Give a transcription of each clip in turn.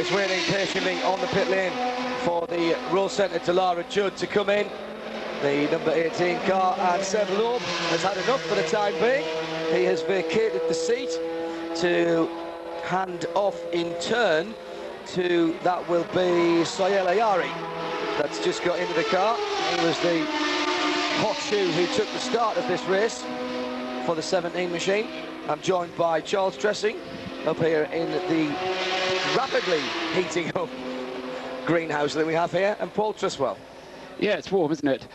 just waiting patiently on the pit lane for the Roll Centre Delara Judd to come in. The number 18 car, and Seb Loeb has had enough for the time being. He has vacated the seat to hand off in turn to, that will be Sohail Ayari, that's just got into the car. He was the hot shoe who took the start of this race for the 17 machine. I'm joined by Charles Dressing up here in the rapidly heating up greenhouse that we have here, and Paul Triswell. Yeah, it's warm, isn't it?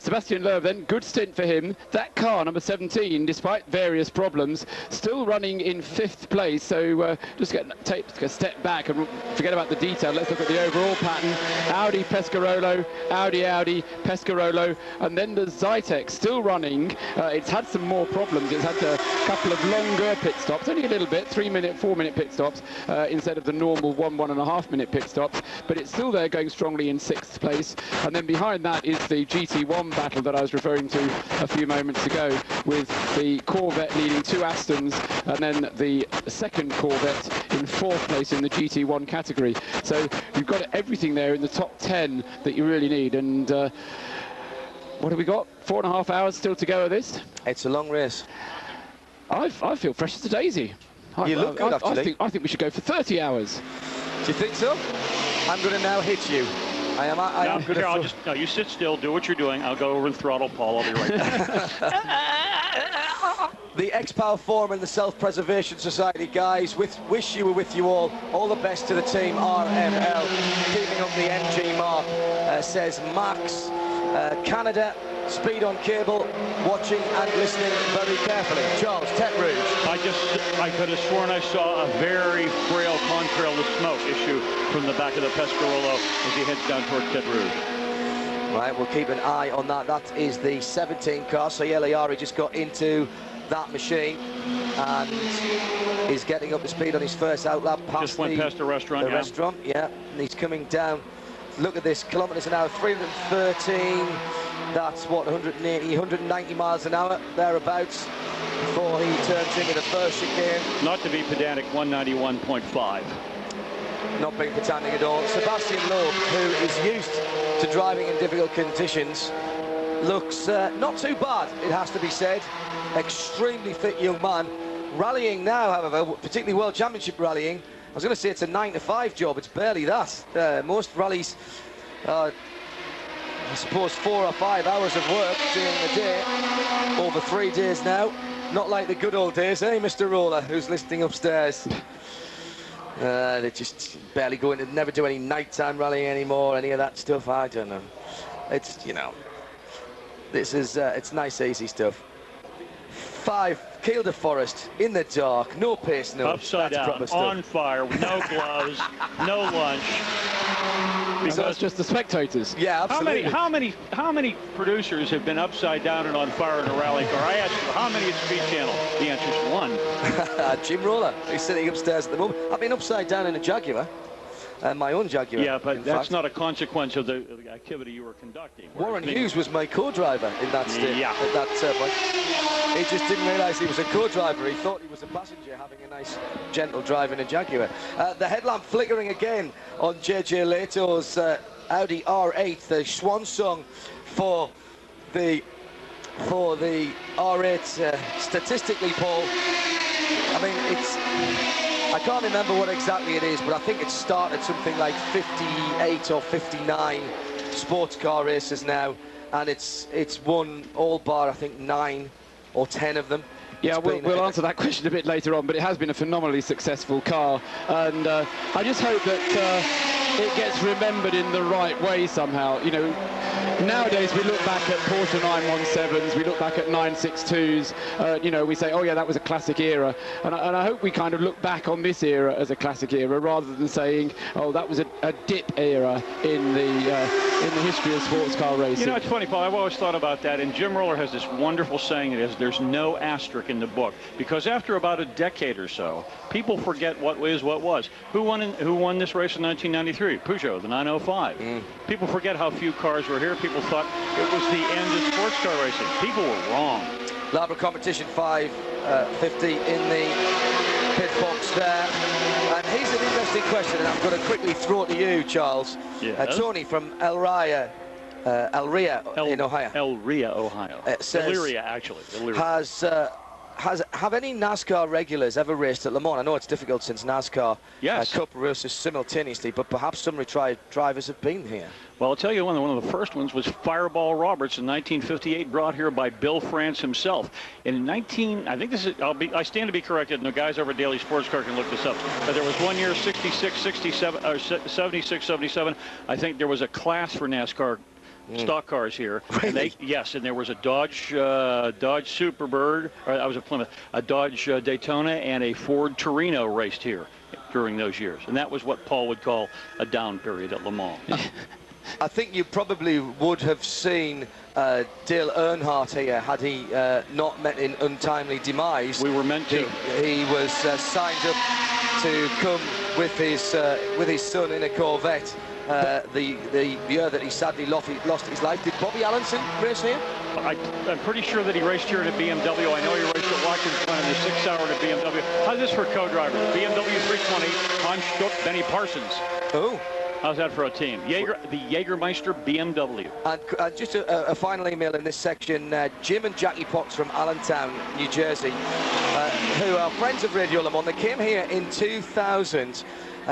Sebastian Loeb then, good stint for him. That car, number 17, despite various problems, still running in 5th place. So just take a step back and forget about the detail. Let's look at the overall pattern. Audi, Pescarolo, Audi, Pescarolo, and then the Zytek still running. It's had some more problems. It's had a couple of longer pit stops, only a little bit, 3-minute, 4-minute pit stops, instead of the normal 1.5 minute pit stops. But it's still there, going strongly in 6th place. And then behind that is the GT1 battle that I was referring to a few moments ago, with the Corvette leading 2 Astons, and then the second Corvette in 4th place in the GT1 category. So you've got everything there in the top 10 that you really need. And what have we got? 4.5 hours still to go of this? It's a long race. I feel fresh as a daisy. You look good, actually. I think we should go for 30 hours. Do you think so? I'm going to now hit you. I am here, I'll just, no, you sit still, do what you're doing. I'll go over and throttle Paul. I'll be right back. The X-Power Forum and the Self-Preservation Society guys, wish you were with you all. All the best to the team RML. Keeping up the MG mark, says Max. Canada, speed on cable, watching and listening very carefully. Charles, Tech Rouge. I could have sworn I saw a very frail contrail to smoke issue from the back of the Pescarolo as he heads down towards Tech Rouge. Right, we'll keep an eye on that. That is the 17 car. So Ayari just got into that machine and is getting up to speed on his first outlap. Just went past the restaurant. Restaurant, yeah. And he's coming down. Look at this, kilometres an hour, 313. That's what, 180, 190 miles an hour, thereabouts, before he turns into the first chicane. Not to be pedantic, 191.5. Not being pedantic at all. Sebastian Loeb, who is used to driving in difficult conditions, looks not too bad, it has to be said. Extremely fit young man. Rallying now, however, particularly World Championship rallying, I was going to say it's a 9-to-5 job, it's barely that. Most rallies, I suppose 4 or 5 hours of work during the day, over 3 days now. Not like the good old days, eh, Mr. Roller, who's listening upstairs. They just barely go into, never do any nighttime rallying anymore, any of that stuff, I don't know. It's, you know, this is, it's nice, easy stuff. 5, Kiel de Forest, in the dark, no pace, no. Upside down, on fire, no gloves, no lunch. Because that's just the spectators. Yeah, absolutely. How many producers have been upside down and on fire in a rally car? I asked you, how many at Speed Channel? The answer is 1. Jim Roller, he's sitting upstairs at the moment. I've been upside down in a Jaguar. My own Jaguar. Yeah, but that's not a consequence of the activity you were conducting. Warren Hughes was my co-driver in that state. Yeah. At that point. He just didn't realise he was a co-driver. He thought he was a passenger having a nice, gentle drive in a Jaguar. The headlamp flickering again on JJ Leto's Audi R8, the swan song for the R8. Statistically, Paul, I mean, I can't remember what exactly it is, but I think it started something like 58 or 59 sports car races now, and it's won all bar, I think, 9 or 10 of them. Yeah, we'll answer that question a bit later on, but it has been a phenomenally successful car, and I just hope that it gets remembered in the right way somehow. You know, nowadays we look back at Porsche 917s, we look back at 962s, you know, we say, oh yeah, that was a classic era, and I hope we kind of look back on this era as a classic era, rather than saying, oh, that was a dip era in the history of sports car racing. You know, it's funny, Paul, I've always thought about that, and Jim Roller has this wonderful saying, it is, there's no asterisk in the book, because after about a decade or so, people forget what was. Who won this race in 1993? Peugeot, the 905. People forget how few cars were here. People thought it was the end of sports car racing. People were wrong. Labra Competition 550 in the pit box there. And here's an interesting interesting question, and I'm going to quickly throw it to you, Charles. Yes. Tony from El Ria in Ohio. El Ria, Ohio. Says, Elyria, actually. Elyria. Have any NASCAR regulars ever raced at Le Mans? I know it's difficult since NASCAR Cup races simultaneously, but perhaps some retired drivers have been here. Well, I'll tell you one of the first ones was Fireball Roberts in 1958, brought here by Bill France himself. In I think this is, I stand to be corrected, and the guys over at Daily Sports Car can look this up, but there was one year, 66, 67, or 76, 77, I think there was a class for NASCAR stock cars here. Really? And there was a Dodge Superbird, or that was a Plymouth, a Dodge Daytona, and a Ford Torino raced here during those years. And that was what Paul would call a down period at Le Mans. I think you probably would have seen Dale Earnhardt here had he not met an untimely demise. We were meant to. He was signed up to come with his son in a Corvette. The year that he sadly lost his life. Did Bobby Allenson race here? I'm pretty sure that he raced here at a BMW. I know he raced at Watkins Glen in the 6 hour at a BMW. How's this for co-drivers? BMW 320, Hans Stuck, Benny Parsons. Oh. How's that for a team? The Jägermeister BMW. And just a final email in this section. Jim and Jackie Potts from Allentown, New Jersey, who are friends of Radio Le Mans. They came here in 2000.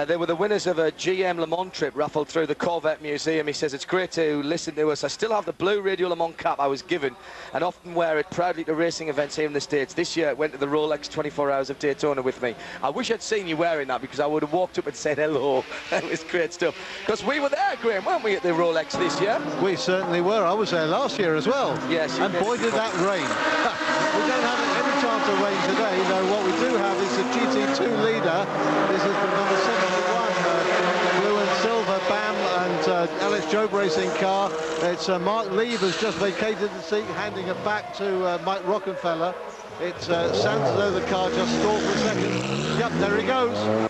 They were the winners of a GM Le Mans trip raffled through the Corvette Museum. He says, it's great to listen to us. I still have the blue Radio Le Mans cap I was given and often wear it proudly to racing events here in the States. This year it went to the Rolex 24 Hours of Daytona with me. I wish I'd seen you wearing that because I would have walked up and said hello. That was great stuff. Because we were there, Graham, weren't we, at the Rolex this year? We certainly were. I was there last year as well. Yes. And boy, did that rain. We don't have any chance of rain today. No, what we do have is the GT2 leader. This is the number 71. Blue and silver BAM and Alex Job racing car. It's Mark Lieb has just vacated the seat, handing it back to Mike Rockenfeller. It sounds as though the car just stalled for a second. Yep, there he goes.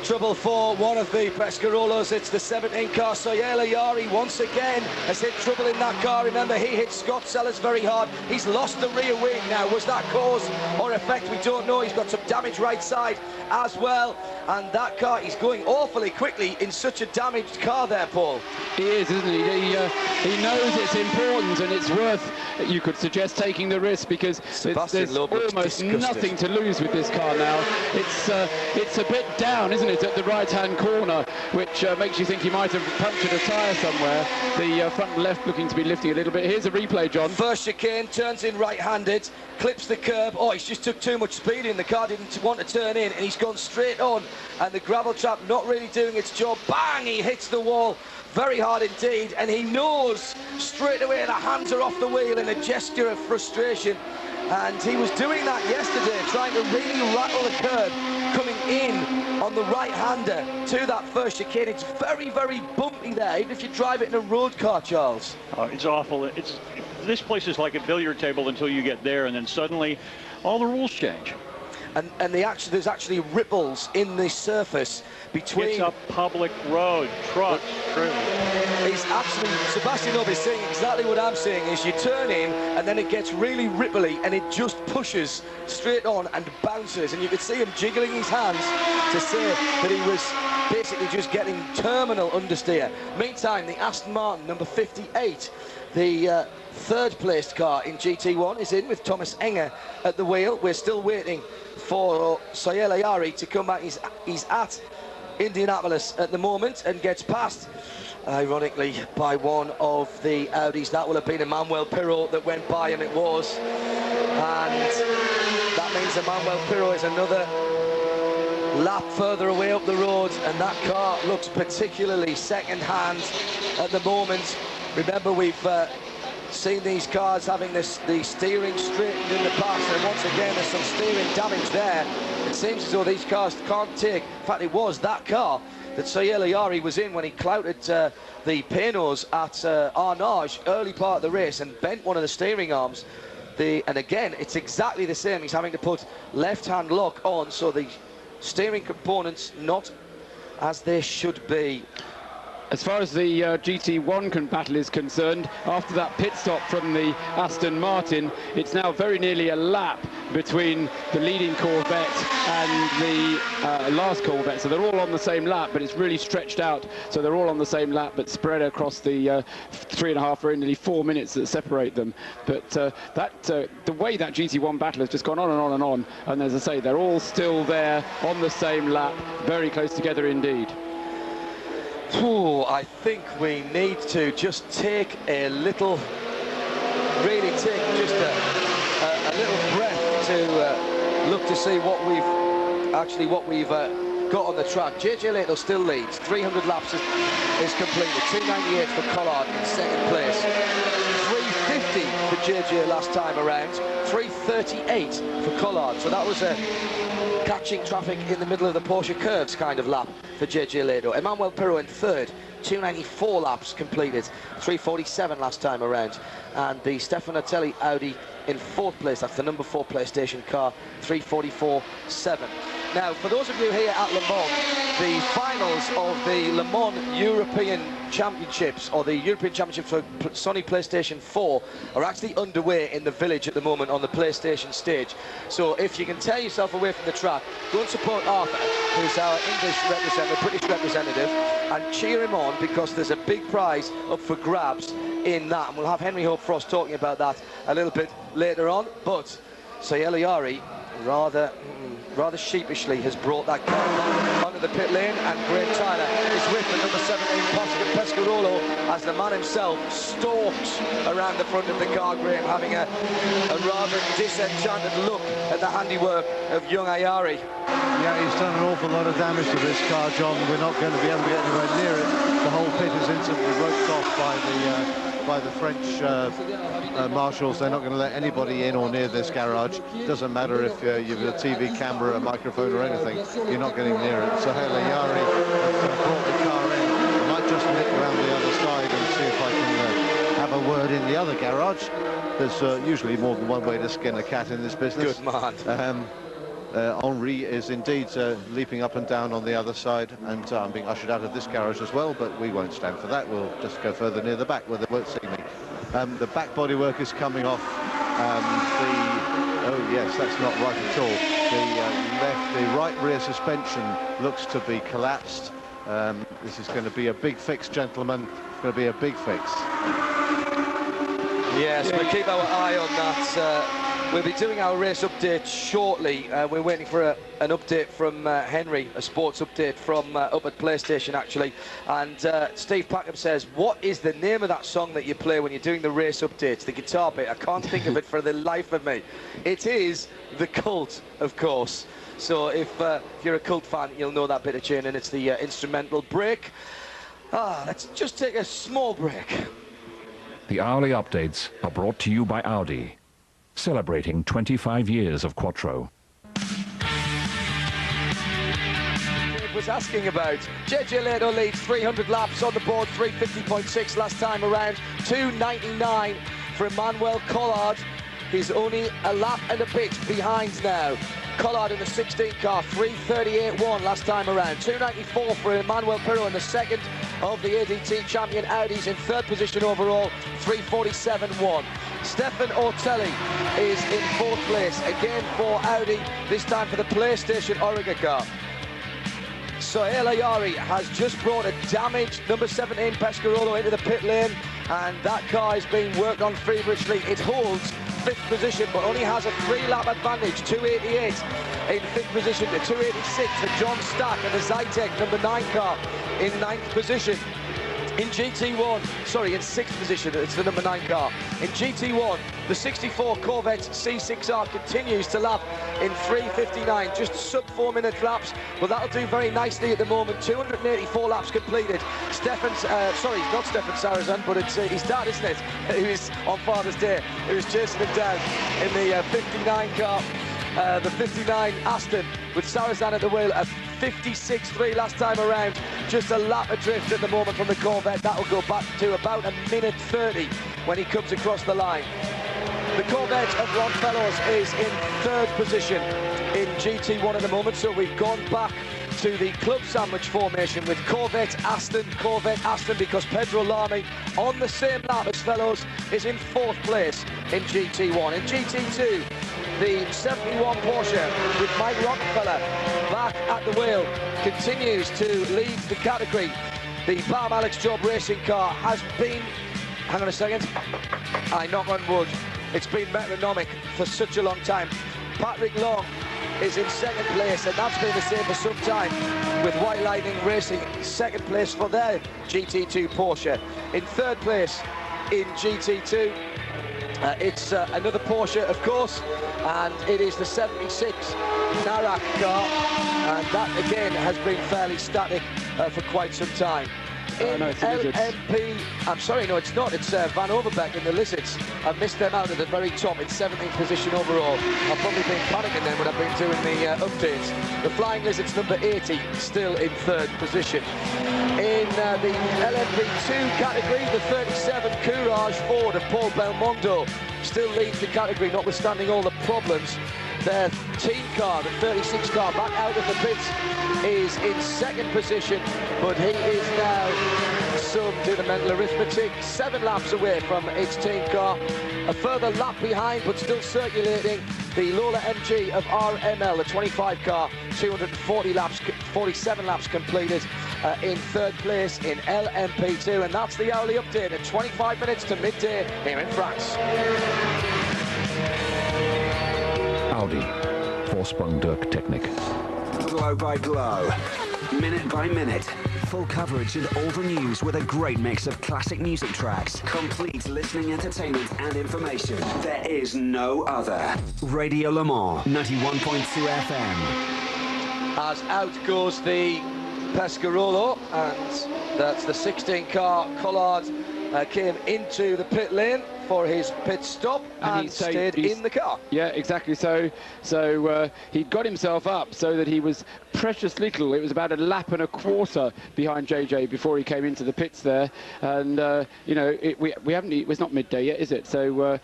Trouble for one of the Pescarolos. It's the 17 car. Soyela Yari once again has hit trouble in that car. Remember, he hit Scott Sellers very hard. He's lost the rear wing now. Was that cause or effect? We don't know. He's got some damage right side as well. And that car, he's going awfully quickly in such a damaged car there, Paul. He is, isn't he? He knows it's important and it's worth, you could suggest, taking the risk because there's almost nothing to lose with this car now. It's a bit down, isn't it, at the right-hand corner, which makes you think he might have punctured a tyre somewhere. The front left looking to be lifting a little bit. Here's a replay, John. First chicane, turns in right-handed, clips the curb. Oh, he's just took too much speed in. The car didn't want to turn in, and he's gone straight on. And the gravel trap not really doing its job. Bang! He hits the wall very hard indeed, and he knows straight away the hands are off the wheel in a gesture of frustration. And he was doing that yesterday, trying to really rattle the curb, coming in on the right-hander to that first chicane. It's very, very bumpy there, even if you drive it in a road car, Charles. It's awful. This place is like a billiard table until you get there, and then suddenly all the rules change. And there's actually ripples in the surface between... It's a public road, truck. He's absolutely... Sebastian Loeb is saying exactly what I'm saying, is you turn in and then it gets really ripply and it just pushes straight on and bounces, and you could see him jiggling his hands to say that he was basically just getting terminal understeer. Meantime, the Aston Martin number 58, the third-placed car in GT1, is in with Thomas Enger at the wheel. We're still waiting for Soyela Yari to come back. He's at Indianapolis at the moment and gets passed, ironically, by one of the Audis. That will have been Emmanuel Pirot that went by, and it was. And that means Emmanuel Pirot is another lap further away up the road, and that car looks particularly second-hand at the moment. Remember, we've seen these cars having the steering straightened in the past, and once again there's some steering damage there. It seems as though these cars can't take, in fact it was that car that Soyela Yari was in when he clouted the Penos at Arnage early part of the race and bent one of the steering arms. And again, it's exactly the same. He's having to put left-hand lock on, so the steering components not as they should be. As far as the GT1 battle is concerned, after that pit stop from the Aston Martin, it's now very nearly a lap between the leading Corvette and the last Corvette. So they're all on the same lap, but it's really stretched out. So they're all on the same lap, but spread across the 3.5 or nearly 4 minutes that separate them. But the way that GT1 battle has just gone on and on and on, and as I say, they're all still there on the same lap, very close together indeed. Ooh, I think we need to just take a little, really take just a little breath to look to see what we've got on the track. JJ Leto still leads. 300 laps is completed. 298 for Collard in second place. 350 for JJ last time around. 338 for Collard. So that was a catching traffic in the middle of the Porsche curves kind of lap for JJ Leto. Emmanuel Pirro in third, 294 laps completed, 347 last time around. And the Stefan Johansson Audi in fourth place, that's the number 4 PlayStation car, 344.7. Now, for those of you here at Le Mans, the finals of the Le Mans European Championships, or the European Championships for Sony PlayStation 4, are actually underway in the village at the moment on the PlayStation stage. So if you can tear yourself away from the track, go and support Arthur, who's our English representative, British representative, and cheer him on, because there's a big prize up for grabs in that. And we'll have Henry Hope Frost talking about that a little bit later on. But Sayel Ayari rather sheepishly has brought that car onto the pit lane, and Graham Tyler is with the number 17 Pescarolo as the man himself stalks around the front of the car. Graham having a rather disenchanted look at the handiwork of young Ayari. Yeah, he's done an awful lot of damage to this car, John. We're not going to be able to get anywhere near it. The whole pit is instantly roped off by the French marshals. They're not going to let anybody in or near this garage. Doesn't matter if you've got a TV camera, a microphone or anything, you're not getting near it. So Sayel Ayari has brought the car in. I might just nip around the other side and see if I can have a word in the other garage. There's usually more than one way to skin a cat in this business. Good man. Henri is indeed leaping up and down on the other side, and I'm being ushered out of this garage as well, but we won't stand for that. We'll just go further near the back where they won't see me. The back bodywork is coming off. Oh yes, that's not right at all. The right rear suspension looks to be collapsed. This is going to be a big fix, gentlemen. It's going to be a big fix. Yes, we'll keep our eye on that. We'll be doing our race update shortly. We're waiting for an update from Henry, a sports update from up at PlayStation, actually. And Steve Packham says, what is the name of that song that you play when you're doing the race updates, the guitar bit? I can't think of it for the life of me. It is The Cult, of course. So if you're a Cult fan, you'll know that bit of tune, and it's the instrumental break. Let's just take a small break. The hourly updates are brought to you by Audi, celebrating 25 years of Quattro. Was asking about JJ Leto leads 300 laps on the board, 350.6 last time around, 299 for Emmanuel Collard. He's only a lap and a bit behind now. Collard in the 16 car, 338.1 last time around, 294 for Emmanuel Pirro in the second of the ADT champion Audis, in third position overall, 347.1. Stefan Johansson is in fourth place, again for Audi, this time for the PlayStation Oregon car. Sayel Ayari has just brought a damaged number 17 Pescarolo into the pit lane, and that car is being worked on feverishly. It holds fifth position, but only has a 3-lap advantage, 288 in fifth position to 286 for John Stack and the Zytek number 9 car in ninth position. In GT1, sorry, in sixth position, it's the number 9 car. In GT1, the 64 Corvette C6R continues to lap in 3:59, just sub 4 minute laps, but that'll do very nicely at the moment. 284 laps completed. Sorry, not Stefan Sarazan, but it's his dad, isn't it, who's on Father's Day, who's chasing him down in the 59 car. The 59 Aston with Sarazan at the wheel, a 56.3 last time around, just a lap adrift at the moment from the Corvette. That'll go back to about 1:30 when he comes across the line. The Corvette of Ron Fellows is in third position in GT1 at the moment, so we've gone back to the club sandwich formation with Corvette Aston because Pedro Lamy on the same lap as Fellows is in 4th place in GT1. In GT2, the 71 Porsche with Mike Rockefeller back at the wheel continues to lead the category. The BAM Alex Job racing car has been, hang on a second, I knock on wood, it's been metronomic for such a long time. Patrick Long is in 2nd place, and that's been the same for some time, with White Lightning Racing 2nd place for their GT2 Porsche. In 3rd place in GT2, it's another Porsche, of course, and it is the 76 Narak car, and that again has been fairly static for quite some time. In LMP, I'm sorry, no, it's not. It's Van Overbeck in the Lizards. I've missed them out at the very top in 17th position overall. I've probably been panicking then when I've been doing the updates. The Flying Lizards, number 80, still in 3rd position. In the LMP2 category, the 37 Courage Ford of Paul Belmondo still leads the category, notwithstanding all the problems. Their team car, the 36 car, back out of the pits, is in 2nd position, but he is now, some do the mental arithmetic, 7 laps away from its team car. A further lap behind, but still circulating, the Lola MG of RML, the 25 car, 240 laps, 47 laps completed, in 3rd place in LMP2, and that's the hourly update at 25 minutes to midday here in France. Audi, Vorsprung durch Technik. Blow by blow, minute by minute. Full coverage and all the news with a great mix of classic music tracks, complete listening entertainment and information. There is no other. Radio Le Mans, 91.2 FM. As out goes the Pescarolo, and that's the 16 car. Collard came into the pit lane for his pit stop and stayed in the car. Yeah, exactly. So he got himself up so that he was precious little. It was about a lap and a quarter behind JJ before he came into the pits there. And you know, we haven't. It was not midday yet, is it? So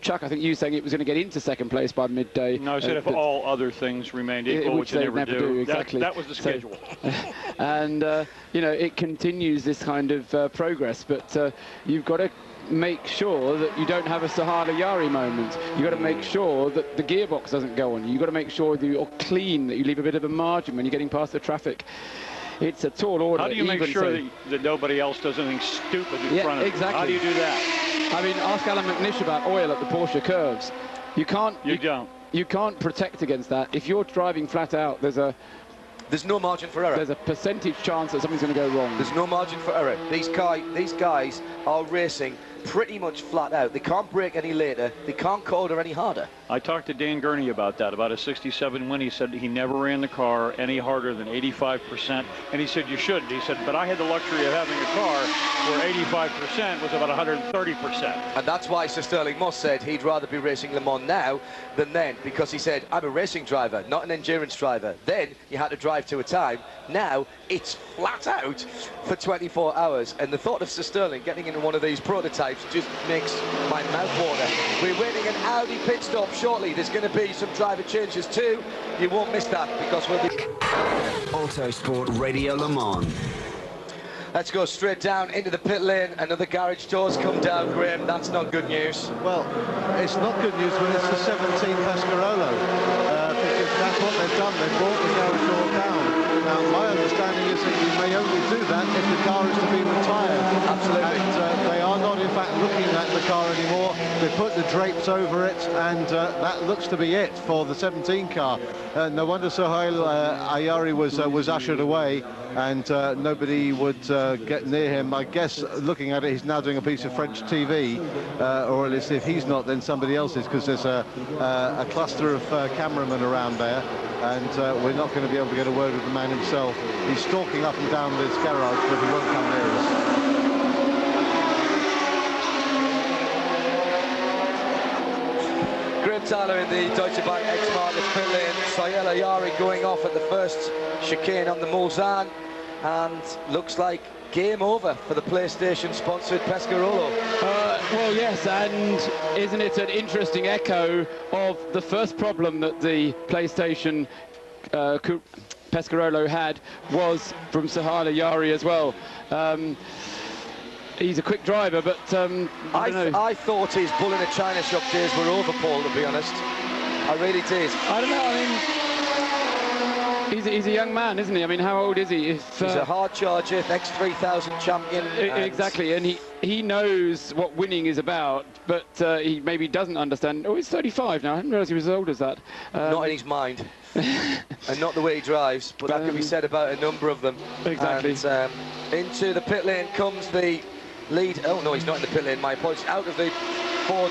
Chuck, I think you saying it was going to get into 2nd place by midday. No, I said if all other things remained equal, which they never do. Exactly. That was the schedule. And you know, it continues this kind of progress, but you've got to make sure that you don't have a Sahara Yari moment. You've got to make sure that the gearbox doesn't go on you. You've got to make sure that you're clean, that you leave a bit of a margin when you're getting past the traffic. It's a tall order. How do you make sure that nobody else does anything stupid in front of you? Exactly. How do you do that? I mean, ask Alan McNish about oil at the Porsche curves. You can't. You don't. You can't protect against that. If you're driving flat out, there's no margin for error. There's a percentage chance that something's going to go wrong. There's no margin for error. These guys are racing pretty much flat out. They can't brake any later. They can't corner any harder. I talked to Dan Gurney about that, about a 67 win. He said he never ran the car any harder than 85%. And he said, you shouldn't. He said, but I had the luxury of having a car where 85% was about 130%. And that's why Sir Sterling Moss said he'd rather be racing Le Mans now than then, because he said, I'm a racing driver, not an endurance driver. Then you had to drive to a time. Now it's flat out for 24 hours. And the thought of Sir Sterling getting into one of these prototypes just makes my mouth water. We're waiting an Audi pit stop shortly. There's going to be some driver changes too. You won't miss that because we'll be... Autosport Radio Le Mans. Let's go straight down into the pit lane. Another garage door's come down, Graham. That's not good news. Well, it's not good news when it's the 17 Pescarolo, because that's what they've done. They've brought the garage door down. Now, my understanding is that you may only do that if the car is to be retired. Absolutely. And they are not, in fact, looking at the car anymore. They put the drapes over it, and that looks to be it for the 17 car. No wonder Sohail Ayari was ushered away, and nobody would get near him. I guess, looking at it, he's now doing a piece of French TV, or at least if he's not, then somebody else is, because there's a cluster of cameramen around there, and we're not going to be able to get a word with the man himself. He's stalking up and down this garage, but he won't come near us. Graham Tyler in the Deutsche Bank X-Markets pit lane. Sohail Ayari going off at the first chicane on the Mulsanne, and looks like game over for the PlayStation-sponsored Pescarolo. Well, yes, and isn't it an interesting echo of the first problem that the PlayStation Pescarolo had was from Sahala Yari as well. He's a quick driver, but I thought his bull in a china shop days were over, Paul, to be honest. I really did. I don't know, I mean, he's a young man, isn't he? I mean, how old is he? He's a hard charger, X3000 champion. Exactly, and he knows what winning is about, but he maybe doesn't understand. Oh, he's 35 now. I didn't realise he was as old as that. Not in his mind. And not the way he drives, but that can be said about a number of them. Exactly. And, into the pit lane comes the lead. Oh, no, he's not in the pit lane, my apologies. Out of the Ford.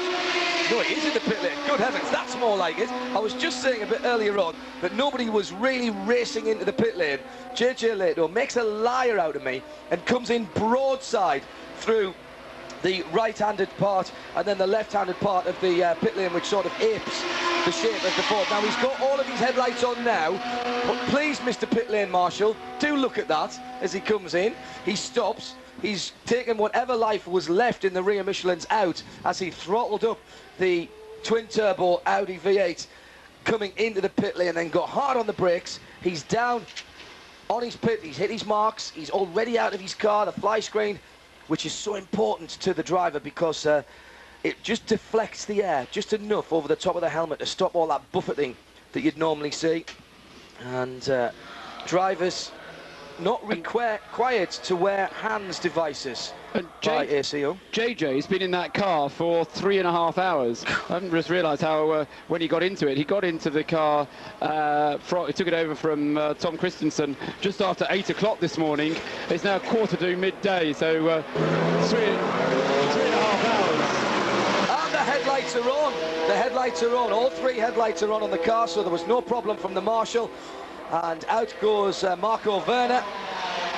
No, he is in the pit lane. Good heavens, that's more like it. I was just saying a bit earlier on that nobody was really racing into the pit lane. JJ Leto makes a liar out of me and comes in broadside through the right-handed part and then the left-handed part of the pit lane, which sort of apes the shape of the Ford. Now, he's got all of his headlights on now, but please, Mr. Pit Lane Marshal, do look at that as he comes in. He stops. He's taken whatever life was left in the rear Michelins out as he throttled up the twin-turbo Audi V8 coming into the pit lane and then got hard on the brakes. He's down on his pit. He's hit his marks. He's already out of his car. The fly screen, which is so important to the driver because it just deflects the air just enough over the top of the helmet to stop all that buffeting that you'd normally see. And drivers not required to wear hands devices by ACO. JJ's been in that car for 3.5 hours. I haven't just realised how when he got into it. He got into the car, he took it over from Tom Christensen just after 8 o'clock this morning. It's now 2:45 midday, so 3.5 hours. And the headlights are on. The headlights are on. All three headlights are on the car, so there was no problem from the marshal. And out goes Marco Werner,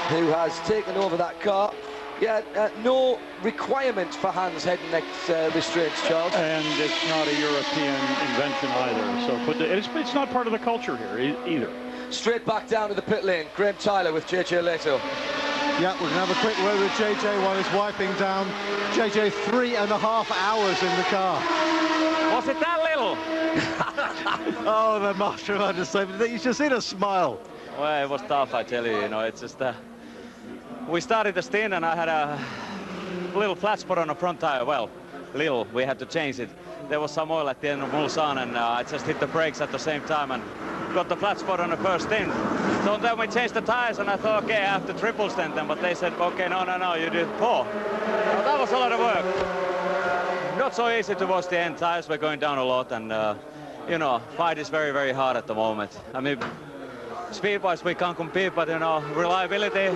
who has taken over that car. Yeah, no requirement for hands, head and neck restraints, Charles. And it's not a European invention either. So it's not part of the culture here either. Straight back down to the pit lane. Graham Tyler with JJ Leto. Yeah, we're going to have a quick word with JJ while he's wiping down. JJ, 3.5 hours in the car. Was it that little? Oh, the master understatement. You should see the smile. Well, it was tough, I tell you. You know, it's just we started the stint and I had a little flat spot on the front tire. Well, little. We had to change it. There was some oil at the end of Mulsanne and I just hit the brakes at the same time and got the flat spot on the first stint. So then we changed the tires and I thought, okay, I have to triple stint them. But they said, okay, no, you did 4. So that was a lot of work. Not so easy towards the end. Tires were going down a lot and you know, fight is very, very hard at the moment. I mean, speed-wise we can't compete, but you know, reliability,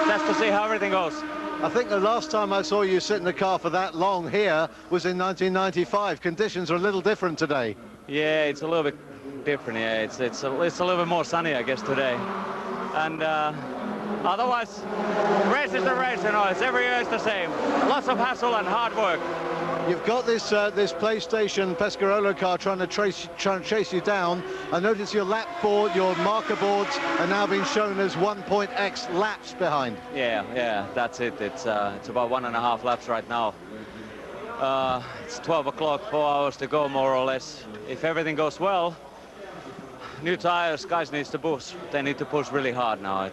just to see how everything goes. I think the last time I saw you sit in the car for that long here was in 1995. Conditions are a little different today. Yeah, it's a little bit different. Yeah, it's a little bit more sunny, I guess, today. And otherwise, race is a race, you know. It's every year it's the same. Lots of hassle and hard work. You've got this PlayStation Pescarolo car trying to chase you down. I notice your lap board, your marker boards are now being shown as 1.x laps behind. Yeah, that's it. It's about 1.5 laps right now. It's 12 o'clock, 4 hours to go more or less. If everything goes well, new tires, guys needs to push. They need to push really hard now.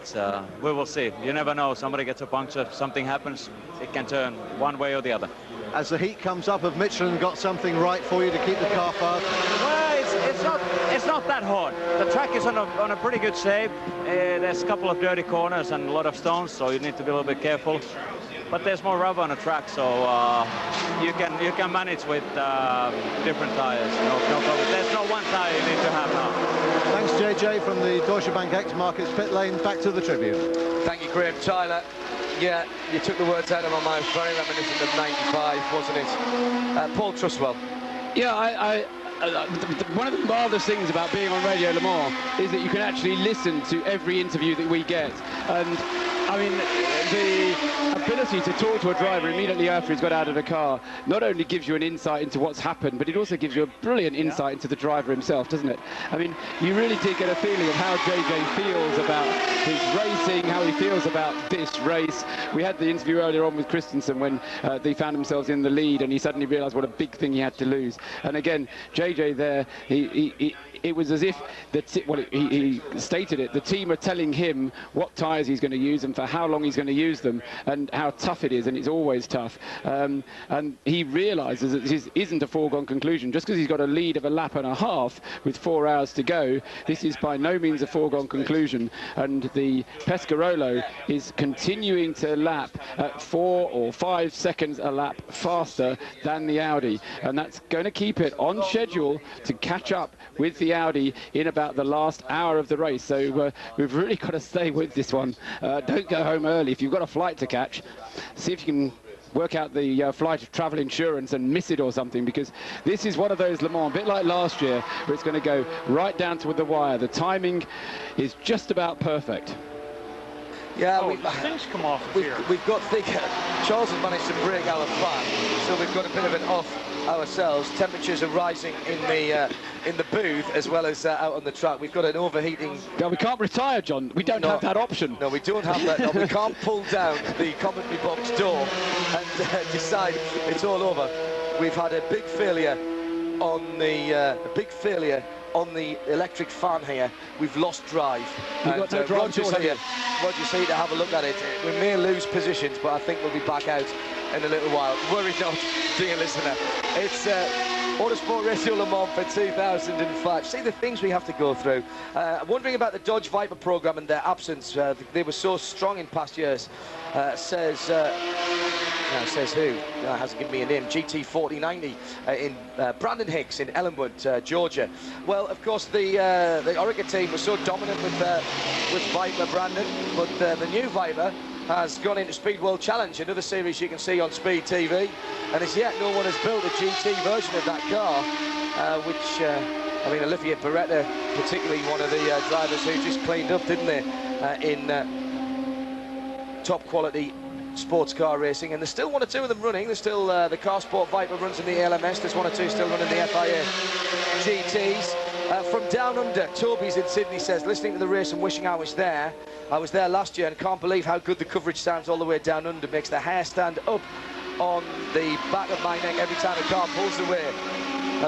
We will see. You never know. Somebody gets a puncture, something happens. It can turn one way or the other. As the heat comes up, have Michelin got something right for you to keep the car fast? Well, it's not that hard. The track is on a pretty good shape. There's a couple of dirty corners and a lot of stones, so you need to be a little bit careful. But there's more rubber on the track, so you can manage with different tires. No problem. There's no one tire you need to have now. Thanks, JJ, from the Deutsche Bank X Markets pit lane. Back to the tribune. Thank you, Graham Tyler. Yeah, you took the words out of my mouth. Very reminiscent of 95, wasn't it? Paul Trustwell. Yeah, one of the marvellous things about being on Radio Le Mans is that you can actually listen to every interview that we get. And I mean, the ability to talk to a driver immediately after he's got out of the car not only gives you an insight into what's happened, but it also gives you a brilliant insight into the driver himself, doesn't it? I mean, you really did get a feeling of how JJ feels about his racing, how he feels about this race. We had the interview earlier on with Christensen when they found themselves in the lead and he suddenly realised what a big thing he had to lose. And again, JJ there, it was as if he stated it. The team are telling him what tyres he's going to use and for how long he's going to use them, and how tough it is, and it's always tough. And he realises that this isn't a foregone conclusion. Just because he's got a lead of a lap and a half with 4 hours to go, this is by no means a foregone conclusion. And the Pescarolo is continuing to lap at 4 or 5 seconds a lap faster than the Audi, and that's going to keep it on schedule to catch up with the Audi in about the last hour of the race. So we've really got to stay with this one. Don't go home early. If you've got a flight to catch, see if you can work out the flight of travel insurance and miss it or something, because this is one of those Le Mans, a bit like last year, where it's going to go right down to the wire. The timing is just about perfect. Yeah, things come off of here. We've got Charles has managed to break our fan, so we've got a bit of an off ourselves. Temperatures are rising in the booth as well as out on the track. We've got an overheating. No, we can't retire, John. We don't have that option. No, we don't have that. No, we can't pull down the commentary box door and decide it's all over. We've had a big failure on the electric fan here. We've lost drive. You've got no drive. Roger's here to have a look at it. We may lose positions, but I think we'll be back out in a little while. Worry not, dear listener. It's Autosport Radio Le Mans for 2005. See the things we have to go through. Wondering about the Dodge Viper program and their absence. They were so strong in past years. Says who? Hasn't given me a name. GT4090 in Brandon Hicks in Ellenwood, Georgia. Well, of course, the Orica team was so dominant with Viper, Brandon, but the new Viper has gone into Speed World Challenge, another series you can see on Speed TV, and as yet no one has built a GT version of that car, which, I mean, Olivier Beretta, particularly one of the drivers who just cleaned up, didn't they, in top quality sports car racing, and there's still 1 or 2 of them running. There's still the Car Sport Viper runs in the LMS, there's 1 or 2 still running the FIA GTs. From down under, Toby's in Sydney says, listening to the race and wishing I was there. I was there last year and can't believe how good the coverage sounds all the way down under. Makes the hair stand up on the back of my neck every time a car pulls away.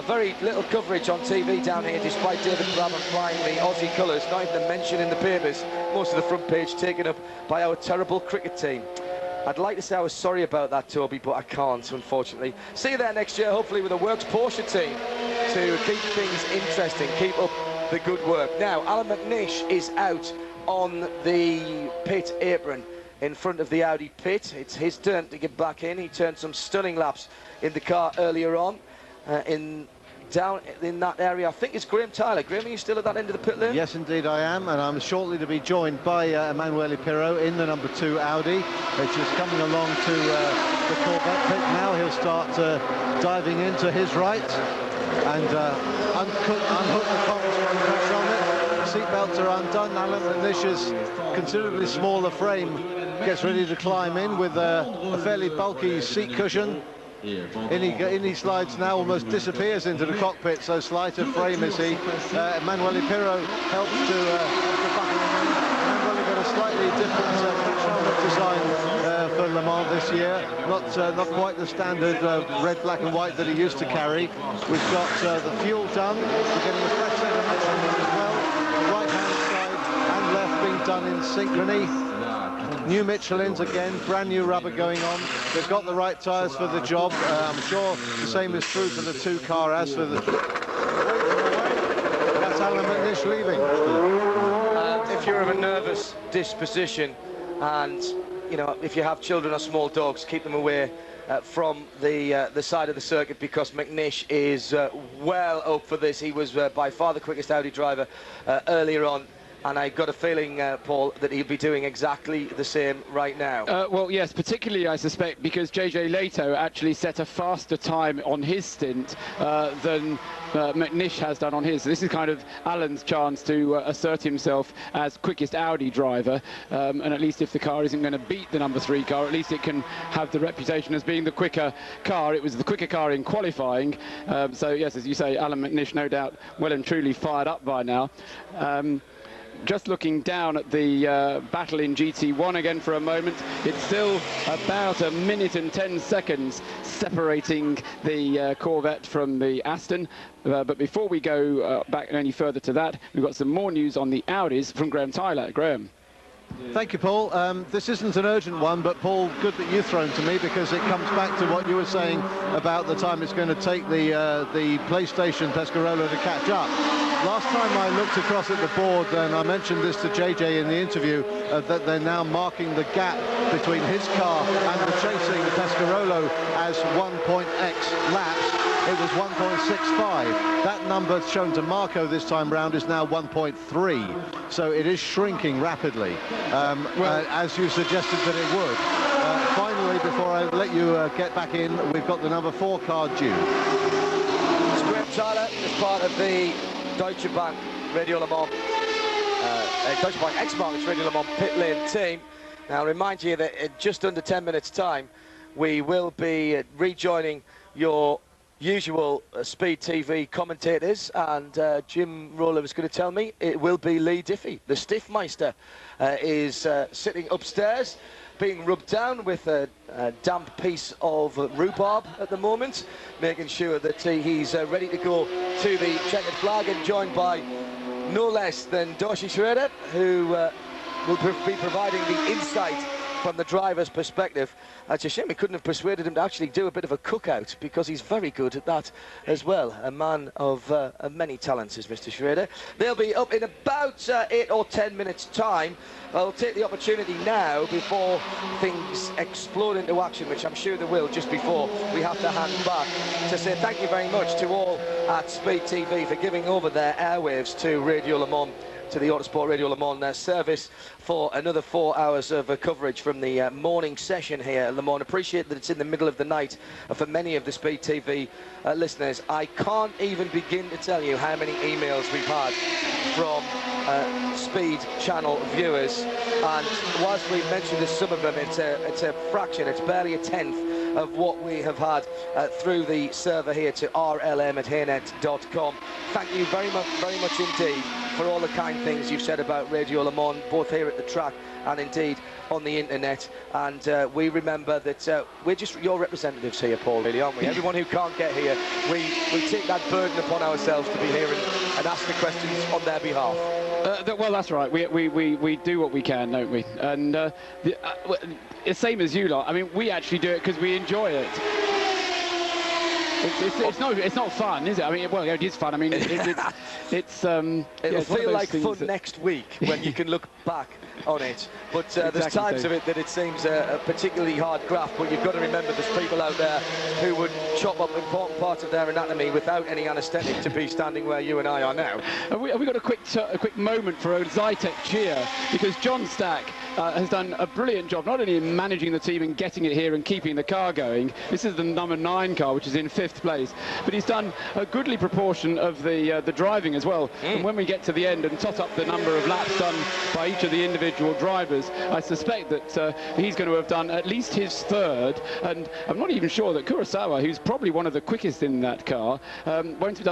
Very little coverage on TV down here, despite David Brabham flying the Aussie colours, not even a mention in the papers. Most of the front page taken up by our terrible cricket team. I'd like to say I was sorry about that, Toby, but I can't, unfortunately. See you there next year, hopefully with a Works Porsche team to keep things interesting, keep up the good work. Now, Alan McNish is out on the pit apron in front of the Audi pit. It's his turn to get back in. He turned some stunning laps in the car earlier on. Down in that area, I think it's Graham Tyler. Graham, are you still at that end of the pit lane? Yes, indeed I am, and I'm shortly to be joined by Emanuele Pirro in the number 2 Audi, which is coming along to the Corvette pit now. He'll start diving into his right and unhook the comms from the helmet. Seatbelts are undone. Alan McNish's considerably smaller frame gets ready to climb in with a fairly bulky seat cushion. In he slides now, almost disappears into the cockpit, so slight of frame is he. Emanuele Pirro helps to Emanuele got a slightly different helmet design for Le Mans this year. Not quite the standard red, black and white that he used to carry. We've got the fuel done. We're getting a fresh set of Michelin as well. The right hand side and left being done in synchrony. New Michelins again, brand new rubber going on. They've got the right tyres for the job. I'm sure the same is true for the 2 car as for the... That's Alan McNish leaving. If you're of a nervous disposition and, you know, if you have children or small dogs, keep them away from the side of the circuit, because McNish is well up for this. He was by far the quickest Audi driver earlier on. And I got a feeling, Paul, that he'll be doing exactly the same right now. Well, yes, particularly, I suspect, because JJ Leto actually set a faster time on his stint than McNish has done on his. So this is kind of Alan's chance to assert himself as quickest Audi driver. And at least if the car isn't going to beat the number 3 car, at least it can have the reputation as being the quicker car. It was the quicker car in qualifying. So, yes, as you say, Alan McNish, no doubt, well and truly fired up by now. just looking down at the battle in GT1 again for a moment, it's still about 1 minute and 10 seconds separating the Corvette from the Aston. But before we go back any further to that, we've got some more news on the Audis from Graham Tyler. Graham. Thank you, Paul. This isn't an urgent one, but Paul, good that you've thrown to me, because it comes back to what you were saying about the time it's going to take the PlayStation Pescarolo to catch up. Last time I looked across at the board, and I mentioned this to JJ in the interview, that they're now marking the gap between his car and the chasing Pescarolo as 1.x laps. It was 1.65. That number shown to Marco this time round is now 1.3. So it is shrinking rapidly, as you suggested that it would. Finally, before I let you get back in, we've got the number 4 car due. It's Graham Tyler as part of the Deutsche Bank Radio Le Mans, Deutsche Bank X-Markets Radio Le Mans pit lane team. Now, I'll remind you that in just under 10 minutes' time, we will be rejoining your usual Speed TV commentators, and Jim Roller was going to tell me it will be Lee Diffie. The Stiffmeister is sitting upstairs, being rubbed down with a damp piece of rhubarb at the moment, making sure that he's ready to go to the checkered flag, and joined by no less than Doshi Schroeder, who will be providing the insight from the driver's perspective. It's a shame we couldn't have persuaded him to actually do a bit of a cookout, because he's very good at that as well. A man of many talents is Mr. Schroeder. They'll be up in about 8 or 10 minutes' time. I'll take the opportunity now, before things explode into action, which I'm sure they will just before we have to hand back, to say thank you very much to all at Speed TV for giving over their airwaves to Radio Le Mans, to the Autosport Radio Le Mans service, for another 4 hours of coverage from the morning session here at Le Mans. Appreciate that it's in the middle of the night for many of the Speed TV listeners. I can't even begin to tell you how many emails we've had from Speed channel viewers, and whilst we've mentioned some of them, it's a fraction, it's barely a tenth of what we have had through the server here to rlm@haynet.com. Thank you very much indeed for all the kind things you've said about Radio Le Mans, both here at the track and indeed on the internet. And we remember that we're just your representatives here, Paul, really, aren't we? Everyone who can't get here, we take that burden upon ourselves to be here and ask the questions on their behalf. Well, that's right. We do what we can, don't we? And it's same as you lot. I mean, we actually do it because we enjoy it. It's not fun, is it? I mean, well, it is fun. I mean, it'll feel like fun next week when you can look back on it. But there's times of it that it seems a particularly hard graft. But you've got to remember there's people out there who would chop up important parts of their anatomy without any anaesthetic to be standing where you and I are now. Have we got a quick moment for a Zytek cheer, because John Stack has done a brilliant job, not only in managing the team and getting it here and keeping the car going. This is the number 9 car, which is in 5th place, but he's done a goodly proportion of the driving as well. And when we get to the end and tot up the number of laps done by each of the individual drivers, I suspect that he's going to have done at least his 3rd, and I'm not even sure that Kurosawa, who's probably one of the quickest in that car, won't have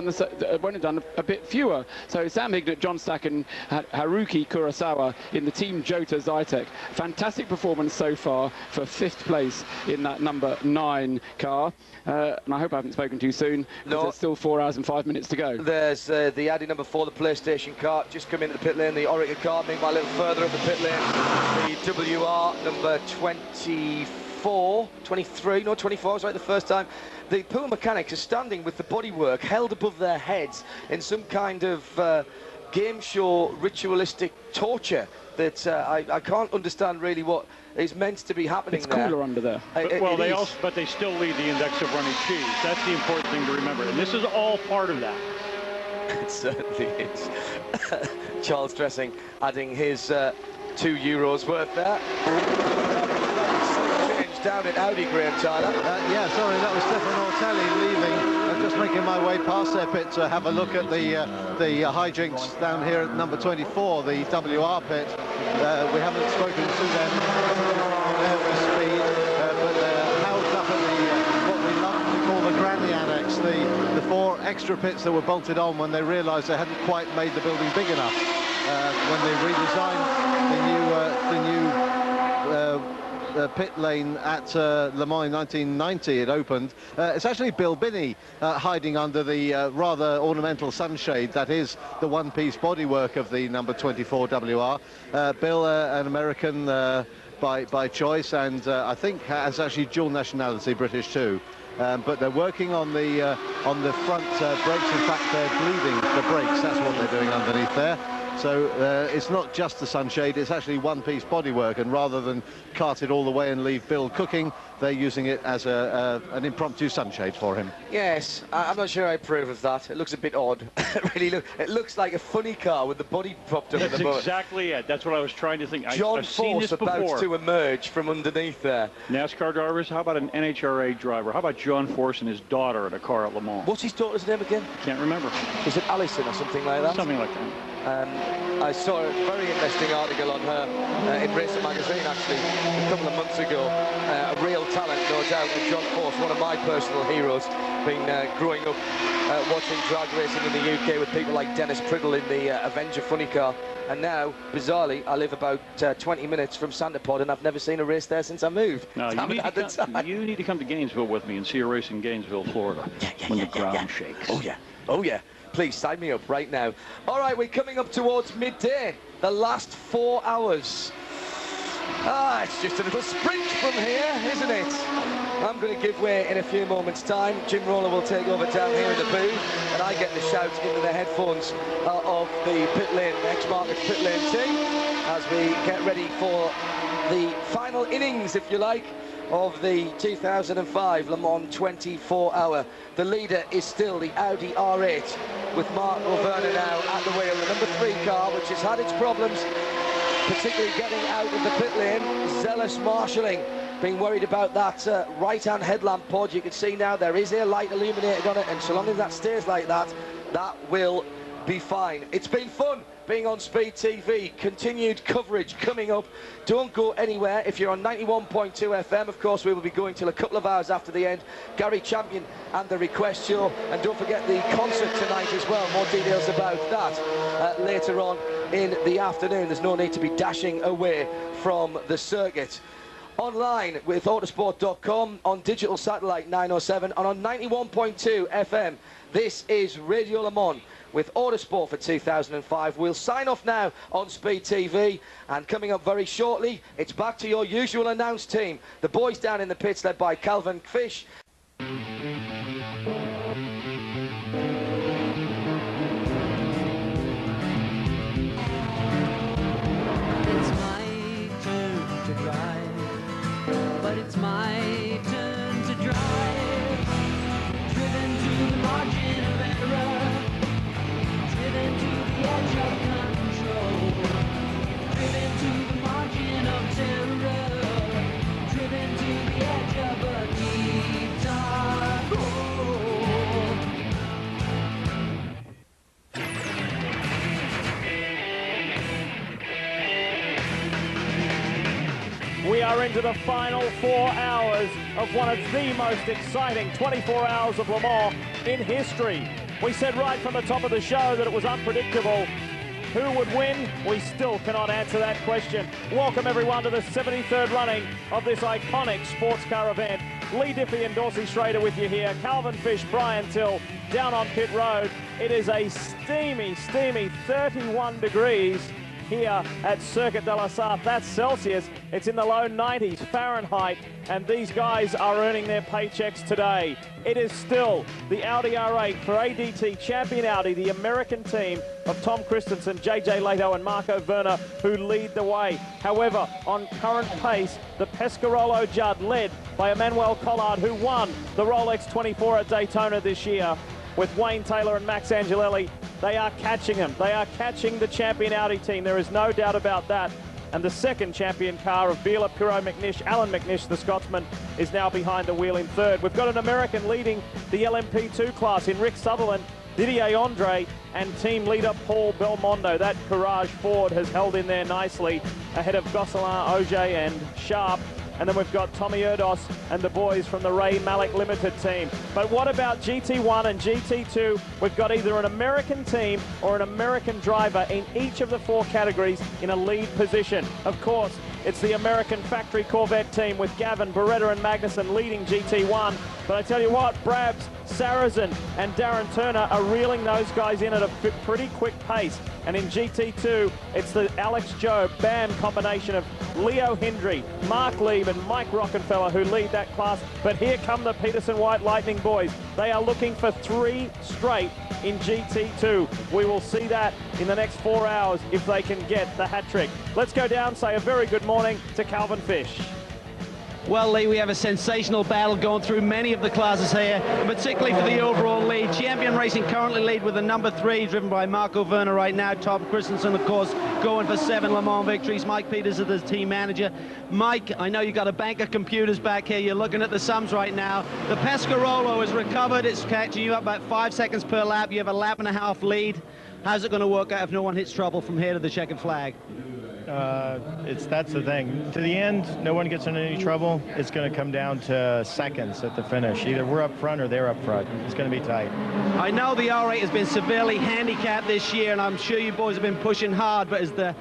done a bit fewer. So Sam Hignett, John Stack and Haruki Kurosawa in the Team Jota Zytek. Fantastic performance so far for 5th place in that number 9 car. And I hope I haven't spoken too soon, because there's still 4 hours and 5 minutes to go. There's the Audi number 4, the PlayStation car, just come into the pit lane. The Orica car moving a little further up the pit lane. The WR number 24, 23, no, 24 was right the first time. The pool mechanics are standing with the bodywork held above their heads in some kind of game show ritualistic torture that I can't understand really what is meant to be happening. It's cooler under there. But they still lead the index of running cheese. That's the important thing to remember, and this is all part of that. It certainly is. Charles Dressing adding his €2 worth there. Down at Audi, Graham Tyler. Yeah, sorry, that was Stefan Ortelli leaving. I'm just making my way past their pit to have a look at the hijinks down here at number 24, the WR pit. We haven't spoken to them on air with Speed, but they're housed up at what we love to call the Granny Annex, the 4 extra pits that were bolted on when they realised they hadn't quite made the building big enough. when they redesigned the new pit lane at Le Mans in 1990. It opened. It's actually Bill Binney hiding under the rather ornamental sunshade that is the one-piece bodywork of the number 24 WR. Bill, an American by choice, and I think has actually dual nationality, British too. But they're working on the front brakes. In fact, they're bleeding the brakes. That's what they're doing underneath there. So it's not just the sunshade, it's actually one-piece bodywork, and rather than cart it all the way and leave Bill cooking, they're using it as an impromptu sunshade for him. Yes, I'm not sure I approve of that. It looks a bit odd. It looks like a funny car with the body propped up. That's exactly it. That's what I was trying to think. John I've seen this Force about before. to emerge from underneath there. NASCAR drivers, how about an NHRA driver? How about John Force and his daughter in a car at Le Mans? What's his daughter's name again? Can't remember. Is it Alison or something like that? Something like that. I saw a very interesting article on her in Racer Magazine, actually, a couple of months ago. A real talent, no doubt, and John Force, one of my personal heroes, been growing up watching drag racing in the UK with people like Dennis Priddle in the Avenger funny car. And now, bizarrely, I live about 20 minutes from Santa Pod, and I've never seen a race there since I moved. No, you need to come to Gainesville with me and see a race in Gainesville, Florida, when the ground shakes. Oh, yeah. Oh, yeah. Please sign me up right now. All right, we're coming up towards midday. The last 4 hours. It's just a little sprint from here, isn't it? I'm going to give way in a few moments' time. Jim Roller will take over down here in the booth, and I get the shout into the headphones of the pit lane, X-Markets pit lane team, as we get ready for the final innings, if you like, of the 2005 Le Mans 24-hour. The leader is still the Audi R8, with Mark O'Verner now at the wheel. The number 3 car, which has had its problems, particularly getting out of the pit lane. Zealous marshalling, being worried about that right-hand headlamp pod. You can see now there is a light illuminated on it, and so long as that stays like that, that will be fine. It's been fun being on Speed TV. Continued coverage coming up. Don't go anywhere. If you're on 91.2 FM, of course, we will be going till a couple of hours after the end. Gary Champion and the Request Show. And don't forget the concert tonight as well. More details about that later on in the afternoon. There's no need to be dashing away from the circuit. Online with autosport.com, on digital satellite 907, and on 91.2 FM. This is Radio Le Mans with Autosport for 2005. We'll sign off now on Speed TV, and coming up very shortly, it's back to your usual announced team. The boys down in the pits led by Calvin Fish. It's my turn to drive, but it's my turn to drive. Driven to the margin of error, driven to the edge of control, driven to the margin of terror, driven to the edge of a deep dark hole. We are into the final 4 hours of one of the most exciting 24 hours of Le Mans in history. We said right from the top of the show that it was unpredictable. Who would win? We still cannot answer that question. Welcome everyone to the 73rd running of this iconic sports car event. Lee Diffie and Dorsey Schrader with you here. Calvin Fish, Brian Till down on pit road. It is a steamy, steamy 31 degrees here at Circuit de la Sarthe. That's Celsius. It's in the low 90s Fahrenheit, and these guys are earning their paychecks today. It is still the Audi R8 for ADT champion Audi, the American team of Tom Christensen, JJ Leto and Marco Werner, who lead the way. However, on current pace, the Pescarolo Judd, led by Emmanuel Collard, who won the Rolex 24 at Daytona this year, with Wayne Taylor and Max Angelelli. They are catching him. They are catching the champion Audi team. There is no doubt about that. And the second champion car of Biela, Pirro, McNish, Alan McNish, the Scotsman, is now behind the wheel in third. We've got an American leading the LMP2 class in Rick Sutherland, Didier Andre, and team leader Paul Belmondo. That Courage Ford has held in there nicely ahead of Gosselin, Auger and Sharp. and then we've got Tommy Erdos and the boys from the Ray Malik Limited team. But what about GT1 and GT2? We've got either an American team or an American driver in each of the 4 categories in a lead position. Of course, it's the American factory Corvette team with Gavin, Beretta and Magnussen leading GT1. But I tell you what, Brabs, Sarrazin and Darren Turner are reeling those guys in at a pretty quick pace. And in GT2, it's the Alex Joe BAM combination of Leo Hendry, Mark Lieb and Mike Rockenfeller who lead that class. But here come the Peterson White Lightning boys. They are looking for 3 straight in GT2. We will see that in the next 4 hours if they can get the hat trick. Let's go down, say a very good morning to Calvin Fish. Well, Lee, we have a sensational battle going through many of the classes here, particularly for the overall lead. Champion Racing currently lead with the number 3, driven by Marco Werner right now. Tom Christensen, of course, going for 7 Le Mans victories. Mike Peters is the team manager. Mike, I know you've got a bank of computers back here. You're looking at the sums right now. The Pescarolo has recovered. It's catching you up about 5 seconds per lap. You have a lap and a half lead. How's it going to work out if no one hits trouble from here to the checkered flag? That's the thing. To the end, no one gets in any trouble. It's going to come down to seconds at the finish. Either we're up front or they're up front. It's going to be tight. I know the R8 has been severely handicapped this year, and I'm sure you boys have been pushing hard, but as the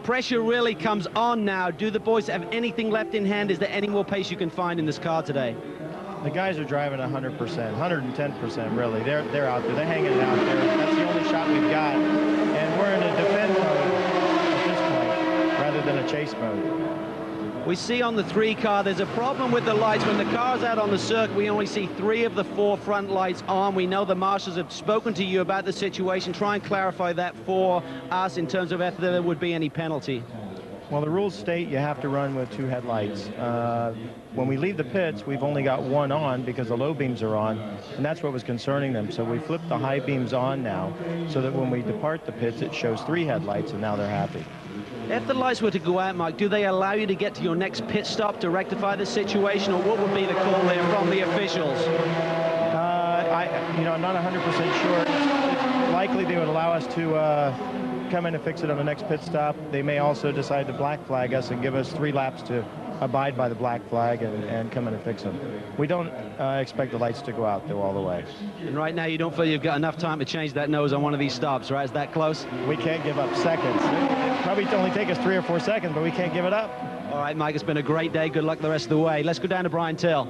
pressure really comes on now, do the boys have anything left in hand? Is there any more pace you can find in this car today? The guys are driving 100%, 110% really. They're out there. They're hanging it out there. That's the only shot we've got. And we're in a defend mode at this point rather than a chase mode. We see on the 3 car there's a problem with the lights. When the car's out on the circuit, we only see 3 of the 4 front lights on. We know the marshals have spoken to you about the situation. Try and clarify that for us in terms of if there would be any penalty. Well, the rules state you have to run with 2 headlights. When we leave the pits, we've only got 1 on because the low beams are on, and that's what was concerning them. So we flipped the high beams on now so that when we depart the pits, it shows 3 headlights, and now they're happy. If the lights were to go out, Mike, do they allow you to get to your next pit stop to rectify this situation, or what would be the call there from the officials? I'm not 100% sure. It's likely they would allow us to come in and fix it on the next pit stop. They may also decide to black flag us and give us 3 laps to abide by the black flag and come in and fix them. We don't expect the lights to go out, though, all the way. And right now, you don't feel you've got enough time to change that nose on one of these stops, right? Is that close? We can't give up seconds. It'll probably only take us 3 or 4 seconds, but we can't give it up. All right, Mike, it's been a great day. Good luck the rest of the way. Let's go down to Brian Till.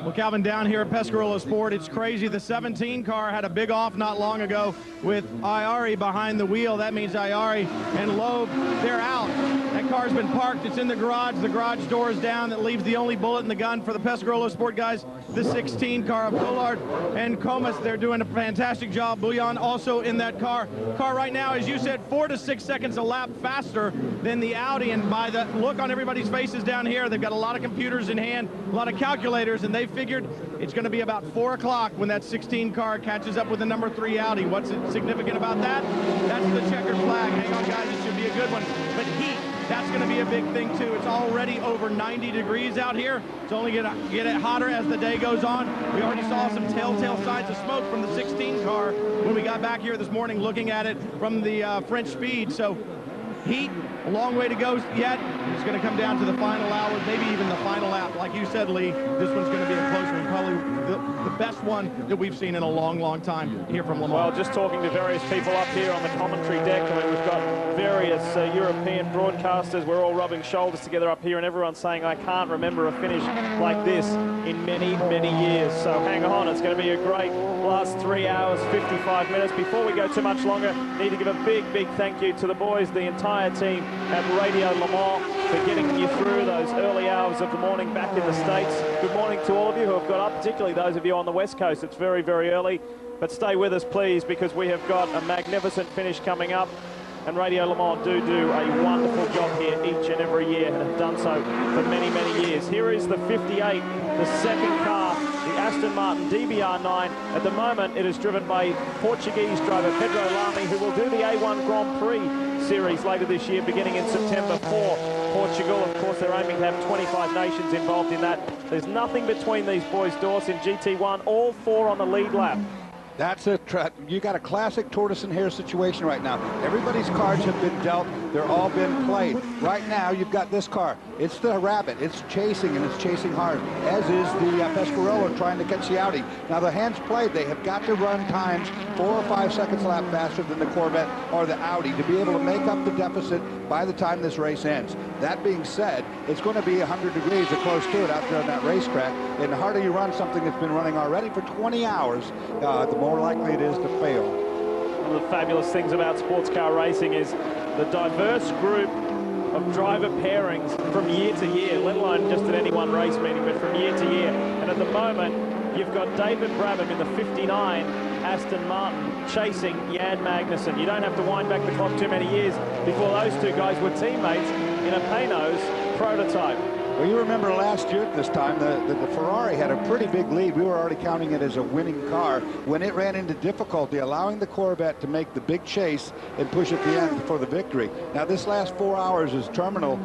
Well, Calvin, down here at Pescarolo Sport, it's crazy. The 17 car had a big off not long ago with Iari behind the wheel. That means Iari and Loeb, they're out. That car's been parked. It's in the garage. The garage door is down. That leaves the only bullet in the gun for the Pescarolo Sport guys, the 16 car of Collard and Comas. They're doing a fantastic job. Bouillon also in that car. Car right now, as you said, 4 to 6 seconds a lap faster than the Audi. And by the look on everybody's faces down here, they've got a lot of computers in hand, a lot of calculators, and they figured it's going to be about 4 o'clock when that 16 car catches up with the number 3 Audi. What's significant about that? That's the checkered flag. Hang on, guys, it should be a good one. But heat, that's going to be a big thing, too. It's already over 90 degrees out here. It's only going to get hotter as the day goes on. We already saw some telltale signs of smoke from the 16 car when we got back here this morning looking at it from the French speed. So heat, a long way to go yet. It's going to come down to the final hour, maybe even the final lap. Like you said, Lee, this one's going to be a close one, probably the best one that we've seen in a long, long time here from Le Mans. Well, just talking to various people up here on the commentary deck, I mean, we've got various European broadcasters. We're all rubbing shoulders together up here, and everyone's saying, I can't remember a finish like this in many, many years. So hang on, it's going to be a great last 3 hours, 55 minutes. Before we go too much longer, need to give a big, big thank you to the boys, the entire team at Radio Le Mans, for getting you through those early hours of the morning back in the States. Good morning to all of you who have got up, particularly those of you on the West Coast. It's very, very early, but stay with us, please, because we have got a magnificent finish coming up. And Radio Le Mans do a wonderful job here each and every year, and have done so for many, many years. Here is the 58, the second car, the Aston Martin DBR9. At the moment, it is driven by Portuguese driver Pedro Lamy, who will do the A1 Grand Prix series later this year, beginning in September for Portugal. Of course, they're aiming to have 25 nations involved in that. There's nothing between these boys, Dawson, GT1, all 4 on the lead lap. That's you got a classic tortoise and hare situation right now. Everybody's cards have been dealt. They're all been played. Right now, you've got this car. It's the rabbit. It's chasing, and it's chasing hard, as is the Pescarolo trying to catch the Audi. Now, the hands played. They have got to run times 4 or 5 seconds a lap faster than the Corvette or the Audi to be able to make up the deficit by the time this race ends. That being said, it's going to be 100 degrees or close to it out there on that racetrack, and the harder you run something that's been running already for 20 hours, the more likely it is to fail. One of the fabulous things about sports car racing is the diverse group of driver pairings from year to year, let alone just at any one race meeting, but from year to year. And at the moment, you've got David Brabham in the 59 Aston Martin chasing Jan Magnussen. You don't have to wind back the clock too many years before those two guys were teammates in a Paynos prototype. Well, you remember last year at this time, the Ferrari had a pretty big lead. We were already counting it as a winning car when it ran into difficulty, allowing the Corvette to make the big chase and push at the end for the victory. Now, this last 4 hours is terminal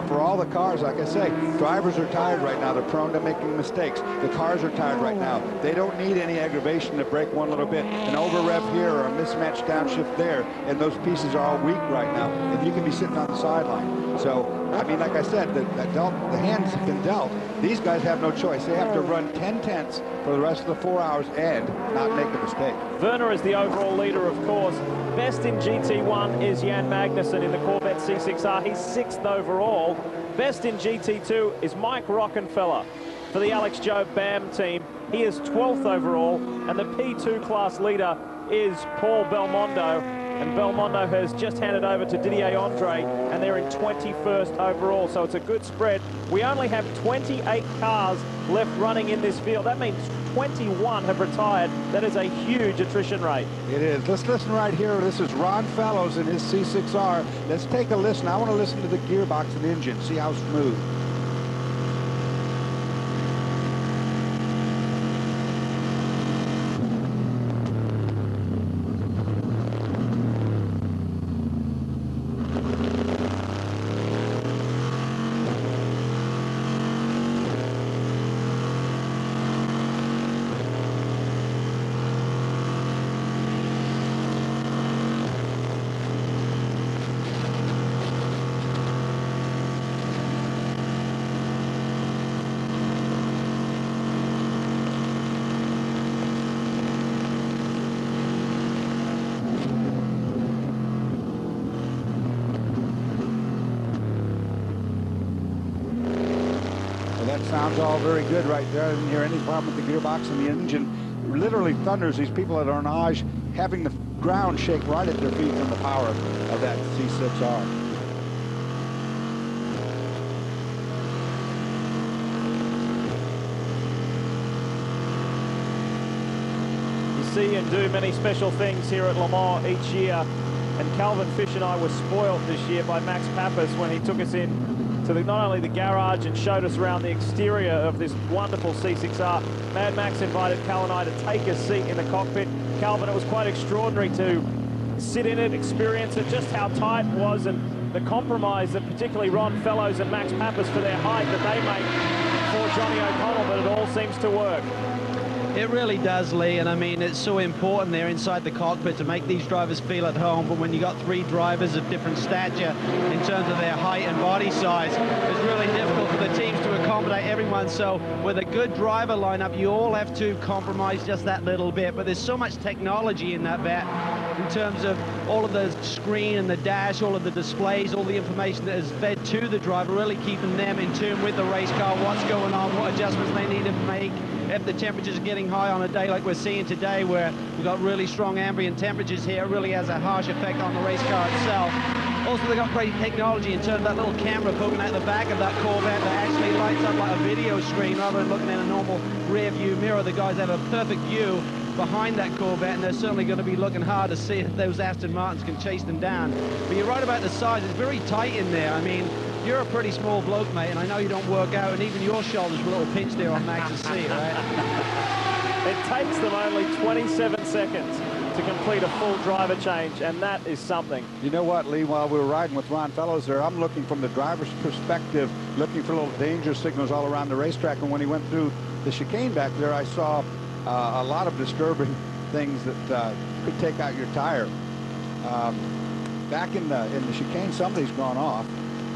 for all the cars. Like I say, drivers are tired right now. They're prone to making mistakes. The cars are tired right now. They don't need any aggravation to break one little bit. An over-rev here or a mismatched downshift there, and those pieces are all weak right now, and you can be sitting on the sideline. So, I mean, like I said, the hands have been dealt. These guys have no choice. They have to run 10 tenths for the rest of the 4 hours and not make a mistake. Werner is the overall leader, of course. Best in GT1 is Jan Magnussen in the Corvette C6R. He's 6th overall. Best in GT2 is Mike Rockenfeller for the Alex Joe BAM team. He is 12th overall, and the P2 class leader is Paul Belmondo. And Belmondo has just handed over to Didier Andre, and they're in 21st overall, so it's a good spread. We only have 28 cars left running in this field. That means 21 have retired. That is a huge attrition rate. It is. Let's listen right here. This is Ron Fellows in his C6R. Let's take a listen. I want to listen to the gearbox and engine, see how smooth. Sounds all very good right there. I didn't hear any problem with the gearbox and the engine. Literally thunders. These people at Arnage having the ground shake right at their feet from the power of that C6R. You see and do many special things here at Le Mans each year, and Calvin Fish and I were spoiled this year by Max Pappas when he took us in to not only the garage and showed us around the exterior of this wonderful C6R. Mad Max invited Cal and I to take a seat in the cockpit. Calvin, it was quite extraordinary to sit in it, experience it, just how tight it was, and the compromise that particularly Ron Fellows and Max Pappas for their height that they make for Johnny O'Connell, but it all seems to work. It really does, Lee, and I mean, it's so important there inside the cockpit to make these drivers feel at home, but when you got three drivers of different stature in terms of their height and body size, it's really difficult for the teams to accommodate everyone. So with a good driver lineup, you all have to compromise just that little bit, but there's so much technology in that vet in terms of all of the screen and the dash, all of the displays, all the information that is fed to the driver, really keeping them in tune with the race car, what's going on, what adjustments they need to make. If the temperatures are getting high on a day like we're seeing today, where we've got really strong ambient temperatures here, it really has a harsh effect on the race car itself. Also, they've got great technology in terms of that little camera poking out the back of that Corvette that actually lights up like a video screen rather than looking in a normal rear view mirror. The guys have a perfect view behind that Corvette, and they're certainly going to be looking hard to see if those Aston Martins can chase them down. But you're right about the size. It's very tight in there. I mean, you're a pretty small bloke, mate, and I know you don't work out, and even your shoulders were a little pinched there on Max's seat, right? It takes them only 27 seconds to complete a full driver change, and that is something. You know what, Lee, while we were riding with Ron Fellows there, I'm looking from the driver's perspective, looking for little danger signals all around the racetrack, and when he went through the chicane back there, I saw a lot of disturbing things that could take out your tire. Back in the chicane, somebody's gone off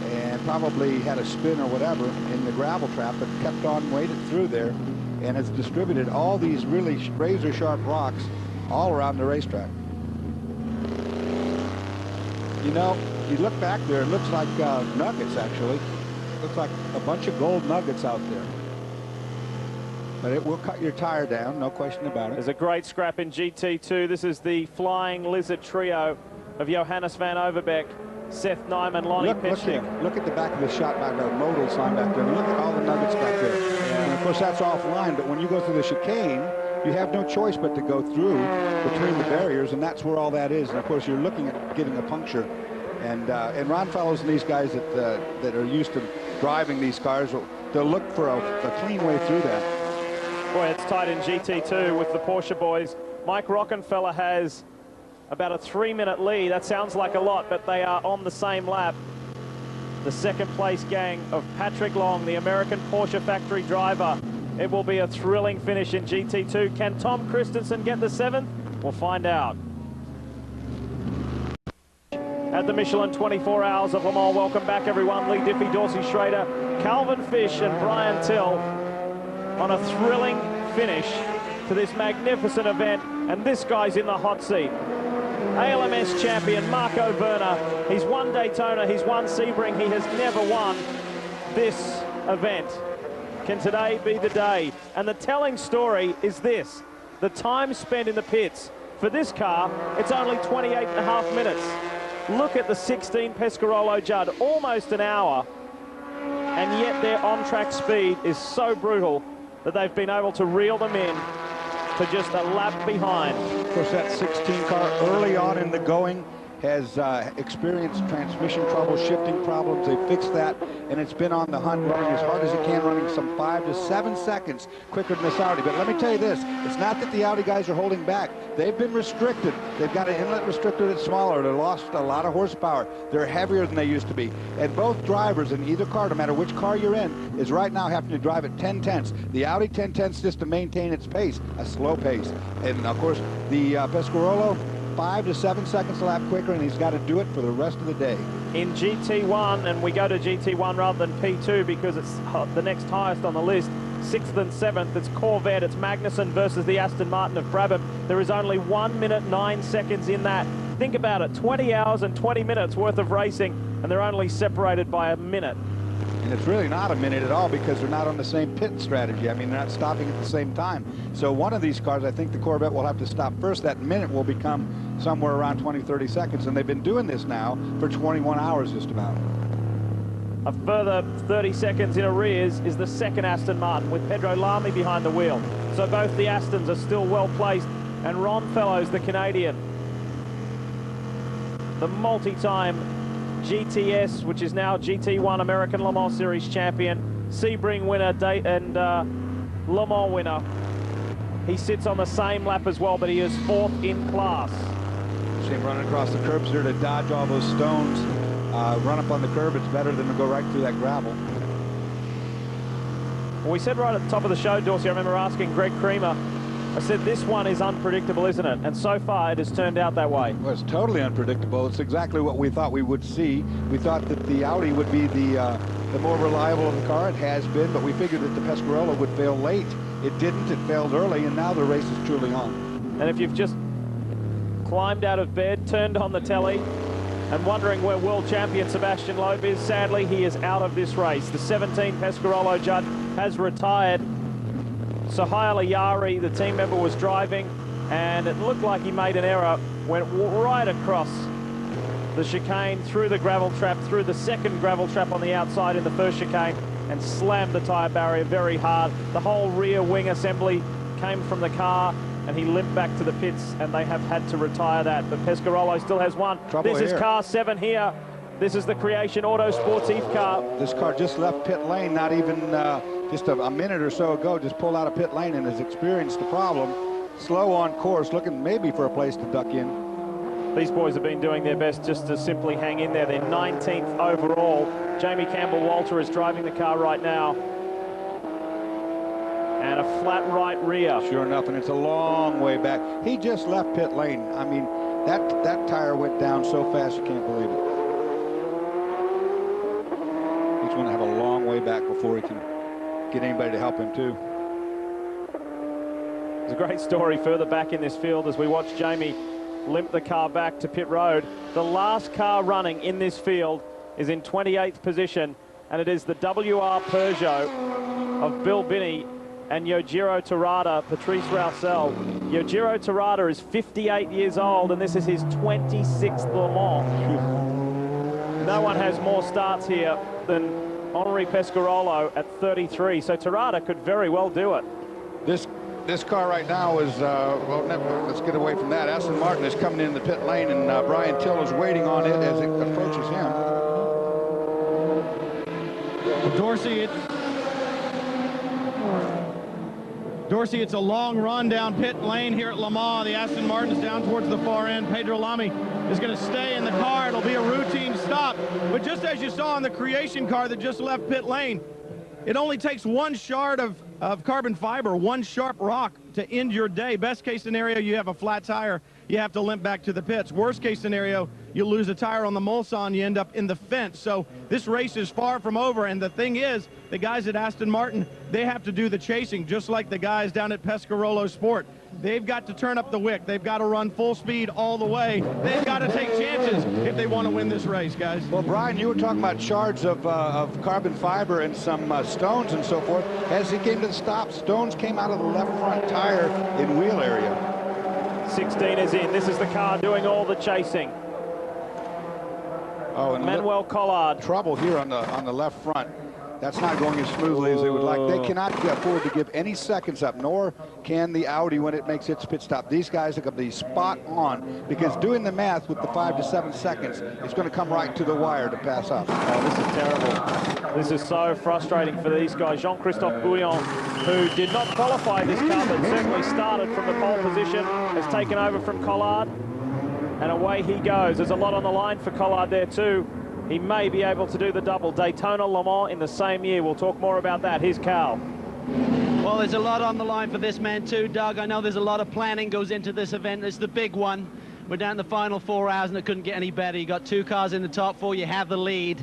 and probably had a spin or whatever in the gravel trap, but kept on waded through there, and has distributed all these really razor sharp rocks all around the racetrack. You know, you look back there, it looks like nuggets, actually. Looks like a bunch of gold nuggets out there. But it will cut your tire down, no question about it. There's a great scrap in GT2. This is the Flying Lizard trio of Johannes van Overbeek, Seth Nyman, Lonnie Pitchnick. Look at the back of the shot back there, Modal sign back there. Look at all the nuggets back there. Yeah. And of course, that's offline, but when you go through the chicane, you have no choice but to go through between the barriers, and that's where all that is. And of course, you're looking at getting a puncture. And Ron Fellows and these guys that are used to driving these cars, they'll look for a clean way through that. Boy, it's tight in GT2 with the Porsche boys. Mike Rockenfeller has about a 3-minute lead. That sounds like a lot, but they are on the same lap. The second place gang of Patrick Long, the American Porsche factory driver. It will be a thrilling finish in GT2. Can Tom Christensen get the 7th? We'll find out. At the Michelin 24 Hours of Le Mans, welcome back everyone. Lee Diffie, Dorsey Schrader, Calvin Fish and Brian Till on a thrilling finish to this magnificent event, and this guy's in the hot seat. ALMS champion Marco Werner. He's won Daytona, he's won Sebring, he has never won this event. Can today be the day? And the telling story is this: the time spent in the pits for this car, it's only 28.5 minutes. Look at the 16 Pescarolo Judd, almost an hour, and yet their on-track speed is so brutal that they've been able to reel them in to just a lap behind. Of course, that 16 car early on in the going has experienced transmission trouble, shifting problems. They fixed that, and it's been on the hunt, running as hard as it can, running some 5 to 7 seconds quicker than this Audi. But let me tell you this, it's not that the Audi guys are holding back. They've been restricted. They've got an inlet restrictor that's smaller. They lost a lot of horsepower. They're heavier than they used to be. And both drivers in either car, no matter which car you're in, is right now having to drive at 10/10. The Audi 10/10 just to maintain its pace, a slow pace. And of course, the Pescarolo, 5 to 7 seconds a lap quicker, and he's got to do it for the rest of the day. In GT1, and we go to GT1 rather than P2 because it's the next highest on the list, 6th and 7th, it's Corvette, it's Magnussen versus the Aston Martin of Brabham. There is only 1 minute 9 seconds in that. Think about it, 20 hours and 20 minutes worth of racing, and they're only separated by a minute. And it's really not a minute at all because they're not on the same pit strategy. I mean, they're not stopping at the same time. So one of these cars, I think the Corvette will have to stop first. That minute will become somewhere around 20, 30 seconds. And they've been doing this now for 21 hours just about. A further 30 seconds in arrears is the second Aston Martin with Pedro Lamy behind the wheel. So both the Astons are still well placed. And Ron Fellows, the Canadian, the multi-time GTS, which is now GT1 American Le Mans Series champion, Sebring winner and Le Mans winner. He sits on the same lap as well, but he is 4th in class. See him running across the curbs here to dodge all those stones. Run up on the curb, it's better than to go right through that gravel. Well, we said right at the top of the show, Dorsey, I remember asking Greg Creamer, I said, this one is unpredictable, isn't it? And so far, it has turned out that way. Well, it's totally unpredictable. It's exactly what we thought we would see. We thought that the Audi would be the more reliable of the car. It has been, but we figured that the Pescarolo would fail late. It didn't. It failed early, and now the race is truly on. And if you've just climbed out of bed, turned on the telly, and wondering where world champion Sebastian Loeb is, sadly, he is out of this race. The 17 Pescarolo Judd has retired. Suhail Ayari, the team member, was driving, and it looked like he made an error, went right across the chicane, through the gravel trap, through the second gravel trap on the outside in the first chicane, and slammed the tyre barrier very hard. The whole rear wing assembly came from the car, and he limped back to the pits, and they have had to retire that. But Pescarolo still has one. This is car 7 here. This is the Creation Autosports Eve car. This car just left pit lane, not even just a minute or so ago, just pulled out of pit lane and has experienced the problem. Slow on course, looking maybe for a place to duck in. These boys have been doing their best just to simply hang in there. They're 19th overall. Jamie Campbell-Walter is driving the car right now. and a flat right rear. Sure enough, and it's a long way back. He just left pit lane. I mean, that tire went down so fast you can't believe it. He's going to have a long way back before he can get anybody to help him too. It's a great story further back in this field as we watch Jamie limp the car back to pit road. The last car running in this field is in 28th position, and it is the WR Peugeot of Bill Binney and Yojiro Terada, Patrice Roussel. Yojiro Terada is 58 years old, and this is his 26th Le Mans. No one has more starts here than Henri Pescarolo at 33, so Terada could very well do it. This car right now is, well, let's get away from that. Aston Martin is coming in the pit lane, and Brian Till is waiting on it as it approaches him. Dorsey, it's a long run down pit lane here at Le Mans. The Aston Martin's down towards the far end. Pedro Lamy is going to stay in the car. It'll be a routine stop. But just as you saw in the Creation car that just left pit lane, it only takes one shard of carbon fiber, one sharp rock to end your day. Best case scenario, you have a flat tire, you have to limp back to the pits. Worst case scenario, you lose a tire on the Mulsanne, you end up in the fence. So this race is far from over, and the thing is, the guys at Aston Martin, they have to do the chasing, just like the guys down at Pescarolo Sport. They've got to turn up the wick. They've got to run full speed all the way. They've got to take chances if they want to win this race, guys. Well, Brian, you were talking about shards of carbon fiber and some stones and so forth. As he came to the stop, stones came out of the left front tire in wheel area. 16 is in. This is the car doing all the chasing. Oh, and Manuel Collard. Trouble here on the left front. That's not going as smoothly as they would like. They cannot afford to give any seconds up, nor can the Audi when it makes its pit stop. These guys are going to be spot on, because doing the math with the 5 to 7 seconds, it's going to come right to the wire to pass up. Oh, this is terrible. This is so frustrating for these guys. Jean-Christophe Bouillon, who did not qualify this car, but certainly started from the pole position, has taken over from Collard, and away he goes. There's a lot on the line for Collard there too. He may be able to do the double. Daytona, Le Mans in the same year. We'll talk more about that. Here's Cal. Well, there's a lot on the line for this man too, Doug. I know there's a lot of planning goes into this event. It's the big one. We're down to the final 4 hours, and it couldn't get any better. You got 2 cars in the top 4. You have the lead.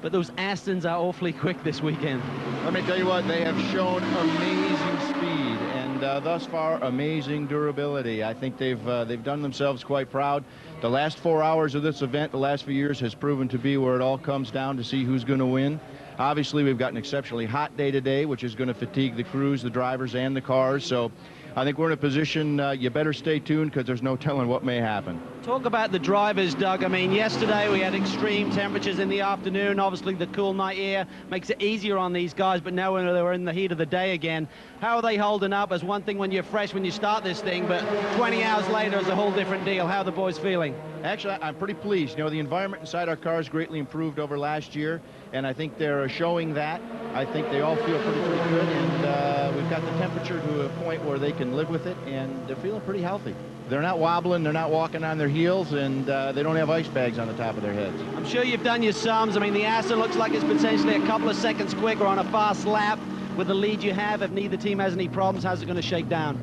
But those Astons are awfully quick this weekend. Let me tell you what, they have shown amazing speed and thus far amazing durability. I think they've done themselves quite proud. The last 4 hours of this event, the last few years, has proven to be where it all comes down to see who's going to win. Obviously, we've got an exceptionally hot day today, which is going to fatigue the crews, the drivers, and the cars. So I think we're in a position, you better stay tuned, because there's no telling what may happen. Talk about the drivers, Doug. I mean, yesterday we had extreme temperatures in the afternoon. Obviously, the cool night air makes it easier on these guys, but now we're in the heat of the day again. How are they holding up? As one thing when you're fresh, when you start this thing, but 20 hours later is a whole different deal. How are the boys feeling? Actually, I'm pretty pleased. You know, the environment inside our cars greatly improved over last year, and I think they're showing that. I think they all feel pretty good, and we've got the temperature to a point where they can live with it, and they're feeling pretty healthy. They're not wobbling, they're not walking on their heels, and they don't have ice bags on the top of their heads. I'm sure you've done your sums. I mean, the Aston looks like it's potentially a couple of seconds quicker on a fast lap. With the lead you have, if neither team has any problems, how's it going to shake down?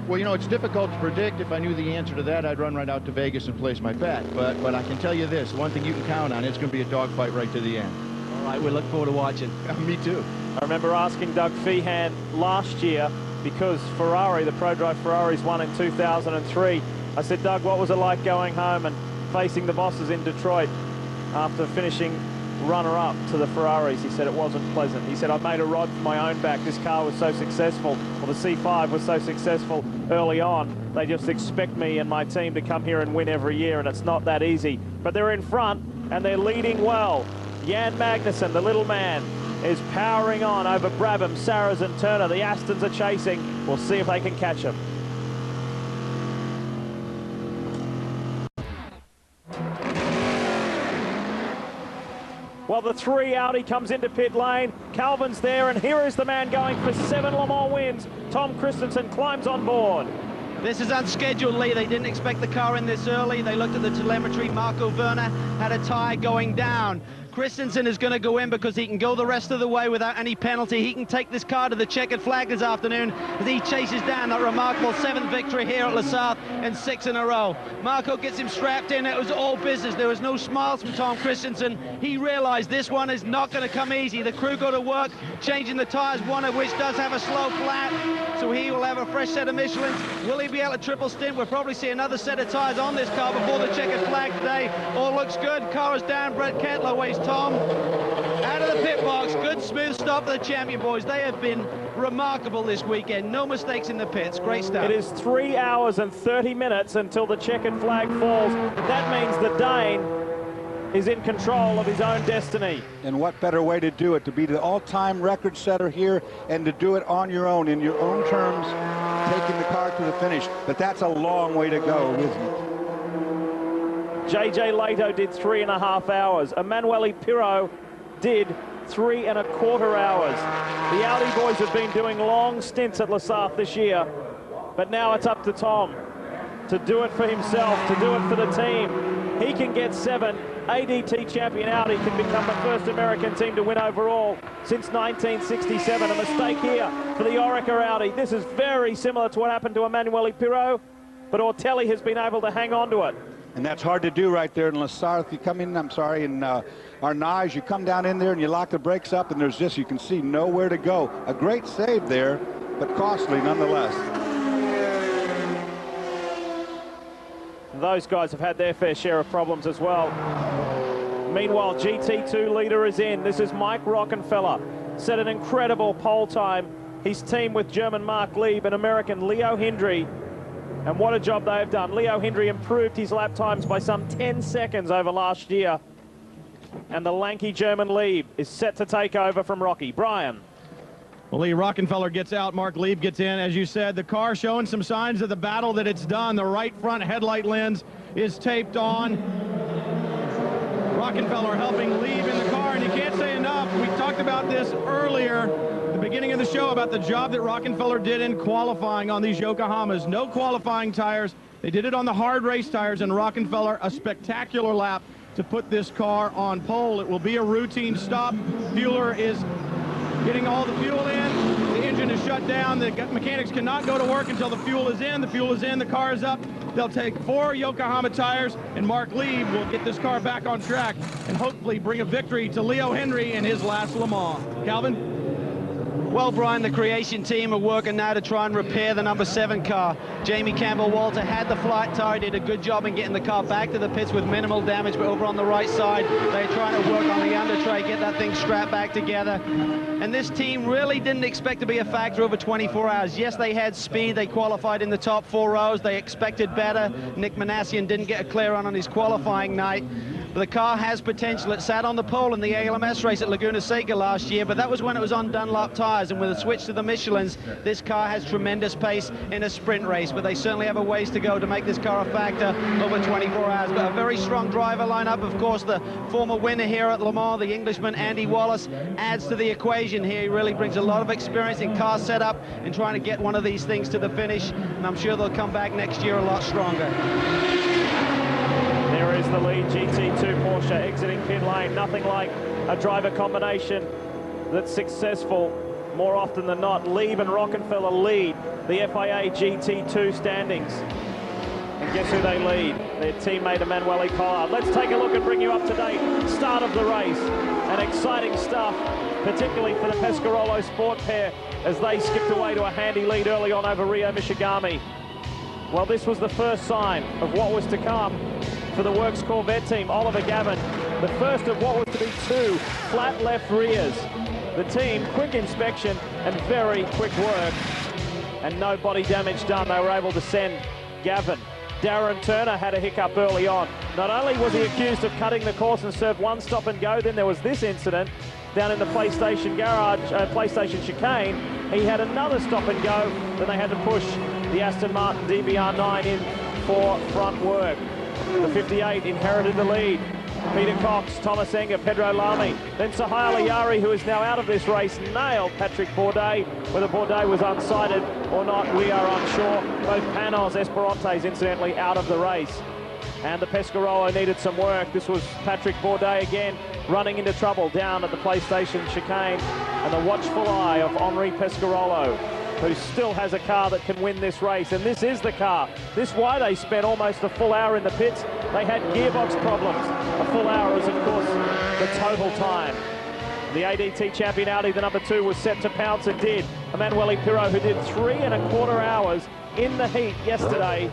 Well, you know, it's difficult to predict. If I knew the answer to that, I'd run right out to Vegas and place my bet. But I can tell you this, one thing you can count on, it's going to be a dogfight right to the end. All right, we look forward to watching. Me too. I remember asking Doug Feehan last year, because Ferrari, the ProDrive Ferraris, won in 2003. I said, Doug, what was it like going home and facing the bosses in Detroit after finishing runner-up to the Ferraris? He said it wasn't pleasant. He said, I made a rod for my own back. This car was so successful, or the C5 was so successful early on. They just expect me and my team to come here and win every year, and it's not that easy. But they're in front, and they're leading well. Jan Magnussen, the little man, is powering on over Brabham, Sarrazin, and Turner. The Astons are chasing. We'll see if they can catch him. Well, the 3 Audi comes into pit lane. Calvin's there, and here is the man going for 7 Le Mans wins. Tom Christensen climbs on board. This is unscheduled, Lee. They didn't expect the car in this early. They looked at the telemetry. Marco Werner had a tyre going down. Christensen is going to go in because he can go the rest of the way without any penalty. He can take this car to the checkered flag this afternoon as he chases down that remarkable 7th victory here at Les Arcs and 6 in a row. Marco gets him strapped in. It was all business. There was no smiles from Tom Christensen. He realized this one is not going to come easy. The crew go to work changing the tires, one of which does have a slow flat, so he will have a fresh set of Michelins. Will he be able to triple stint? We'll probably see another set of tires on this car before the checkered flag today. All looks good. Car is down. Brett Kettler waits Tom out of the pit box. Good smooth stop for the champion boys. They have been remarkable this weekend. No mistakes in the pits. Great stuff. It is 3 hours and 30 minutes until the checkered flag falls. That means the Dane is in control of his own destiny. And what better way to do it, to be the all-time record setter here and to do it on your own, in your own terms, taking the car to the finish. But that's a long way to go, isn't it? JJ Leto did 3.5 hours. Emanuele Pirro did 3.25 hours. The Audi boys have been doing long stints at Les Arcs this year, but now it's up to Tom to do it for himself, to do it for the team. He can get 7. ADT champion Audi can become the first American team to win overall since 1967. A mistake here for the Oreca Audi. This is very similar to what happened to Emanuele Pirro, but Ortelli has been able to hang on to it. And that's hard to do right there in Les Arcs. You come in, in Arnage, you come down in there and you lock the brakes up, and there's just, you can see nowhere to go. A great save there, but costly nonetheless. Those guys have had their fair share of problems as well. Meanwhile, GT2 leader is in. This is Mike Rockenfeller. Set an incredible pole time. He's teamed with German Mark Lieb and American Leo Hendry. And what a job they have done. Leo Hendry improved his lap times by some 10 seconds over last year. And the lanky German Lieb is set to take over from Rocky. Brian. Well, Lee Rockenfeller gets out, Mark Lieb gets in. As you said, the car showing some signs of the battle that it's done. The right front headlight lens is taped on. Rockenfeller helping Lieb in the car, and you can't say enough. We talked about this earlier, the beginning of the show, about the job that Rockenfeller did in qualifying on these Yokohamas. No qualifying tires. They did it on the hard race tires, and Rockenfeller, a spectacular lap to put this car on pole. It will be a routine stop. Fueler is getting all the fuel in. The engine is shut down. The mechanics cannot go to work until the fuel is in. The fuel is in, the car is up. They'll take 4 Yokohama tires, and Mark Lieb will get this car back on track and hopefully bring a victory to Leo Hendry in his last Le Mans. Calvin? Well, Brian, the creation team are working now to try and repair the number 7 car. Jamie Campbell-Walter had the flight tire, did a good job in getting the car back to the pits with minimal damage, but over on the right side, they're trying to work on the under tray, get that thing strapped back together. And this team really didn't expect to be a factor over 24 hours. Yes, they had speed. They qualified in the top 4 rows. They expected better. Nick Manassian didn't get a clear run on his qualifying night. But the car has potential. It sat on the pole in the ALMS race at Laguna Seca last year, but that was when it was on Dunlop tires, and with a switch to the Michelins, this car has tremendous pace in a sprint race, but they certainly have a ways to go to make this car a factor over 24 hours. But a very strong driver lineup. Of course, the former winner here at Le Mans, the Englishman Andy Wallace, adds to the equation here. He really brings a lot of experience in car setup and trying to get one of these things to the finish, and I'm sure they'll come back next year a lot stronger. There is the lead GT2 Porsche exiting pit lane. Nothing like a driver combination that's successful more often than not. Lieb and Rockenfeller lead the FIA GT2 standings. And guess who they lead? Their teammate Emanuele Collard. Let's take a look and bring you up to date. Start of the race. And exciting stuff, particularly for the Pescarolo Sport pair as they skipped away to a handy lead early on over Rio Michigami. Well, this was the first sign of what was to come for the Works Corvette team. Oliver Gavin, the first of what was to be 2 flat left rears. The team, quick inspection and very quick work, and no body damage done. They were able to send Gavin. Darren Turner had a hiccup early on. Not only was he accused of cutting the course and served 1 stop and go, then there was this incident down in the PlayStation garage, PlayStation chicane. He had another stop and go, then they had to push the Aston Martin DBR9 in for front work. The 58 inherited the lead. Peter Cox, Thomas Enger, Pedro Lamy. Then Sahil Ayari, who is now out of this race, nailed Patrick Bourdais. Whether Bourdais was unsighted or not, we are unsure. Both Panos Esperantes, incidentally, out of the race. And the Pescarolo needed some work. This was Patrick Bourdais again, running into trouble down at the PlayStation chicane, and the watchful eye of Henri Pescarolo, who still has a car that can win this race. And this is the car. This is why they spent almost a full hour in the pits. They had gearbox problems. A full hour is, of course, the total time. The ADT champion Audi, the number 2, was set to pounce. It did. Emanuele Pirro, who did 3¼ hours in the heat yesterday,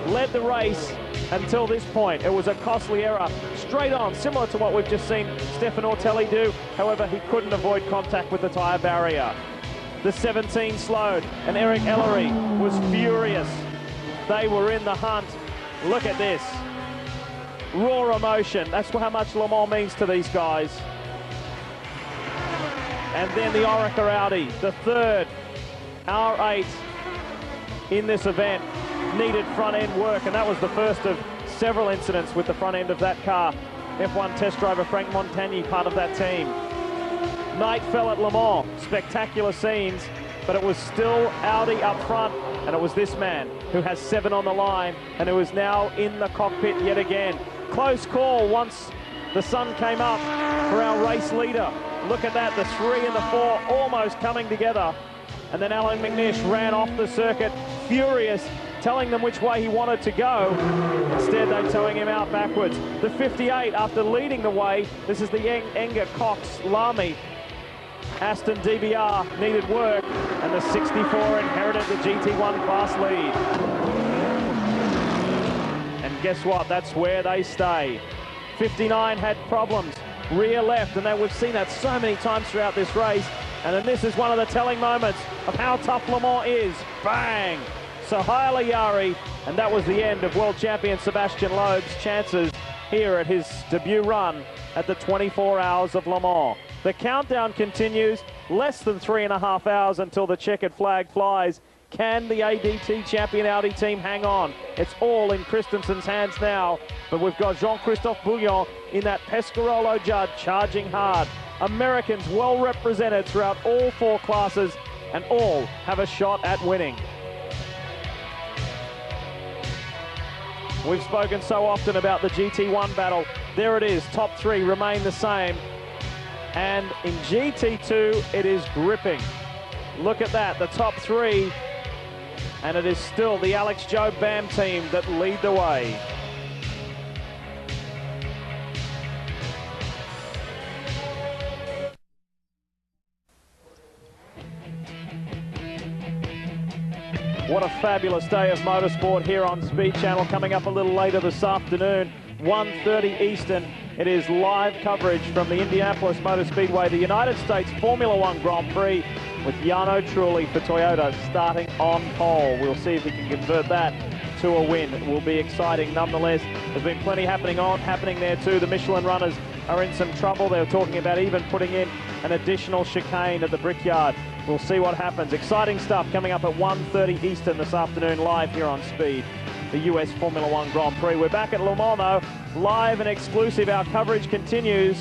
led the race until this point. It was a costly error. Straight on, similar to what we've just seen Stefan Ortelli do. However, he couldn't avoid contact with the tyre barrier. The 17 slowed, and Eric Ellery was furious. They were in the hunt. Look at this. Raw emotion. That's how much Le Mans means to these guys. And then the Oreca Audi, the 3rd R8 in this event, needed front end work, and that was the first of several incidents with the front end of that car. F1 test driver Frank Montagny, part of that team. Night fell at Le Mans, spectacular scenes, but it was still Audi up front, and it was this man who has 7 on the line and who is now in the cockpit yet again. Close call once the sun came up for our race leader. Look at that, the 3 and the 4 almost coming together. And then Alan McNish ran off the circuit, furious, telling them which way he wanted to go. Instead, they're towing him out backwards. The 58, after leading the way, this is the Enger Cox Lamy. Aston DBR needed work, and the 64 inherited the GT1 class lead. And guess what? That's where they stay. 59 had problems, rear left, and we've seen that so many times throughout this race. And then this is one of the telling moments of how tough Le Mans is. Bang! Sohail Yari, and that was the end of world champion Sebastian Loeb's chances here at his debut run at the 24 Hours of Le Mans. The countdown continues, less than 3½ hours until the checkered flag flies. Can the ADT champion Audi team hang on? It's all in Christensen's hands now, but we've got Jean-Christophe Bouillon in that Pescarolo Judd charging hard. Americans well represented throughout all 4 classes, and all have a shot at winning. We've spoken so often about the GT1 battle. There it is, top 3 remain the same. And in GT2, it is gripping. Look at that, the top 3. And it is still the Alex Joe Bam team that lead the way. What a fabulous day of motorsport here on Speed Channel. Coming up a little later this afternoon, 1:30 Eastern. It is live coverage from the Indianapolis Motor Speedway, the United States Formula One Grand Prix, with Jarno Trulli for Toyota starting on pole. We'll see if he can convert that to a win. It will be exciting nonetheless. There's been plenty happening there too. The Michelin runners are in some trouble. They were talking about even putting in an additional chicane at the Brickyard. We'll see what happens. Exciting stuff coming up at 1:30 Eastern this afternoon, live here on Speed, the US Formula One Grand Prix. We're back at Le Mans though, live and exclusive. Our coverage continues,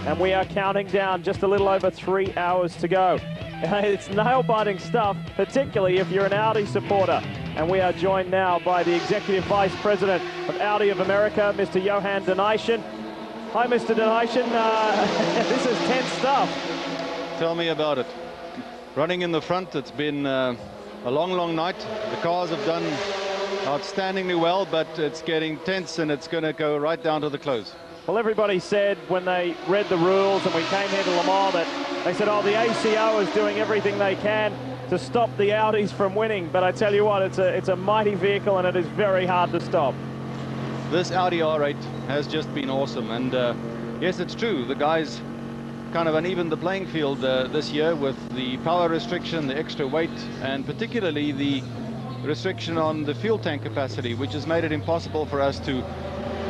and we are counting down just a little over 3 hours to go. It's nail-biting stuff, particularly if you're an Audi supporter. And we are joined now by the Executive Vice President of Audi of America, Mr. Johan Denijsen. Hi, Mr. Denijsen. This is tense stuff. Tell me about it. Running in the front, it's been a long night. The cars have done outstandingly well, but it's getting tense, and it's going to go right down to the close. Well, everybody said when they read the rules and we came here to Le Mans that they said, oh, the ACO is doing everything they can to stop the Audis from winning. But I tell you what, it's a mighty vehicle, and it is very hard to stop. This Audi R8 has just been awesome. And yes, it's true. The guys kind of unevened the playing field this year with the power restriction, the extra weight, and particularly the restriction on the fuel tank capacity, which has made it impossible for us to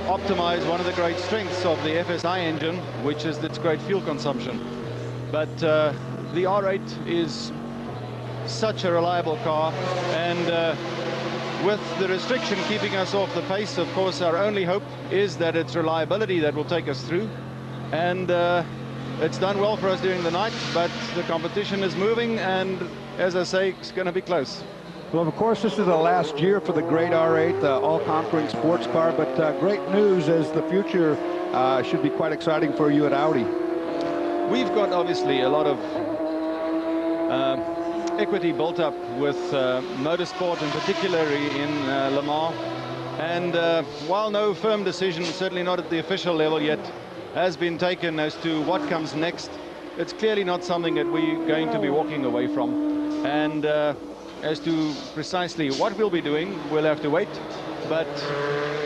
optimize one of the great strengths of the FSI engine, which is its great fuel consumption. But the R8 is such a reliable car, and with the restriction keeping us off the pace, of course, our only hope is that it's reliability that will take us through. And it's done well for us during the night, but the competition is moving, and as I say, it's going to be close. Well, of course, this is the last year for the great R8, the all-conquering sports car, but great news as the future should be quite exciting for you at Audi. We've got obviously a lot of equity built up with motorsport, and particularly in Le Mans. And while no firm decision, certainly not at the official level yet, has been taken as to what comes next, it's clearly not something that we're going to be walking away from. And as to precisely what we'll be doing, we'll have to wait. But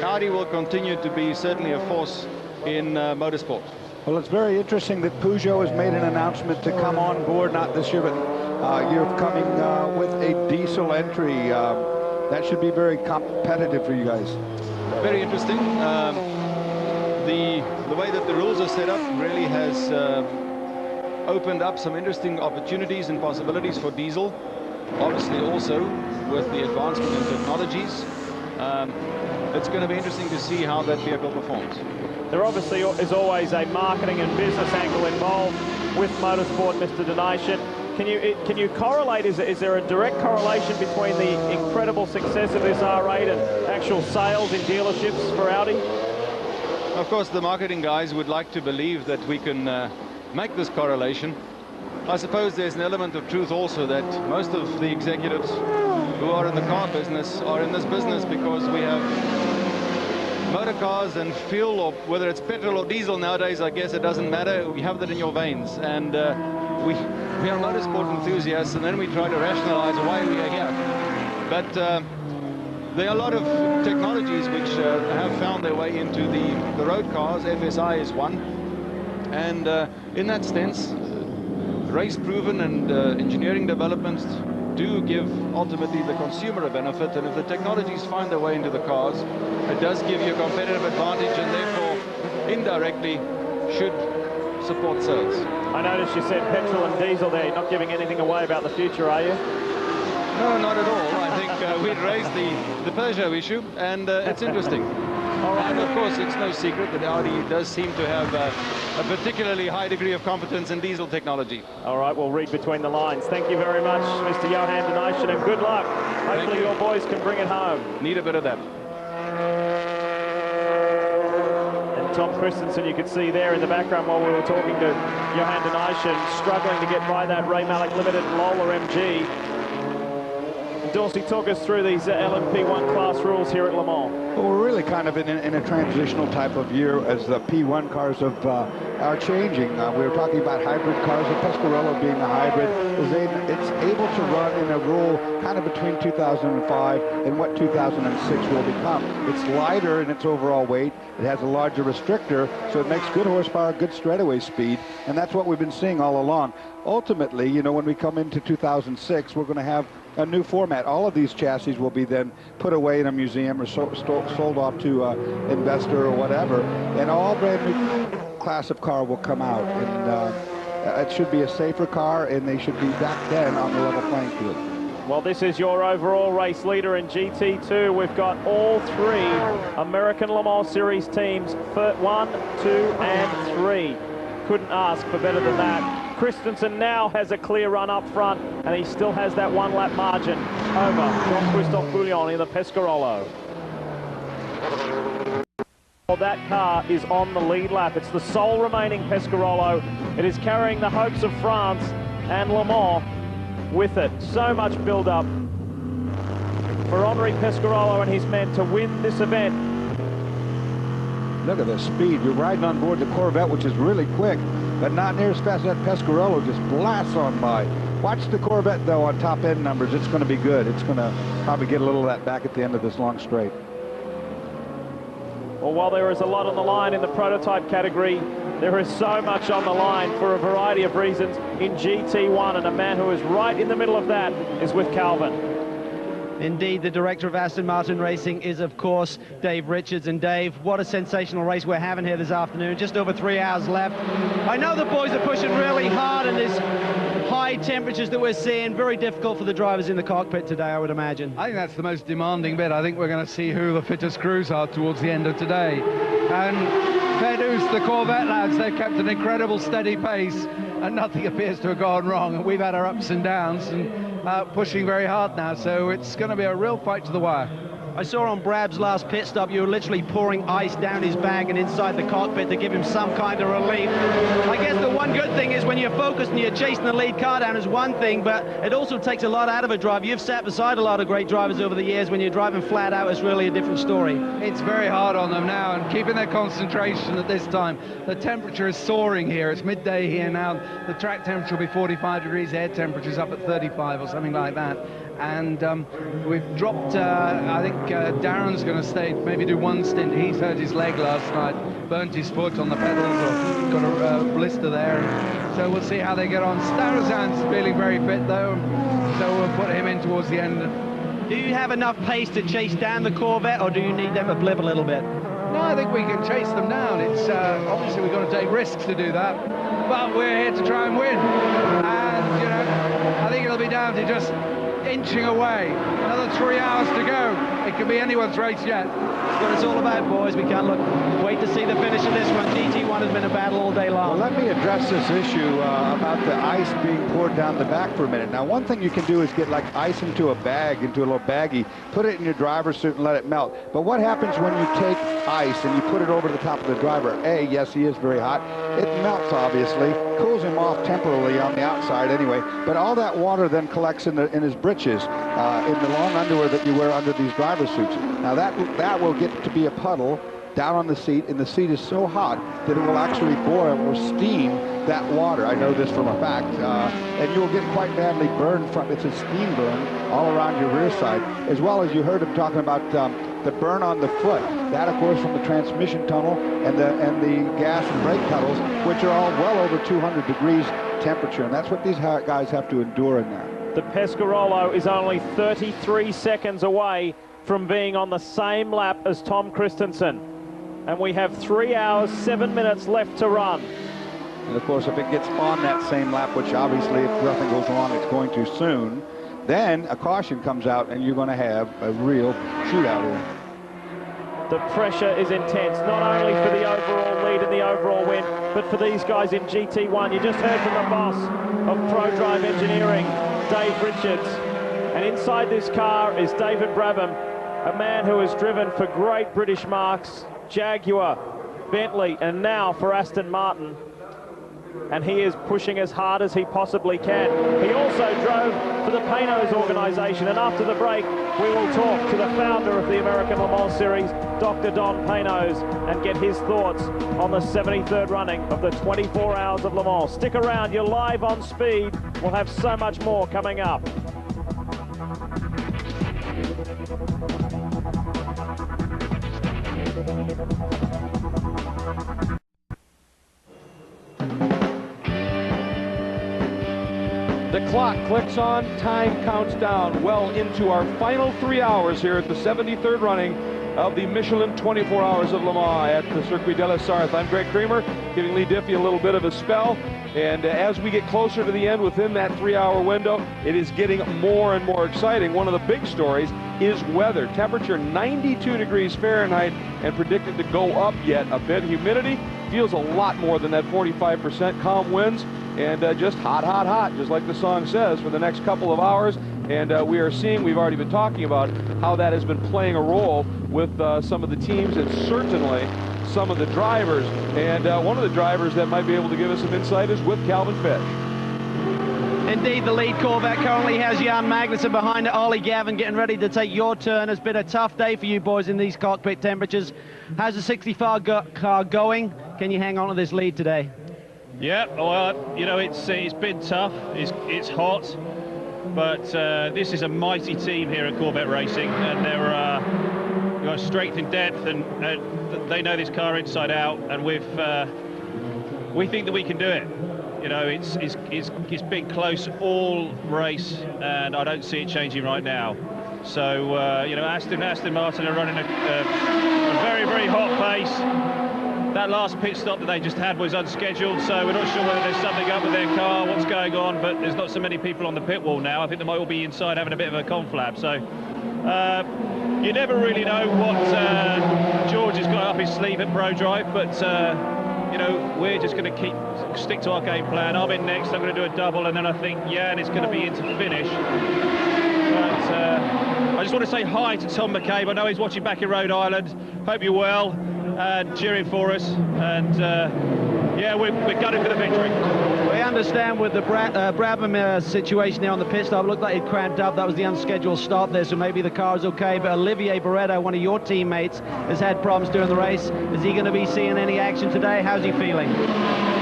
Audi will continue to be certainly a force in motorsport. Well, it's very interesting that Peugeot has made an announcement to come on board, not this year, but you're coming with a diesel entry. That should be very competitive for you guys. Very interesting. The way that the rules are set up really has opened up some interesting opportunities and possibilities for diesel. Obviously also with the advancement in technologies. It's going to be interesting to see how that vehicle performs. There obviously is always a marketing and business angle involved with motorsport, Mr. Donation. Can you correlate? Is there a direct correlation between the incredible success of this R8 and actual sales in dealerships for Audi? Of course, the marketing guys would like to believe that we can make this correlation. I suppose there's an element of truth also that most of the executives who are in the car business are in this business because we have motor cars and fuel, or whether it's petrol or diesel nowadays, I guess it doesn't matter. We have that in your veins, and we are motorsport enthusiasts, and then we try to rationalize why we are here. But there are a lot of technologies which have found their way into the road cars. FSI is one, and in that sense, race-proven and engineering developments do give ultimately the consumer a benefit, and if the technologies find their way into the cars, it does give you a competitive advantage, and therefore indirectly should support sales. I noticed you said petrol and diesel there. You're not giving anything away about the future, are you? No, not at all. I think we'd raised the Peugeot issue, and it's interesting. All right. And of course, it's no secret that Audi does seem to have a particularly high degree of competence in diesel technology. All right, we'll read between the lines. Thank you very much, Mr. Johan Donation, and good luck. Hopefully your boys can bring it home. Need a bit of that. And Tom Christensen, you could see there in the background while we were talking to Johan Donation, struggling to get by that Ray Malek Limited Lola MG. Dorsey, talk us through these LMP1 class rules here at Le Mans. Well, we're really kind of in a transitional type of year as the P1 cars are changing. We were talking about hybrid cars, and Pescarolo being a hybrid, it's able to run in a role kind of between 2005 and what 2006 will become. It's lighter in its overall weight. It has a larger restrictor, so it makes good horsepower, good straightaway speed, and that's what we've been seeing all along. Ultimately, you know, when we come into 2006, we're going to have a new format. All of these chassis will be then put away in a museum or sold off to an investor or whatever, and all brand new class of car will come out, and it should be a safer car, and they should be back then on the level playing field. Well, this is your overall race leader in GT2. We've got all three American Le Mans Series teams, 1, 2, and 3. Couldn't ask for better than that. Christensen now has a clear run up front, and he still has that one-lap margin over Jean-Christophe Bouillon in the Pescarolo. Well, that car is on the lead lap. It's the sole remaining Pescarolo. It is carrying the hopes of France and Le Mans with it. So much build-up for Henri Pescarolo and his men to win this event. Look at the speed. You're riding on board the Corvette, which is really quick, but not near as fast as that Pescarolo just blasts on by. Watch the Corvette, though, on top-end numbers. It's going to be good. It's going to probably get a little of that back at the end of this long straight. Well, while there is a lot on the line in the prototype category, there is so much on the line for a variety of reasons in GT1, and a man who is right in the middle of that is with Calvin. Indeed, the director of Aston Martin Racing is, of course, Dave Richards. And Dave, what a sensational race we're having here this afternoon. Just over 3 hours left. I know the boys are pushing really hard in these high temperatures that we're seeing. Very difficult for the drivers in the cockpit today, I would imagine. I think that's the most demanding bit. I think we're going to see who the fittest crews are towards the end of today. And fair dues to the Corvette lads. They've kept an incredible steady pace, and nothing appears to have gone wrong. And we've had our ups and downs, and pushing very hard now, so it's going to be a real fight to the wire. I saw on Brab's last pit stop, you were literally pouring ice down his bag and inside the cockpit to give him some kind of relief. I guess the one good thing is when you're focused and you're chasing the lead car down is one thing, but it also takes a lot out of a driver. You've sat beside a lot of great drivers over the years. When you're driving flat out, it's really a different story. It's very hard on them now, and keeping their concentration at this time. The temperature is soaring here. It's midday here now. The track temperature will be 45 degrees, air temperature is up at 35 or something like that. And we've dropped, I think Darren's going to stay, maybe do one stint. He's hurt his leg last night, burnt his foot on the pedals, or got a blister there. So we'll see how they get on. Starazan's feeling very fit though, so we'll put him in towards the end. Do you have enough pace to chase down the Corvette, or do you need them to blip a little bit? No, I think we can chase them down. It's obviously we've got to take risks to do that, but we're here to try and win. And, you know, I think it'll be down to just inching away. Another 3 hours to go. It could be anyone's race yet. That's what it's all about, boys. We can't wait to see the finish of this one. GT1 has been a battle all day long. Well, let me address this issue about the ice being poured down the back for a minute. Now, one thing you can do is get like ice into a bag, into a little baggie, put it in your driver's suit and let it melt. But what happens when you take ice and you put it over the top of the driver? A, yes, he is very hot. It melts, obviously, cools him off temporarily on the outside anyway, but all that water then collects in his britches, in the long underwear that you wear under these driver suits. Now that will get to be a puddle down on the seat, and the seat is so hot that it will actually boil or steam that water. I know this from a fact. And you will get quite badly burned from, it's a steam burn all around your rear side, as well as you heard him talking about the burn on the foot. That, of course, from the transmission tunnel and the gas and brake pedals, which are all well over 200 degrees temperature, and that's what these guys have to endure in there. The Pescarolo is only 33 seconds away from being on the same lap as Tom Christensen. And we have 3 hours, 7 minutes left to run. And of course, if it gets on that same lap, which obviously if nothing goes wrong, it's going to soon, then a caution comes out and you're going to have a real shootout here. The pressure is intense, not only for the overall lead and the overall win, but for these guys in GT1. You just heard from the boss of ProDrive Engineering, Dave Richards. And inside this car is David Brabham, a man who has driven for great British marques, Jaguar, Bentley, and now for Aston Martin. And he is pushing as hard as he possibly can. He also drove for the Panos organisation, and after the break we will talk to the founder of the American Le Mans Series, Dr. Don Panos, and get his thoughts on the 73rd running of the 24 Hours of Le Mans. Stick around, you're live on Speed. We'll have so much more coming up. The clock clicks on, time counts down well into our final 3 hours here at the 73rd running of the Michelin 24 Hours of Le Mans at the Circuit de la Sarthe. I'm Greg Creamer, giving Lee Diffie a little bit of a spell. And as we get closer to the end within that 3 hour window, it is getting more and more exciting. One of the big stories is weather. Temperature 92 degrees Fahrenheit and predicted to go up yet a bit. Humidity feels a lot more than that 45%. Calm winds and just hot, hot, hot, just like the song says, for the next couple of hours. And we are seeing, we've already been talking about how that has been playing a role with some of the teams and certainly some of the drivers. And one of the drivers that might be able to give us some insight is with Calvin Fish. Indeed, the lead Corvette currently has Jan Magnussen behind it. Ollie Gavin getting ready to take your turn. It's been a tough day for you boys in these cockpit temperatures. How's the 65 car going? Can you hang on to this lead today? Yeah, well, you know, it's been tough. It's hot, but this is a mighty team here at Corvette Racing, and they're got strength in depth, and they know this car inside out, and we think that we can do it. You know, it's been close all race, and I don't see it changing right now. So you know, Aston Martin are running a very, very hot pace. That last pit stop that they just had was unscheduled, so we're not sure whether there's something up with their car, what's going on, but there's not so many people on the pit wall now. I think they might all be inside having a bit of a conflab. So you never really know what George has got up his sleeve at ProDrive, but you know, we're just going to stick to our game plan. I'm in next, I'm going to do a double, and then I think Jan is going to be in to finish. But I just want to say hi to Tom McCabe. I know he's watching back in Rhode Island. Hope you're well and cheering for us. And yeah, we're gunning for the victory. We understand with the Brabham situation there on the pit stop, it looked like it cramped up. That was the unscheduled stop there, so maybe the car is okay. But Olivier Barretto, one of your teammates, has had problems during the race. Is he going to be seeing any action today? How's he feeling?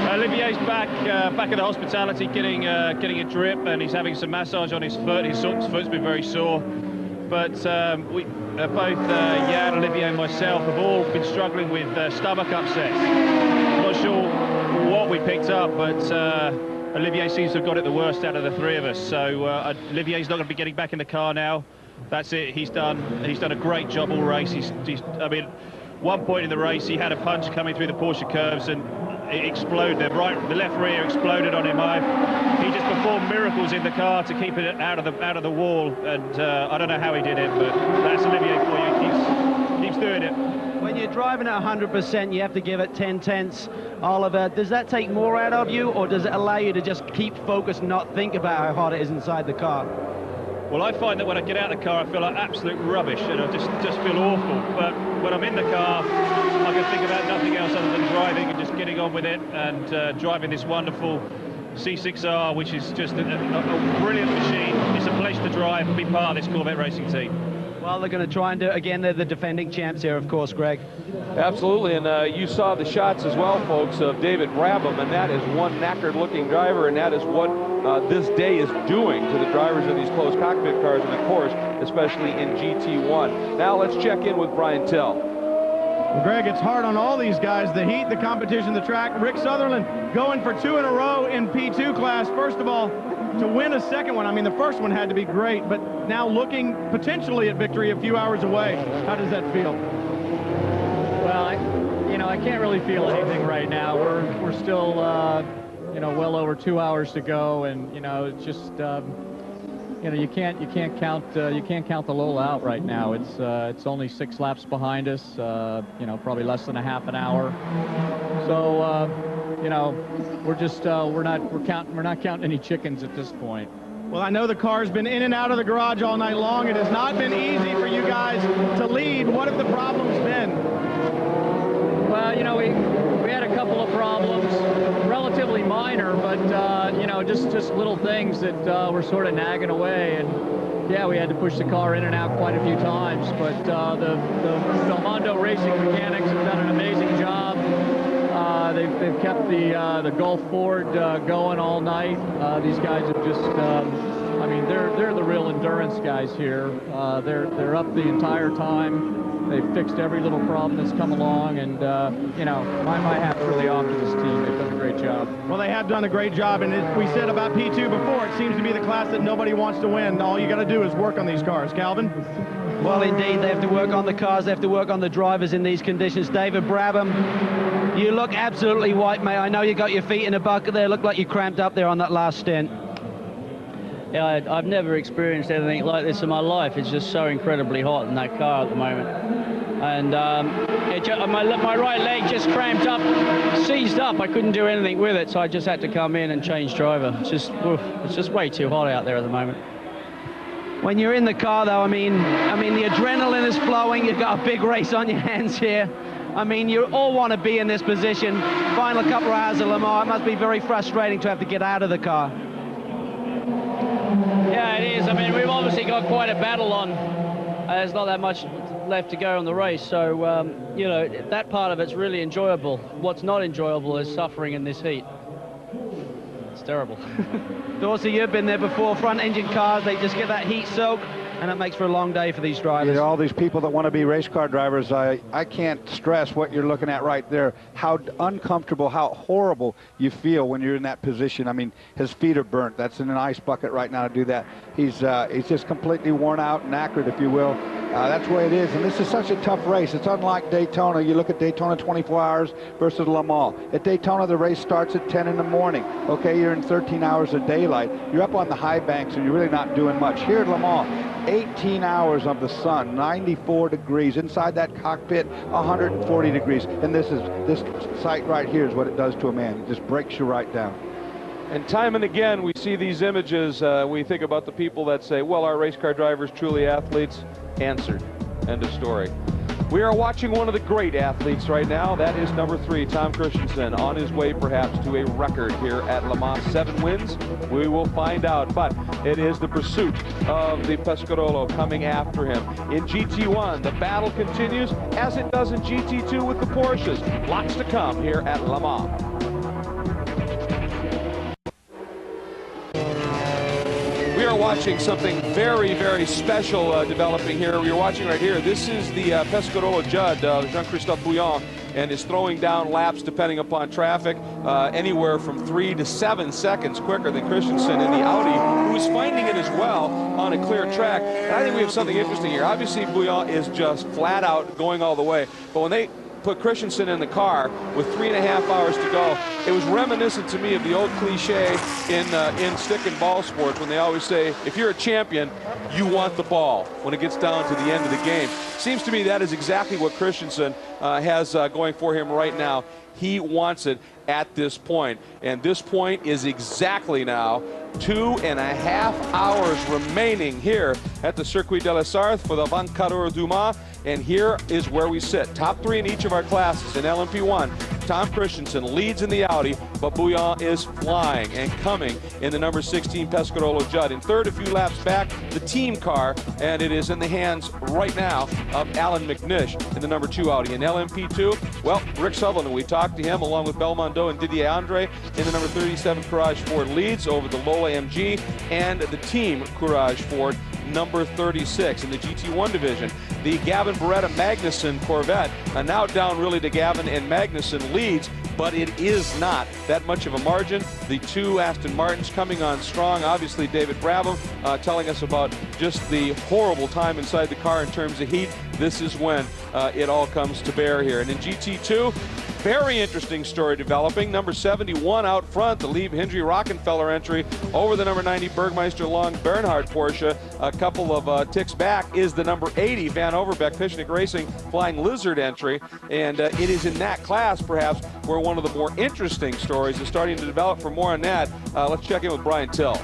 Olivier's back at the hospitality, getting a drip, and he's having some massage on his foot. His foot's been very sore. But we both Jan, Olivier, and myself have all been struggling with stomach upsets. I'm not sure what we picked up, but Olivier seems to have got it the worst out of the three of us. So Olivier's not going to be getting back in the car now. That's it. He's done a great job all race. I mean, one point in the race he had a punch coming through the Porsche curves and it exploded. The left rear exploded on him. He just performed miracles in the car to keep it out of the wall, and I don't know how he did it, but that's Olivier for you. He keeps doing it. When you're driving at 100%, you have to give it 10/10. Oliver, does that take more out of you, or does it allow you to just keep focused and not think about how hard it is inside the car? Well, I find that when I get out of the car, I feel like absolute rubbish, and I just feel awful. But when I'm in the car, I can think about nothing else other than driving and just getting on with it, and driving this wonderful C6R, which is just a brilliant machine. It's a pleasure to drive and be part of this Corvette racing team. Well, they're going to try and do it again. They're the defending champs here, of course, Greg. Absolutely, and you saw the shots as well, folks, of David Brabham, and that is one knackered-looking driver, and that is what this day is doing to the drivers of these closed cockpit cars, and of course, especially in GT1. Now let's check in with Brian Tell. Well, Greg, it's hard on all these guys. The heat, the competition, the track. Rick Sutherland going for 2 in a row in P2 class. First of all, to win a second one, I mean, the first one had to be great, but now looking potentially at victory a few hours away. How does that feel? Well, I can't really feel anything right now. We're still, well over 2 hours to go, and it's just, you can't count the Lola out right now. It's only 6 laps behind us. Probably less than a half an hour. So, we're not counting any chickens at this point. Well, I know the car's been in and out of the garage all night long. It has not been easy for you guys to lead. What have the problems been? Well, we had a couple of problems, relatively minor, but just little things that were sort of nagging away. And yeah, we had to push the car in and out quite a few times. But the Belmondo Racing mechanics have done an amazing job. They've kept the Gulf Ford going all night. These guys have just, they're the real endurance guys here. They're up the entire time. They've fixed every little problem that's come along, and my hat's really off to this team. They've done a great job. Well, they have done a great job, and as we said about P2 before, it seems to be the class that nobody wants to win. All you got to do is work on these cars. Calvin? Well, indeed, they have to work on the cars. They have to work on the drivers in these conditions. David Brabham, you look absolutely white, mate. I know you got your feet in a bucket there. Look like you cramped up there on that last stint. Yeah, I've never experienced anything like this in my life. It's just so incredibly hot in that car at the moment. And my right leg just cramped up, seized up. I couldn't do anything with it, so I just had to come in and change driver. It's just way too hot out there at the moment. When you're in the car, though, I mean, the adrenaline is flowing. You've got a big race on your hands here. I mean, you all want to be in this position. Final couple of hours of Le Mans, it must be very frustrating to have to get out of the car. Yeah, it is. I mean, we've obviously got quite a battle on. There's not that much left to go on the race, so, that part of it's really enjoyable. What's not enjoyable is suffering in this heat. It's terrible. Dorsey, you've been there before. Front engine cars, they just get that heat soak, and it makes for a long day for these drivers. All these people that want to be race car drivers, I can't stress what you're looking at right there, how uncomfortable, how horrible you feel when you're in that position. I mean, his feet are burnt. That's in an ice bucket right now to do that. He's just completely worn out and knackered, if you will. That's the way it is, and this is such a tough race. It's unlike Daytona. You look at Daytona 24 hours versus Le Mans. At Daytona, the race starts at 10 in the morning. Okay, you're in 13 hours of daylight. You're up on the high banks, and you're really not doing much. Here at Le Mans, 18 hours of the sun, 94 degrees. Inside that cockpit, 140 degrees. And this sight right here is what it does to a man. It just breaks you right down. And time and again, we see these images. We think about the people that say, well, are race car drivers truly athletes? Answered. End of story. We are watching one of the great athletes right now. That is number 3, Tom Christensen, on his way perhaps to a record here at Le Mans. 7 wins. We will find out. But it is the pursuit of the Pescarolo coming after him. In GT1, the battle continues as it does in GT2 with the Porsches. Lots to come here at Le Mans. We are watching something very, very special developing here. We are watching right here. This is the Pescarolo Judd, Jean-Christophe Bouillon, and is throwing down laps depending upon traffic, anywhere from 3 to 7 seconds quicker than Christensen in the Audi, who is finding it as well on a clear track. And I think we have something interesting here. Obviously, Bouillon is just flat out going all the way, but when they put Christensen in the car with 3.5 hours to go, it was reminiscent to me of the old cliche in stick and ball sports when they always say, if you're a champion, you want the ball when it gets down to the end of the game. Seems to me that is exactly what Christensen has going for him right now. He wants it at this point, and this point is exactly now 2.5 hours remaining here at the Circuit de la Sarthe for the 24 Heures du Mans. And here is where we sit. Top 3 in each of our classes. In LMP1, Tom Christensen leads in the Audi, but Bouillon is flying and coming in the number 16 Pescarolo Judd. In third, a few laps back, the team car, and it is in the hands right now of Alan McNish in the number 2 Audi. In LMP2, well, Rick Sutherland, we talked to him along with Belmondo and Didier Andre in the number 37 Courage Ford leads over the Lola MG and the team Courage Ford number 36 in the GT1 division. The Gavin Beretta Magnussen Corvette, now down really to Gavin and Magnussen leads, but it is not that much of a margin. The 2 Aston Martins coming on strong. Obviously, David Brabham telling us about just the horrible time inside the car in terms of heat. This is when it all comes to bear here. And in GT2, very interesting story developing. Number 71 out front, the Lieb Henry Rockefeller entry over the number 90 Bergmeister Long Bernhard Porsche. A couple of ticks back is the number 80 Van Overbeck Pishnik Racing Flying Lizard entry. And it is in that class, perhaps, where one of the more interesting stories is starting to develop. For more on that, let's check in with Brian Till.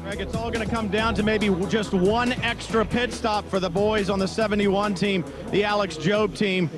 Greg, it's all going to come down to maybe just one extra pit stop for the boys on the 71 team, the Alex Job team.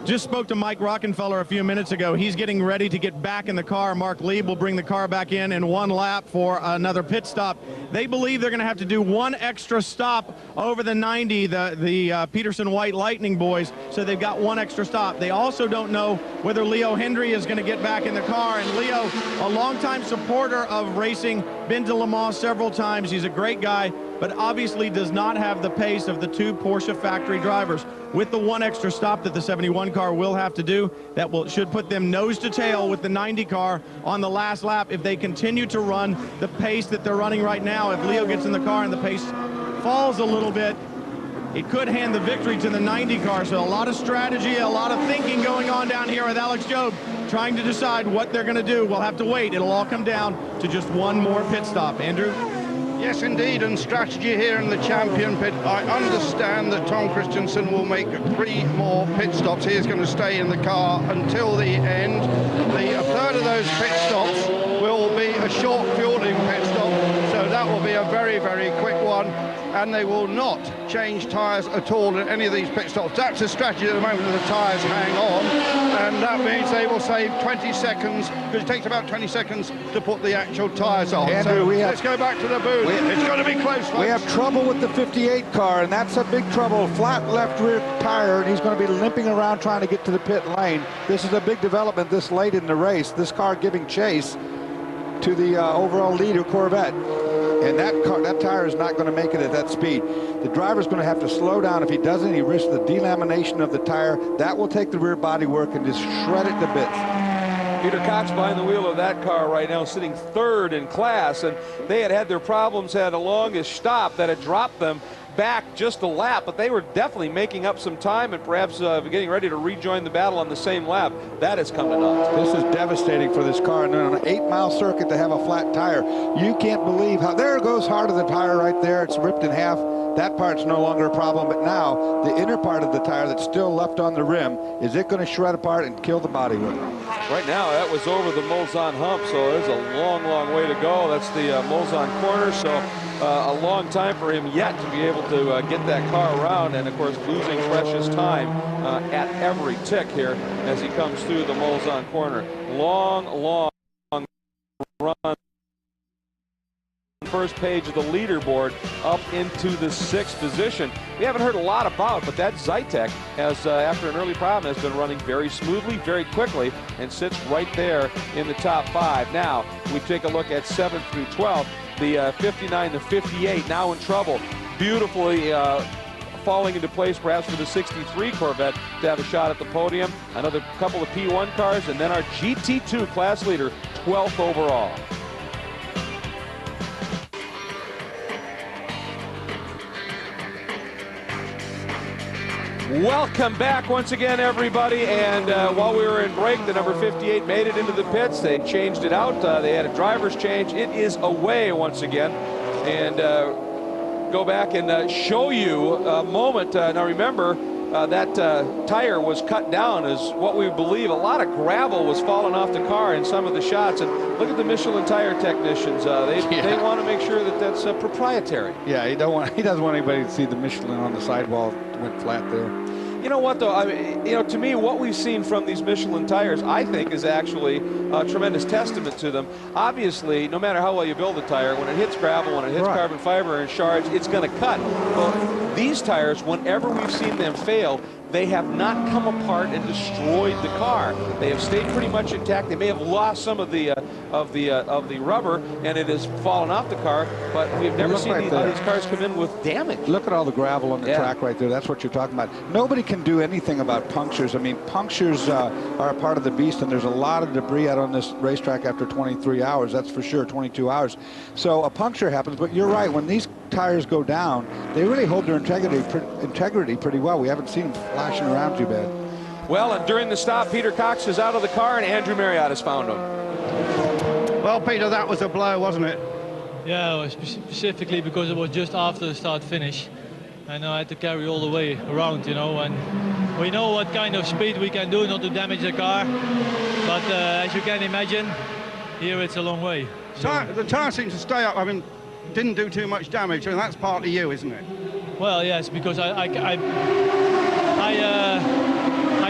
Just spoke to Mike Rockefeller a few minutes ago. He's getting ready to get back in the car. Mark Lieb will bring the car back in one lap for another pit stop. They believe they're going to have to do one extra stop over the 90, the Peterson White Lightning boys, so they've got one extra stop. They also don't know whether Leo Hendry is going to get back in the car, and Leo, a longtime supporter of racing, been to Le Mans several times. He's a great guy, but obviously does not have the pace of the 2 Porsche factory drivers. With the one extra stop that the 71 car will have to do, that should put them nose to tail with the 90 car on the last lap if they continue to run the pace that they're running right now. If Leo gets in the car and the pace falls a little bit, it could hand the victory to the 90 car. So a lot of strategy, a lot of thinking going on down here with Alex Job, trying to decide what they're going to do. We'll have to wait. It'll all come down to just one more pit stop. Andrew? Yes, indeed, and strategy here in the champion pit. I understand that Tom Christensen will make 3 more pit stops. He is going to stay in the car until the end. A third of those pit stops will be a short fueling pit stop, so that will be a very, very quick one. And they will not change tyres at all in any of these pit stops. That's a strategy at the moment that the tyres hang on, and that means they will save 20 seconds, because it takes about 20 seconds to put the actual tyres on. Andrew, so let's go back to the booth. It's going to be close, folks. We have trouble with the 58 car, and that's a big trouble. Flat left rear tire, and he's going to be limping around trying to get to the pit lane. This is a big development this late in the race. This car giving chase to the overall leader, Corvette. And that tire is not going to make it at that speed. The driver's going to have to slow down. If he doesn't, he risks the delamination of the tire. That will take the rear body work and just shred it to bits. Peter Cox behind the wheel of that car right now, sitting 3rd in class, and they had their problems, had a longish stop that had dropped them back just a lap, but they were definitely making up some time and perhaps getting ready to rejoin the battle on the same lap. That has come to naught. This is devastating for this car. And on an 8-mile circuit to have a flat tire, you can't believe how, there goes hard of the tire right there. It's ripped in half. That part's no longer a problem, but now the inner part of the tire that's still left on the rim, is it going to shred apart and kill the bodywork? Right now, that was over the Mulsanne hump, so there's a long, long way to go. That's the Mulsanne corner, so a long time for him yet to be able to get that car around, and of course losing precious time at every tick here as he comes through the Mulsanne corner. Long, long run. First page of the leaderboard up into the 6th position. We haven't heard a lot about, but that Zytek has, after an early problem, has been running very smoothly, very quickly, and sits right there in the top 5. Now, we take a look at 7th through 12th. The 59 to 58 now in trouble. Beautifully falling into place perhaps for the 63 Corvette to have a shot at the podium. Another couple of P1 cars, and then our GT2 class leader, 12th overall. Welcome back once again, everybody. And while we were in break, the number 58 made it into the pits. They changed it out. They had a driver's change. It is away once again. And go back and show you a moment. Now remember, that tire was cut down as what we believe a lot of gravel was falling off the car in some of the shots. And look at the Michelin tire technicians. They want to make sure that that's proprietary. Yeah, he doesn't want anybody to see the Michelin on the sidewall went flat there. You know what, though? I mean, you know, to me, what we've seen from these Michelin tires, I think, is actually a tremendous testament to them. Obviously, no matter how well you build a tire, when it hits gravel, when it hits carbon fiber and shards, it's going to cut. Well, these tires, whenever we've seen them fail, they have not come apart and destroyed the car. They have stayed pretty much intact. They may have lost some of the rubber, and it has fallen off the car, but we've never seen these cars come in with damage. Look at all the gravel on the track right there. That's what you're talking about. Nobody can do anything about punctures. I mean, punctures are a part of the beast, and there's a lot of debris out on this racetrack after 23 hours. That's for sure, 22 hours. So a puncture happens, but you're right. When these tires go down, they really hold their integrity pretty well. We haven't seen them flashing around too bad. Well, and during the stop, Peter Cox is out of the car, and Andrew Marriott has found him. Well, Peter, that was a blow, wasn't it? Yeah, specifically because it was just after the start-finish. And I had to carry all the way around, you know, and we know what kind of speed we can do not to damage the car. But as you can imagine, here it's a long way. So the tire seems to stay up. I mean, didn't do too much damage, and that's partly you, isn't it? Well, yes, because I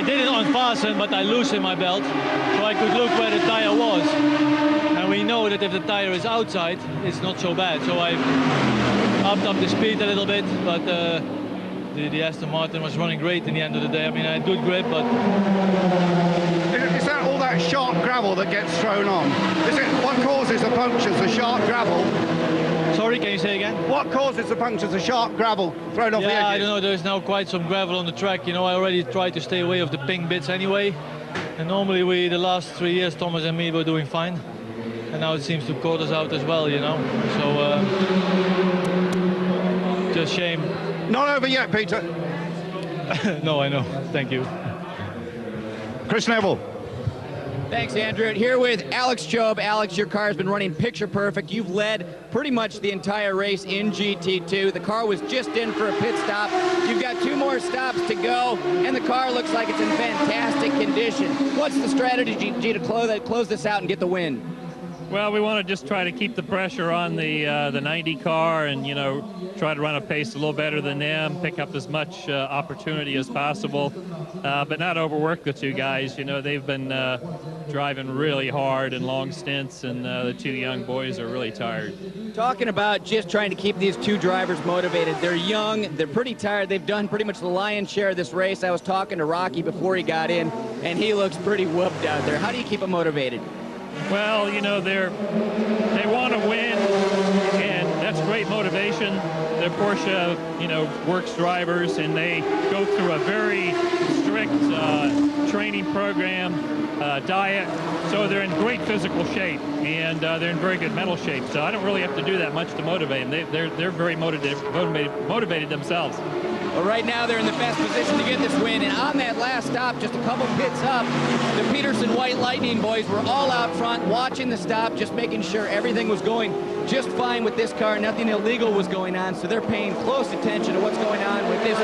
did it on fasten, but I loosened my belt, so I could look where the tire was. And we know that if the tire is outside, it's not so bad. So I upped up the speed a little bit, but the Aston Martin was running great in the end of the day. I mean, I had good grip, but... Is that all that sharp gravel that gets thrown on? Is it what causes the punctures, the sharp gravel? Sorry, can you say again? What causes the punctures, the sharp gravel thrown off the edges? Yeah, I don't know, there's now quite some gravel on the track. You know, I already tried to stay away of the pink bits anyway. And normally the last 3 years, Thomas and me were doing fine. And now it seems to caught us out as well, you know. So, just shame. Not over yet, Peter. No, I know. Thank you. Chris Neville. Thanks, Andrew. Here with Alex Job. Alex, your car has been running picture perfect. You've led pretty much the entire race in GT2. The car was just in for a pit stop. You've got 2 more stops to go, and the car looks like it's in fantastic condition. What's the strategy to close this out and get the win? Well, we want to just try to keep the pressure on the 90 car and, you know, try to run a pace a little better than them, pick up as much opportunity as possible, but not overwork the 2 guys. You know, they've been driving really hard in long stints, and the 2 young boys are really tired. Talking about just trying to keep these 2 drivers motivated. They're young, they're pretty tired. They've done pretty much the lion's share of this race. I was talking to Rocky before he got in, and he looks pretty whooped out there. How do you keep them motivated? Well, you know, they want to win, and that's great motivation. They're Porsche, you know, works drivers, and they go through a very strict training program. diet. So they're in great physical shape, and they're in very good mental shape. So I don't really have to do that much to motivate them. They're very motivated themselves. Well, right now they're in the best position to get this win, and on that last stop, just a couple pits up, the Peterson White Lightning boys were all out front watching the stop, just making sure everything was going just fine with this car. Nothing illegal was going on, so they're paying close attention to what's going on with this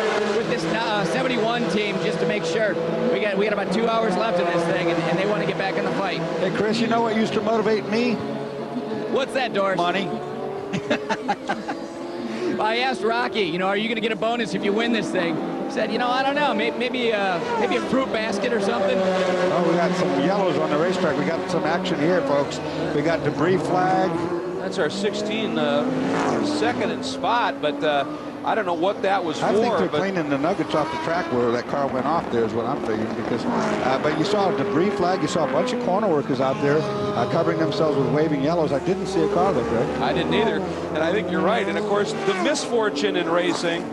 71 team, just to make sure. We got about 2 hours left in this thing, and they want to get back in the fight. Hey, Chris, you know what used to motivate me? What's that, Doris? Money. I asked Rocky, you know, are you going to get a bonus if you win this thing? He said, you know, I don't know, maybe a fruit basket or something. Oh, we got some yellows on the racetrack. We got some action here, folks. We got debris flag. That's our 16-second in spot, but I don't know what that was I for. think they're cleaning the nuggets off the track where that car went off there is what I'm figuring. Because, but you saw a debris flag. You saw a bunch of corner workers out there covering themselves with waving yellows. I didn't see a car there, Greg. I didn't either, and I think you're right. And of course, the misfortune in racing.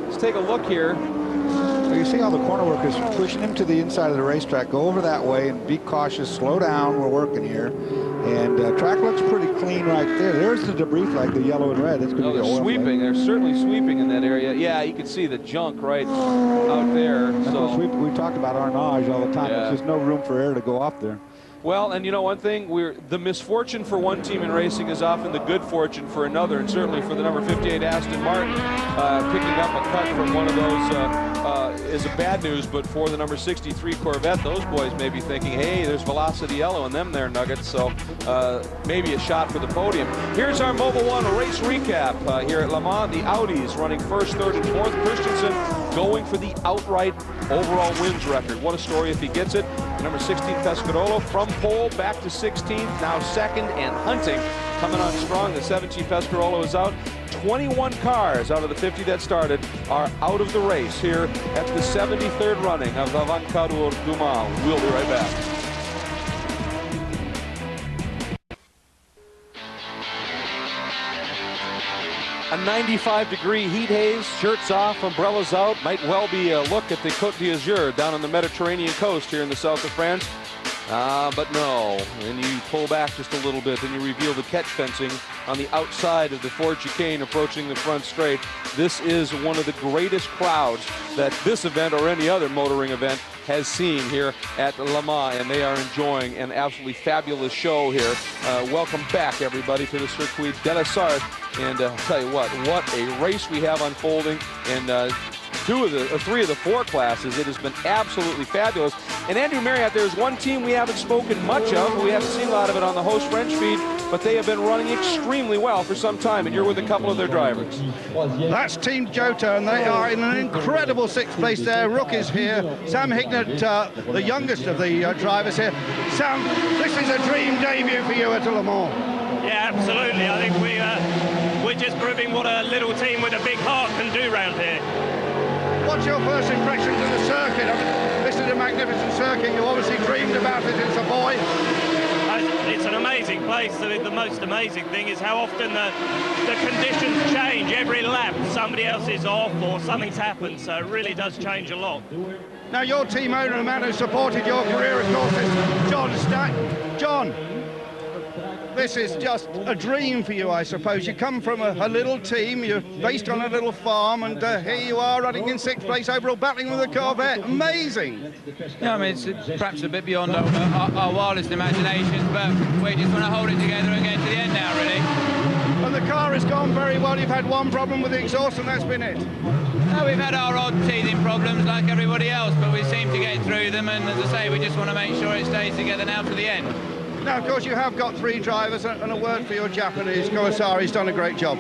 Let's take a look here. So you see all the corner workers pushing him to the inside of the racetrack. Go over that way and be cautious. Slow down. We're working here. And track looks pretty clean right there. There's the debris flag, the yellow and red. That's going to be they're oil sweeping. They're certainly sweeping in that area. Yeah, you can see the junk right out there. So we talked about Arnage all the time. Yeah. There's just no room for air to go off there. Well, and you know one thing, the misfortune for one team in racing is often the good fortune for another, and certainly for the number 58 Aston Martin, picking up a cut from one of those is a bad news, but for the number 63 Corvette, those boys may be thinking, hey, there's Velocity Yellow in them there Nuggets, so maybe a shot for the podium. Here's our Mobil 1 race recap here at Le Mans. The Audis running first, third, and fourth. Christensen going for the outright overall wins record. What a story if he gets it. Number 16 Pescarolo from pole back to 16th, now second, and Hunting coming on strong. The 17 Pescarolo is out. 21 cars out of the 50 that started are out of the race here at the 73rd running of the Vancouver du Mans. We'll be right back. A 95-degree heat haze, shirts off, umbrellas out. Might well be a look at the Côte d'Azur down on the Mediterranean coast here in the south of France. But no, and you pull back just a little bit and you reveal the catch fencing on the outside of the Ford chicane approaching the front straight. This is one of the greatest crowds that this event or any other motoring event has seen here at Le Mans, and they are enjoying an absolutely fabulous show here. Welcome back, everybody, to the Circuit de la Sarthe. And I'll tell you what a race we have unfolding in three of the four classes. It has been absolutely fabulous. And Andrew Marriott, there's one team we haven't spoken much of. We haven't seen a lot of it on the host French feed, but they have been running extremely well for some time, and you're with a couple of their drivers. That's Team Jota, and they are in an incredible sixth place there. Rook is here. Sam Hignett, the youngest of the drivers here. Sam, this is a dream debut for you at Le Mans. Yeah, absolutely. I think we're just proving what a little team with a big heart can do around here. What's your first impressions of the circuit? I mean, this is a magnificent circuit. You obviously dreamed about it as a boy. It's an amazing place. The most amazing thing is how often the conditions change. Every lap, somebody else is off or something's happened, so it really does change a lot. Now, your team owner, the man who supported your career, of course, is John Stack. John, this is just a dream for you, I suppose. You come from a little team, you're based on a little farm, and here you are running in sixth place overall, battling with a Corvette. Amazing! Yeah, I mean, it's perhaps a bit beyond our wildest imaginations, but we just want to hold it together and get to the end now, really. And the car has gone very well. You've had one problem with the exhaust, and that's been it. No, we've had our odd teething problems like everybody else, but we seem to get through them, and as I say, we just want to make sure it stays together now to the end. Now, of course, you have got three drivers, and a word for your Japanese. Kawasari's done a great job.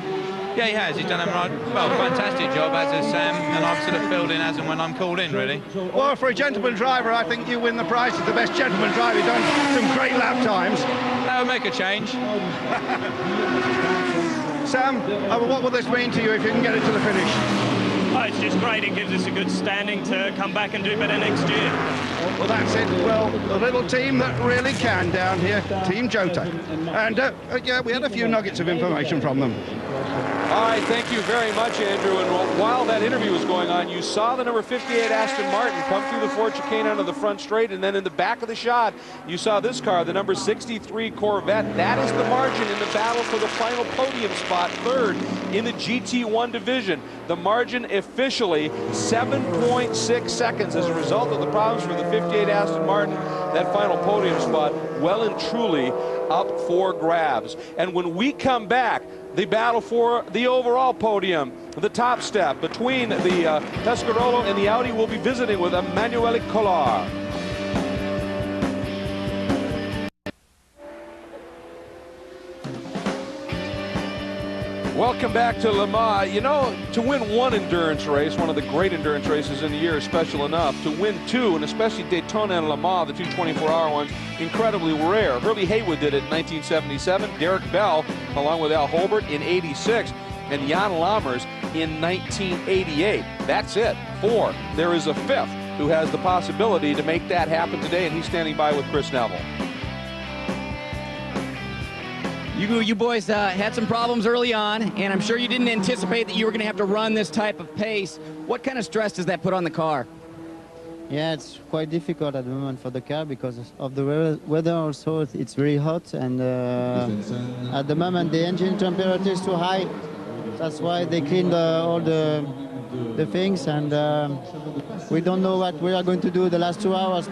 Yeah, he has. He's done a fantastic job, as has Sam, and I've sort of filled in as and when I'm called in, really. Well, for a gentleman driver, I think you win the prize as the best gentleman driver. You've done some great lap times. That would make a change. Sam, what will this mean to you if you can get it to the finish? Oh, it's just great. It gives us a good standing to come back and do better next year. Well, that's it. Well, the little team that really can down here, Team Jota. And, yeah, we had a few nuggets of information from them. All right, thank you very much, Andrew. And while that interview was going on, you saw the number 58 Aston Martin come through the Ford chicane onto the front straight, and then in the back of the shot, you saw this car, the number 63 Corvette. That is the margin in the battle for the final podium spot, third in the GT1 division. The margin officially 7.6 seconds as a result of the problems for the 58 Aston Martin. That final podium spot well and truly up for grabs. And when we come back, the battle for the overall podium, the top step between the Pescarolo and the Audi, will be visiting with Emanuele Collar. Welcome back to Le Mans. You know, to win one endurance race, one of the great endurance races in the year, is special enough. To win two, and especially Daytona and Le Mans, the two 24-hour ones, incredibly rare. Hurley Haywood did it in 1977, Derek Bell, along with Al Holbert, in '86, and Jan Lammers in 1988. That's it. 4. There is a 5th who has the possibility to make that happen today, and he's standing by with Chris Neville. You boys had some problems early on, and I'm sure you didn't anticipate that you were going to have to run this type of pace. What kind of stress does that put on the car? Yeah, it's quite difficult at the moment for the car because of the weather also. It's very hot, and at the moment the engine temperature is too high. That's why they cleaned all the things, and we don't know what we are going to do the last 2 hours.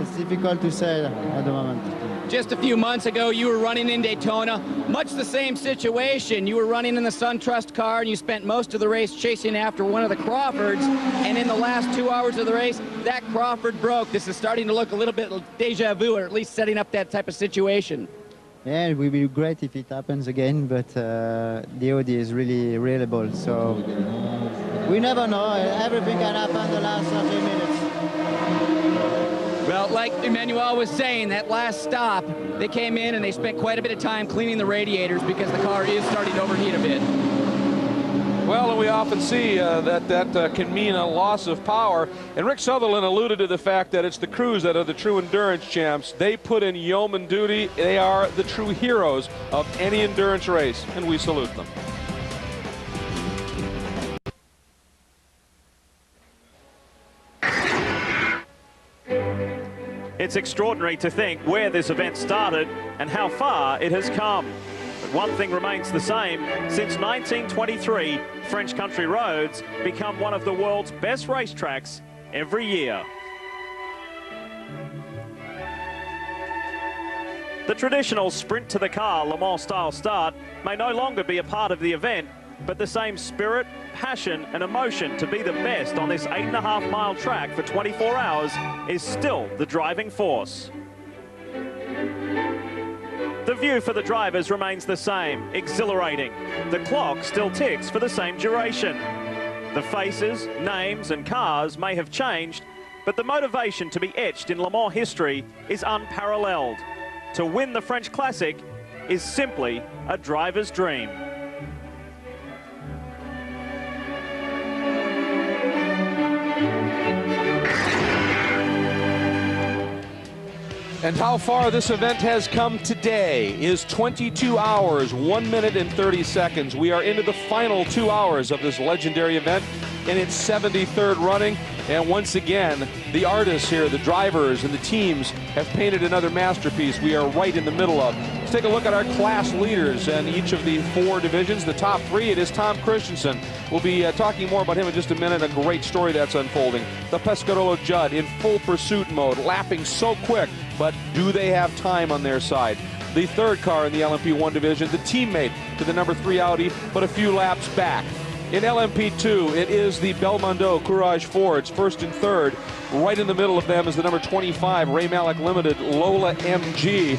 It's difficult to say at the moment. Just a few months ago, you were running in Daytona. Much the same situation. You were running in the SunTrust car, and you spent most of the race chasing after one of the Crawfords. And in the last 2 hours of the race, that Crawford broke. This is starting to look a little bit deja vu, or at least setting up that type of situation. Yeah, it would be great if it happens again, but the Audi is really reliable, so we never know. Everything can happen the last 30 minutes. Well, like Emmanuel was saying, that last stop, they came in and they spent quite a bit of time cleaning the radiators because the car is starting to overheat a bit. Well, and we often see that can mean a loss of power. And Rick Sutherland alluded to the fact that it's the crews that are the true endurance champs. They put in yeoman duty. They are the true heroes of any endurance race, and we salute them. It's extraordinary to think where this event started and how far it has come. But one thing remains the same. Since 1923, French country roads become one of the world's best racetracks every year. The traditional sprint to the car Le Mans style start may no longer be a part of the event, but the same spirit, passion and emotion to be the best on this 8.5-mile track for 24 hours is still the driving force. The view for the drivers remains the same, exhilarating. The clock still ticks for the same duration. The faces, names and cars may have changed, but the motivation to be etched in Le Mans history is unparalleled. To win the French Classic is simply a driver's dream. And how far this event has come today is 22 hours, 1 minute and 30 seconds. We are into the final 2 hours of this legendary event in its 73rd running. And once again, the artists here, the drivers and the teams have painted another masterpiece we are right in the middle of. Let's take a look at our class leaders in each of the 4 divisions. The top 3, it is Tom Christensen. We'll be talking more about him in just a minute. A great story that's unfolding. The Pescarolo Judd in full pursuit mode, lapping so quick, but do they have time on their side? The third car in the LMP1 division, the teammate to the number 3 Audi, but a few laps back. In LMP2, it is the Belmondo Courage Fords, first and third. Right in the middle of them is the number 25 Ray Malek Limited Lola MG.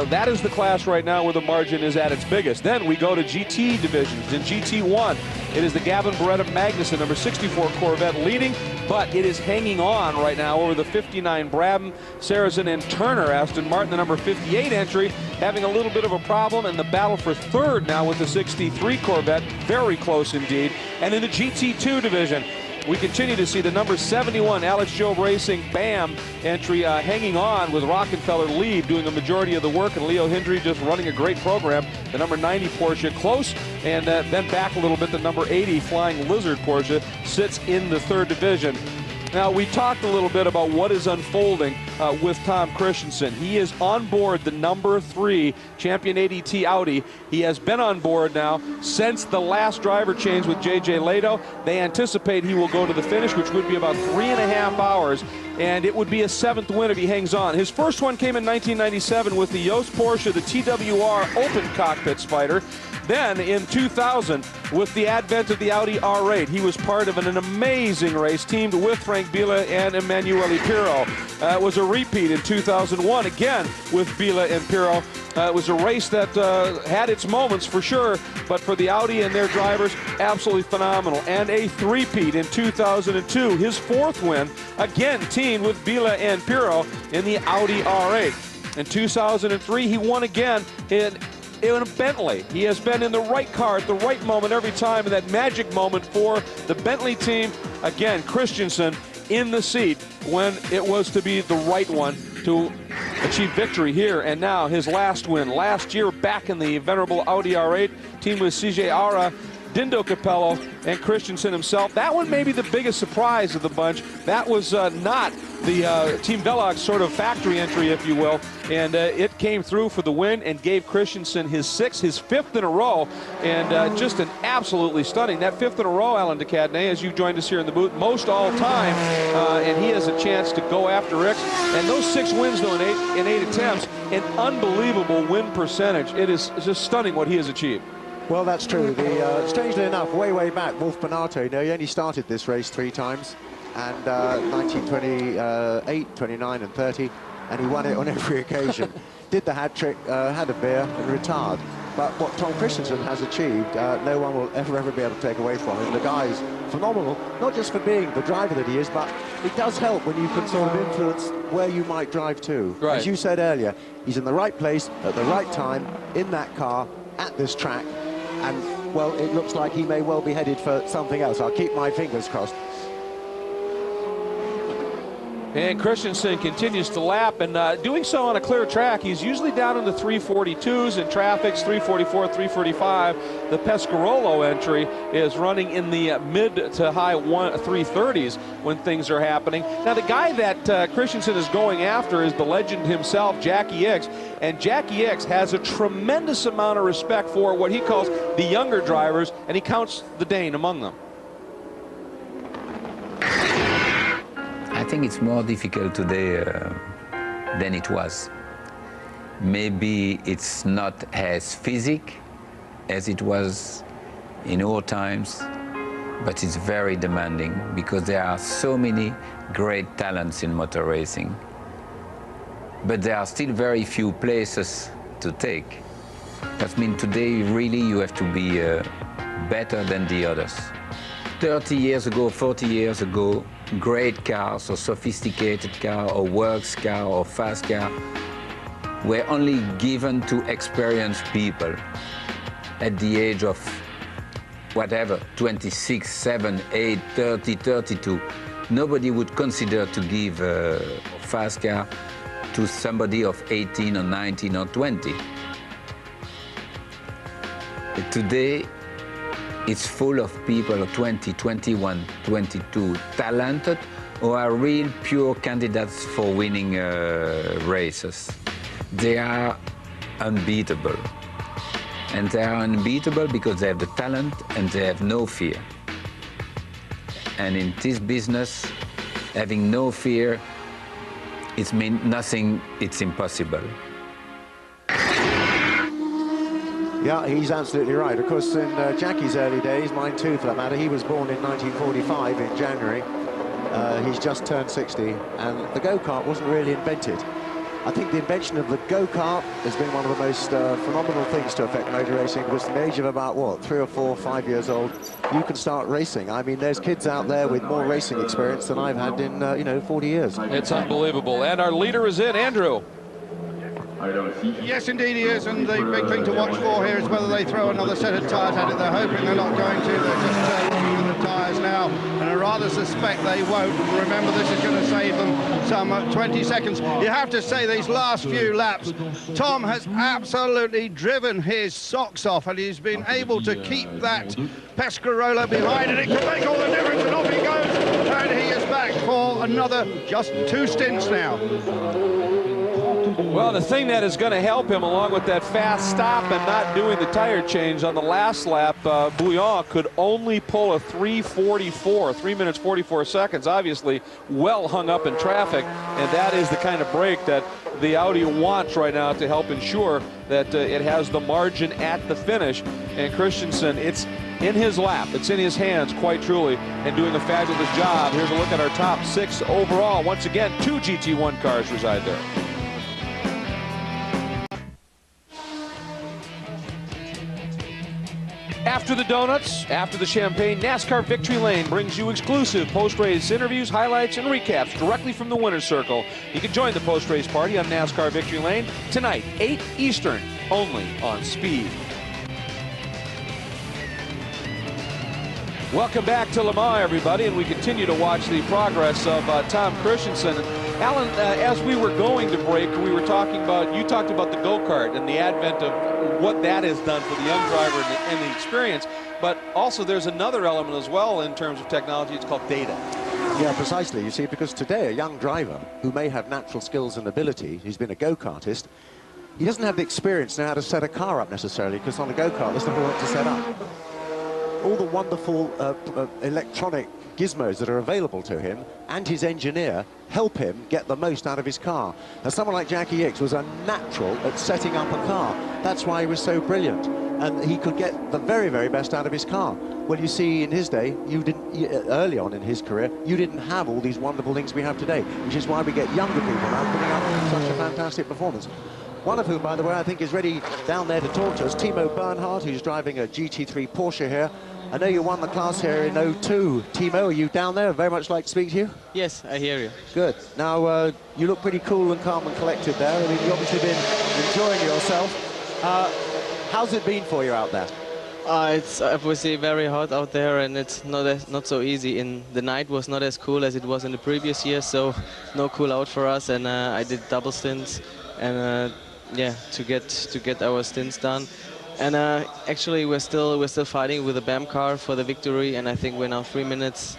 That is the class right now where the margin is at its biggest. Then we go to GT divisions. In GT1, it is the Gavin Beretta Magnuson, number 64 Corvette leading, but it is hanging on right now over the 59 Brabham, Saracen, and Turner. Aston Martin, the number 58 entry, having a little bit of a problem, and the battle for third now with the 63 Corvette, very close indeed. And in the GT2 division, we continue to see the number 71 Alex Job Racing BAM entry hanging on with Rockefeller lead, doing a majority of the work, and Leo Hendry just running a great program. The number 90 Porsche close, and then back a little bit, the number 80 Flying Lizard Porsche sits in the 3rd division. Now, we talked a little bit about what is unfolding with Tom Christensen. He is on board the number 3 Champion ADT Audi. He has been on board now since the last driver change with J.J. Lado. They anticipate he will go to the finish, which would be about 3.5 hours, and it would be a 7th win if he hangs on. His first one came in 1997 with the Yost Porsche, the TWR Open Cockpit Spider. Then in 2000, with the advent of the Audi R8, he was part of an amazing race teamed with Frank Biela and Emanuele Pirro. It was a repeat in 2001, again with Biela and Pirro. It was a race that had its moments for sure, but for the Audi and their drivers, absolutely phenomenal. And a three-peat in 2002, his 4th win, again teamed with Biela and Pirro in the Audi R8. In 2003, he won again in a Bentley. He has been in the right car at the right moment every time, and that magic moment for the Bentley team. Again, Christensen in the seat when it was to be the right one to achieve victory here. And now his last win last year back in the venerable Audi R8, team with CJ Ara, Dindo Capello, and Christensen himself. That one may be the biggest surprise of the bunch. That was not the Team Velox sort of factory entry, if you will, and it came through for the win and gave Christensen his 5th in a row, and just an absolutely stunning. That 5th in a row, Alan de Cadenet, as you joined us here in the booth, most all time, and he has a chance to go after Ricks. And those 6 wins, though, in 8 attempts, an unbelievable win percentage. It is just stunning what he has achieved. Well, that's true. Strangely enough, way back, Wolf Bonato, you know, he only started this race 3 times, and 1928, 29, and 30, and he won it on every occasion. Did the hat trick, had a beer, and retired. But what Tom Christensen has achieved, no one will ever be able to take away from him. The guy's phenomenal, not just for being the driver that he is, but it does help when you can sort of influence where you might drive to. Right. As you said earlier, he's in the right place at the right time in that car at this track. And, well, it looks like he may well be headed for something else. I'll keep my fingers crossed. And Christensen continues to lap, and doing so on a clear track. He's usually down in the 342s in traffics, 344, 345. The Pescarolo entry is running in the mid to high 330s when things are happening. Now, the guy that Christensen is going after is the legend himself, Jackie Ickx. And Jackie Ickx has a tremendous amount of respect for what he calls the younger drivers, and he counts the Dane among them. I think it's more difficult today than it was. Maybe it's not as physical as it was in old times, but it's very demanding because there are so many great talents in motor racing. But there are still very few places to take. That means today really you have to be better than the others. 30 years ago, 40 years ago, great cars or sophisticated car or works car or fast car were only given to experienced people at the age of whatever, 26, 7, 8, 30, 32. Nobody would consider to give a fast car to somebody of 18 or 19 or 20. Today, it's full of people of 20, 21, 22, talented, or are real pure candidates for winning races. They are unbeatable. And they are unbeatable because they have the talent and they have no fear. And in this business, having no fear, it means nothing, it's impossible. Yeah, he's absolutely right. Of course, in Jackie's early days, mine too for that matter, he was born in 1945 in January. He's just turned 60, and the go-kart wasn't really invented. I think the invention of the go-kart has been one of the most phenomenal things to affect motor racing, because at the age of about, what, 3 or 4, 5 years old, you can start racing. I mean, there's kids out there with more racing experience than I've had in, 40 years. It's unbelievable. And our leader is in, Andrew. Yes, indeed he is, and the big thing to watch for here is whether they throw another set of tyres at it. They're hoping they're not going to. They're just looking at the tyres now, and I rather suspect they won't. Remember, this is going to save them some 20 seconds. You have to say, these last few laps, Tom has absolutely driven his socks off, and he's been able to keep that Pescarolo behind, and it can make all the difference, and off he goes, and he is back for another just 2 stints now. Well, the thing that is going to help him, along with that fast stop and not doing the tire change on the last lap, Bouillon could only pull a 3:44, 3 minutes 44 seconds, obviously well hung up in traffic, and that is the kind of break that the Audi wants right now to help ensure that it has the margin at the finish. And Christensen, it's in his lap, it's in his hands, quite truly, and doing a fabulous job. Here's a look at our top 6 overall. Once again, 2 GT1 cars reside there. After the donuts, after the champagne, NASCAR Victory Lane brings you exclusive post-race interviews, highlights, and recaps directly from the winner's circle. You can join the post-race party on NASCAR Victory Lane tonight, 8 Eastern, only on Speed. Welcome back to Le Mans, everybody, and we continue to watch the progress of Tom Christensen. Alan, as we were going to break, we were talking about, you talked about the go-kart and the advent of what that has done for the young driver and the experience, but also there's another element as well in terms of technology. It's called data. Yeah, precisely. You see, because today a young driver who may have natural skills and ability, who's been a go-kartist, he doesn't have the experience now how to set a car up necessarily, because on a go-kart there's nothing to set up. All the wonderful electronic gizmos that are available to him and his engineer help him get the most out of his car. Now, someone like Jackie Ickx was a natural at setting up a car. That's why he was so brilliant, and he could get the very, very best out of his car. Well, you see, in his day, early on in his career, you didn't have all these wonderful things we have today, which is why we get younger people now putting up such a fantastic performance. One of whom, by the way, I think is ready down there to talk to us, Timo Bernhard, who's driving a GT3 Porsche here. I know you won the class here in 02. Timo, are you down there? I'd very much like to speak to you. Yes, I hear you. Good. Now, you look pretty cool and calm and collected there. I mean, you've obviously been enjoying yourself. How's it been for you out there? It's obviously very hot out there, and it's not so easy. The night was not as cool as it was in the previous year, so no cool out for us. And I did double stints, and yeah, to get our stints done. And actually, we're still fighting with the BAM car for the victory, and I think we're now 3 minutes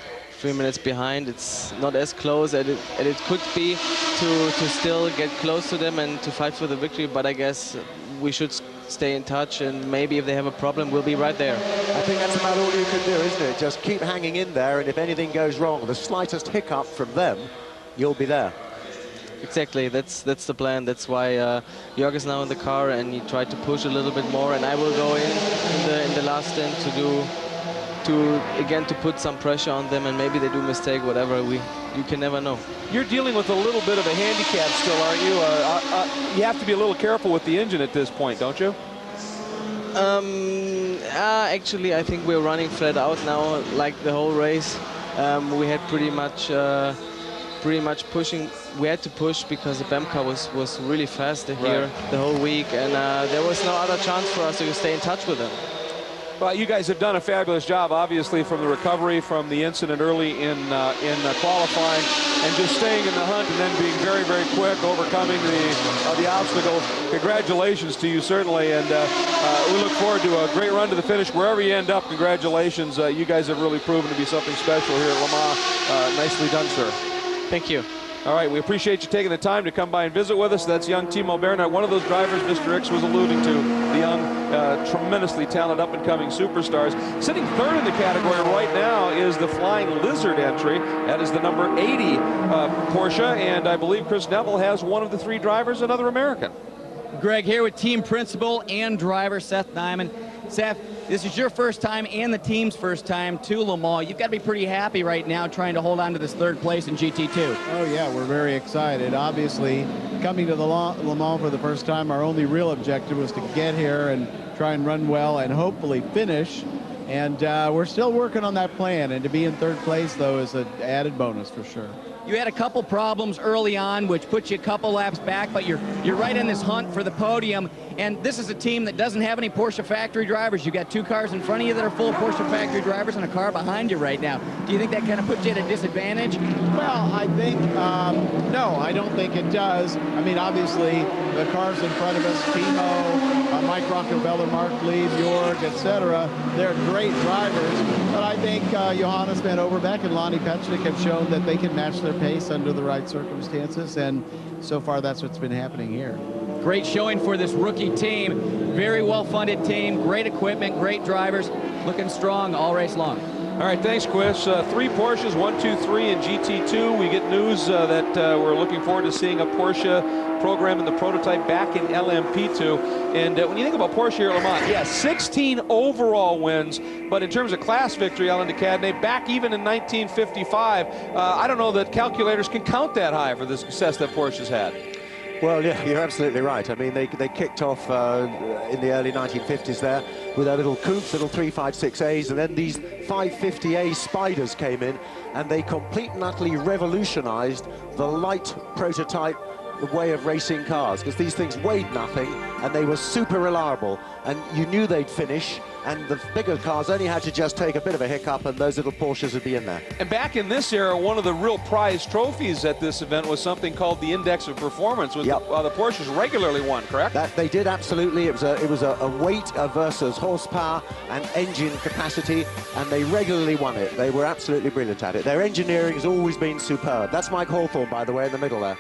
behind. It's not as close as it could be to still get close to them and to fight for the victory. But I guess we should stay in touch, and maybe if they have a problem, we'll be right there. I think that's about all you can do, isn't it? Just keep hanging in there, and if anything goes wrong, the slightest hiccup from them, you'll be there. Exactly, that's the plan. That's why Jörg is now in the car, and he tried to push a little bit more, and I will go in the last stint to put some pressure on them, and maybe they do mistake, whatever. You can never know. You're dealing with a little bit of a handicap still, aren't you? You have to be a little careful with the engine at this point, don't you? Actually, I think we're running flat out now, like the whole race. We had pretty much pushing. We had to push because the BAM car was really fast here the whole week, and there was no other chance for us to stay in touch with them. Well, you guys have done a fabulous job, obviously, from the recovery from the incident early in qualifying, and just staying in the hunt and then being very, very quick, overcoming the obstacles. Congratulations to you, certainly, and we look forward to a great run to the finish. Wherever you end up, congratulations. You guys have really proven to be something special here at Le Mans. Nicely done, sir. Thank you. All right, we appreciate you taking the time to come by and visit with us. That's young Timo Bernhard, one of those drivers Mr. Ickx was alluding to, the young, tremendously talented up-and-coming superstars. Sitting third in the category right now is the Flying Lizard entry. That is the number 80 Porsche, and I believe Chris Neville has one of the 3 drivers, another American. Greg here with team principal and driver Seth Nyman. Seth, this is your first time and the team's first time to Le Mans. You've got to be pretty happy right now trying to hold on to this 3rd place in GT2. Oh yeah, we're very excited. Obviously, coming to the Le Mans for the first time, our only real objective was to get here and try and run well and hopefully finish. And we're still working on that plan, and to be in third place, though, is an added bonus for sure. You had a couple problems early on, which put you a couple laps back, but you're right in this hunt for the podium. And this is a team that doesn't have any Porsche factory drivers. You got 2 cars in front of you that are full of Porsche factory drivers and a car behind you right now. Do you think that kind of puts you at a disadvantage? Well, I think, no, I don't think it does. I mean, obviously, the cars in front of us, Timo, Mike Rockefeller, Mark Lee, Bjorg, etc., they're great drivers. But I think Johannes Van Overbeck and Lonnie Petschnik have shown that they can match their pace under the right circumstances, and so far that's what's been happening here. Great showing for this rookie team. Very well-funded team, great equipment, great drivers, looking strong all race long. All right, thanks, Chris. 3 Porsches, 1, 2, 3 in GT2. We get news that we're looking forward to seeing a Porsche program in the prototype back in LMP2. And when you think about Porsche here at Le Mans, yeah, 16 overall wins, but in terms of class victory, Alain de Cadenet, back even in 1955, I don't know that calculators can count that high for the success that Porsche's had. Well, yeah, you're absolutely right. I mean, they kicked off in the early 1950s there with their little coupes, little 356As, and then these 550A Spiders came in, and they completely and utterly revolutionized the light prototype way of racing cars, because these things weighed nothing and they were super reliable, and you knew they'd finish, and the bigger cars only had to just take a bit of a hiccup and those little Porsches would be in there. And back in this era, one of the real prize trophies at this event was something called the Index of Performance, which the Porsches regularly won, correct? That they did, absolutely. It was a weight versus horsepower and engine capacity, and they regularly won it. They were absolutely brilliant at it. Their engineering has always been superb. That's Mike Hawthorne, by the way, in the middle there.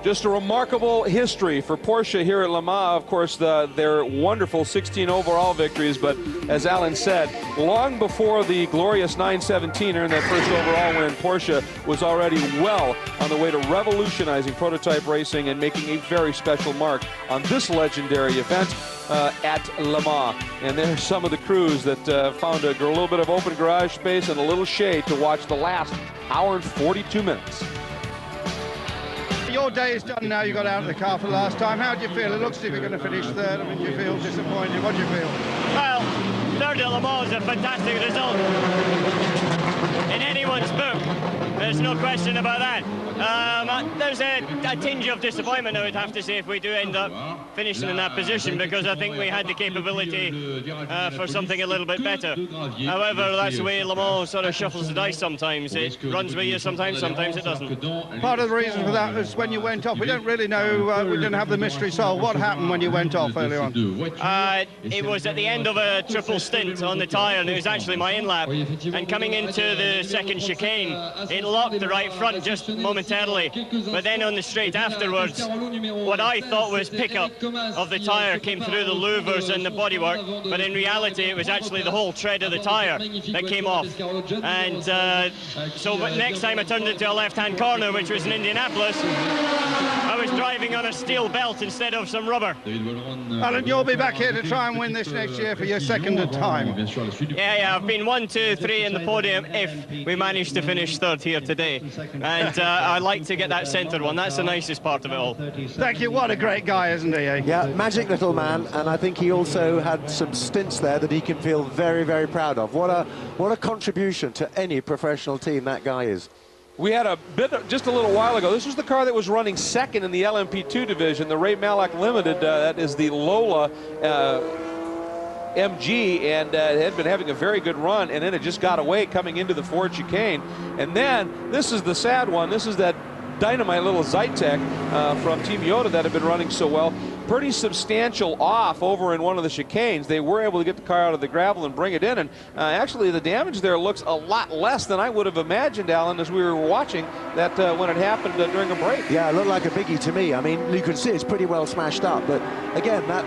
Just a remarkable history for Porsche here at Le Mans. Of course, their wonderful 16 overall victories, but as Alan said, long before the glorious 917 earned that first overall win, Porsche was already well on the way to revolutionizing prototype racing and making a very special mark on this legendary event at Le Mans. And there's some of the crews that found a little bit of open garage space and a little shade to watch the last hour and 42 minutes. Your day is done now. You got out of the car for the last time. How do you feel? It looks as if you're going to finish third. I mean, do you feel disappointed? What do you feel? Well, third at Le Mans is a fantastic result in anyone's book. There's no question about that. There's a tinge of disappointment, I would have to say, if we do end up finishing in that position, because I think we had the capability for something a little bit better. However, that's the way Le Mans sort of shuffles the dice sometimes. It runs with you sometimes, sometimes it doesn't. Part of the reason for that was when you went off. We don't really know, we didn't have the mystery solved. What happened when you went off earlier on? It was at the end of a triple stint on the tyre, and it was actually my in-lap. And coming into the second chicane, it locked the right front just momentarily. But then on the straight afterwards, what I thought was pickup of the tyre came through the louvers and the bodywork, but in reality it was actually the whole tread of the tyre that came off. And so next time I turned into a left-hand corner, which was in Indianapolis, I was driving on a steel belt instead of some rubber. Alan, you'll be back here to try and win this next year for your second time. Yeah, I've been 1, 2, 3 in the podium if we manage to finish third here today. And I'd like to get that centre one. That's the nicest part of it all. Thank you. What a great guy, isn't he? Yeah, magic little man, and I think he also had some stints there that he can feel very, very proud of. What a contribution to any professional team that guy is. We had a bit, just a little while ago, this was the car that was running second in the LMP2 division, the Ray Mallock Limited. That is the Lola MG, and had been having a very good run, and then it just got away coming into the Ford chicane. And then, this is the sad one, this is that dynamite little Zytek from Team Yoda that had been running so well. Pretty substantial off over in one of the chicanes. They were able to get the car out of the gravel and bring it in, and actually the damage there looks a lot less than I would have imagined, Alan, as we were watching that when it happened during a break. Yeah, it looked like a biggie to me. I mean, you can see it's pretty well smashed up, but again, that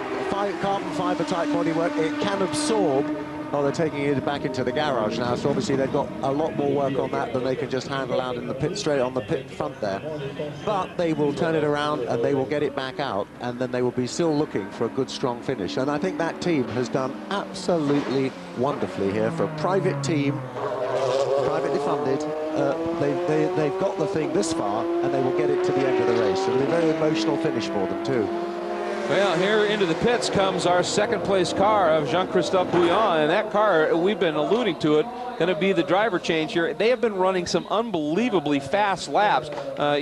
carbon fiber type bodywork, it can absorb. Oh, they're taking it back into the garage now, so obviously they've got a lot more work on that than they can just handle out in the pit, straight on the pit front there. But they will turn it around and they will get it back out, and then they will be still looking for a good, strong finish. And I think that team has done absolutely wonderfully here for a private team, privately funded. They've got the thing this far, and they will get it to the end of the race. It'll be a very emotional finish for them too. Well, here into the pits comes our second place car of Jean-Christophe Bouillon, and that car, we've been alluding to it, going to be the driver change here. They have been running some unbelievably fast laps,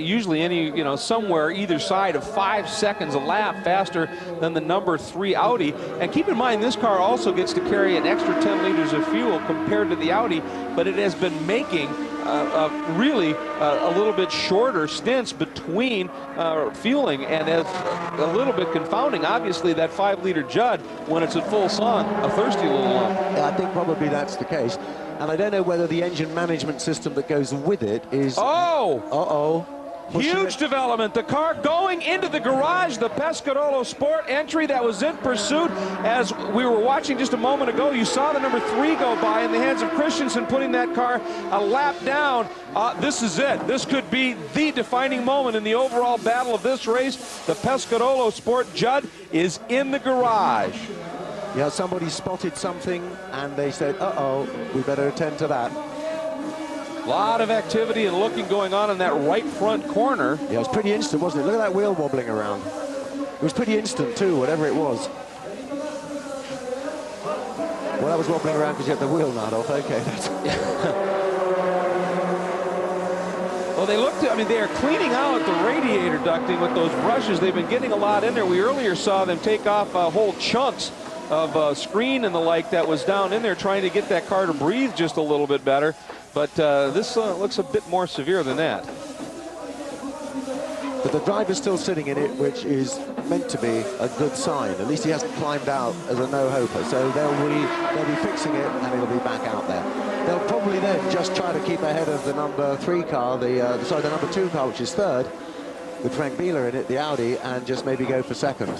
usually somewhere either side of 5 seconds a lap faster than the number 3 Audi. And keep in mind, this car also gets to carry an extra 10 liters of fuel compared to the Audi, but it has been making really a little bit shorter stints between fueling, and as a little bit confounding, obviously, that 5-liter Judd, when it's at full sun, a thirsty little lump. Yeah, I think probably that's the case. And I don't know whether the engine management system that goes with it is... Oh! Uh-oh. Huge development. The car going into the garage, the Pescarolo Sport entry that was in pursuit. As we were watching just a moment ago, you saw the number 3 go by in the hands of Christensen, putting that car a lap down. This is it. This could be the defining moment in the overall battle of this race. The Pescarolo Sport Judd is in the garage. Yeah, somebody spotted something and they said, uh-oh, we better attend to that. A lot of activity and looking going on in that right front corner. Yeah, it was pretty instant, wasn't it? Look at that wheel wobbling around. It was pretty instant too, whatever it was. Well, that was wobbling around because you had the wheel nut off. Okay. Well, they looked, I mean, they are cleaning out the radiator ducting with those brushes. They've been getting a lot in there. We earlier saw them take off whole chunks of screen and the like that was down in there, trying to get that car to breathe just a little bit better. But this looks a bit more severe than that. But the driver's still sitting in it, which is meant to be a good sign. At least he hasn't climbed out as a no-hoper. So they'll be fixing it, and it'll be back out there. They'll probably then just try to keep ahead of the number 3 car, the number 2 car, which is third, with Frank Bieler in it, the Audi, and just maybe go for second.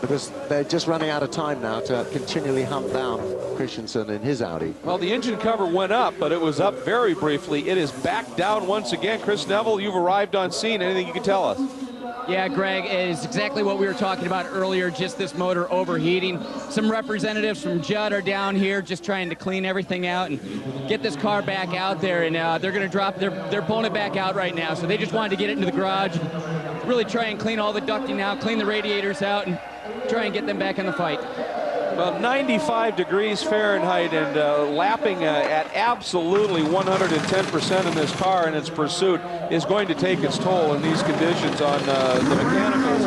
Because they're just running out of time now to continually hunt down Christensen in his Audi. Well, the engine cover went up, but it was up very briefly. It is back down once again. Chris Neville, you've arrived on scene. Anything you can tell us? Yeah, Greg, it is exactly what we were talking about earlier, just this motor overheating. Some representatives from Judd are down here just trying to clean everything out and get this car back out there, and they're going to drop, they're pulling it back out right now. So they just wanted to get it into the garage, really try and clean all the ducting out, clean the radiators out, and try and get them back in the fight. Well, 95 degrees Fahrenheit and lapping at absolutely 110% in this car in its pursuit is going to take its toll in these conditions on the mechanicals.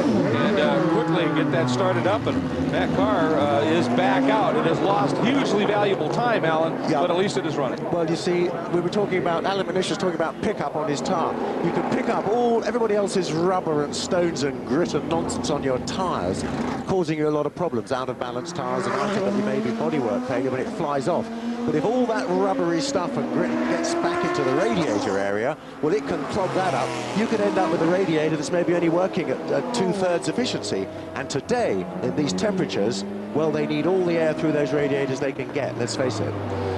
And quickly get that started up, and that car is back out. It has lost hugely valuable time, Alan, yeah, but at least it is running. Well, you see, we were talking about, Alan Manish was talking about pickup on his tire. You can pick up everybody else's rubber and stones and grit and nonsense on your tires, causing you a lot of problems, out of balance tires and ultimately maybe bodywork failure when it flies off. But if all that rubbery stuff and grit gets back into the radiator area, well, it can clog that up. You could end up with a radiator that's maybe only working at 2/3 efficiency. And today, in these temperatures, well, they need all the air through those radiators they can get, let's face it.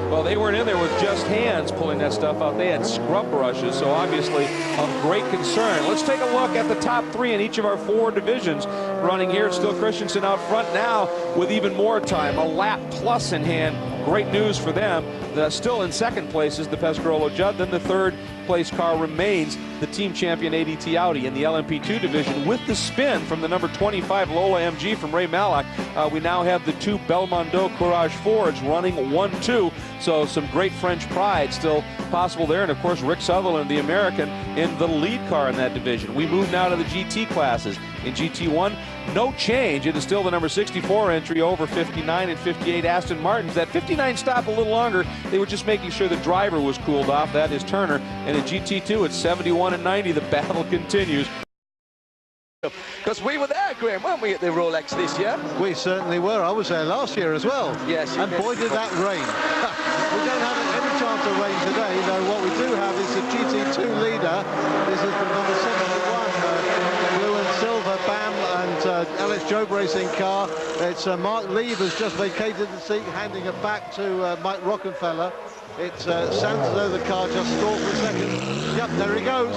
Well, they weren't in there with just hands pulling that stuff out. They had scrub brushes, so obviously of great concern. Let's take a look at the top 3 in each of our 4 divisions running here. It's still Christensen out front now with even more time, a lap plus in hand. Great news for them. Still in second place is the Pescarolo Judd. Then the third place car remains the team champion ADT Audi in the LMP2 division with the spin from the number 25 Lola MG from Ray Malak. We now have the 2 Belmondo Courage Fords running 1-2. So some great French pride still possible there. And of course, Rick Sutherland, the American, in the lead car in that division. We move now to the GT classes. In GT1, no change. It is still the number 64 entry over 59 and 58 Aston Martins. That 59 stopped a little longer. They were just making sure the driver was cooled off. That is Turner. And in GT2, it's 71 and 90. The battle continues. Because we were there, Graham, weren't we, at the Rolex this year? We certainly were. I was there last year as well. Yes. And boy, did that rain. We don't have any chance of rain today, though what we do have is a GT2 leader. This is the number 71, blue and silver BAM and Alex Job racing car. It's Mark Leave has just vacated the seat, handing it back to Mike Rockenfeller. It sounds as though the car just stalled for a second. Yep, there he goes.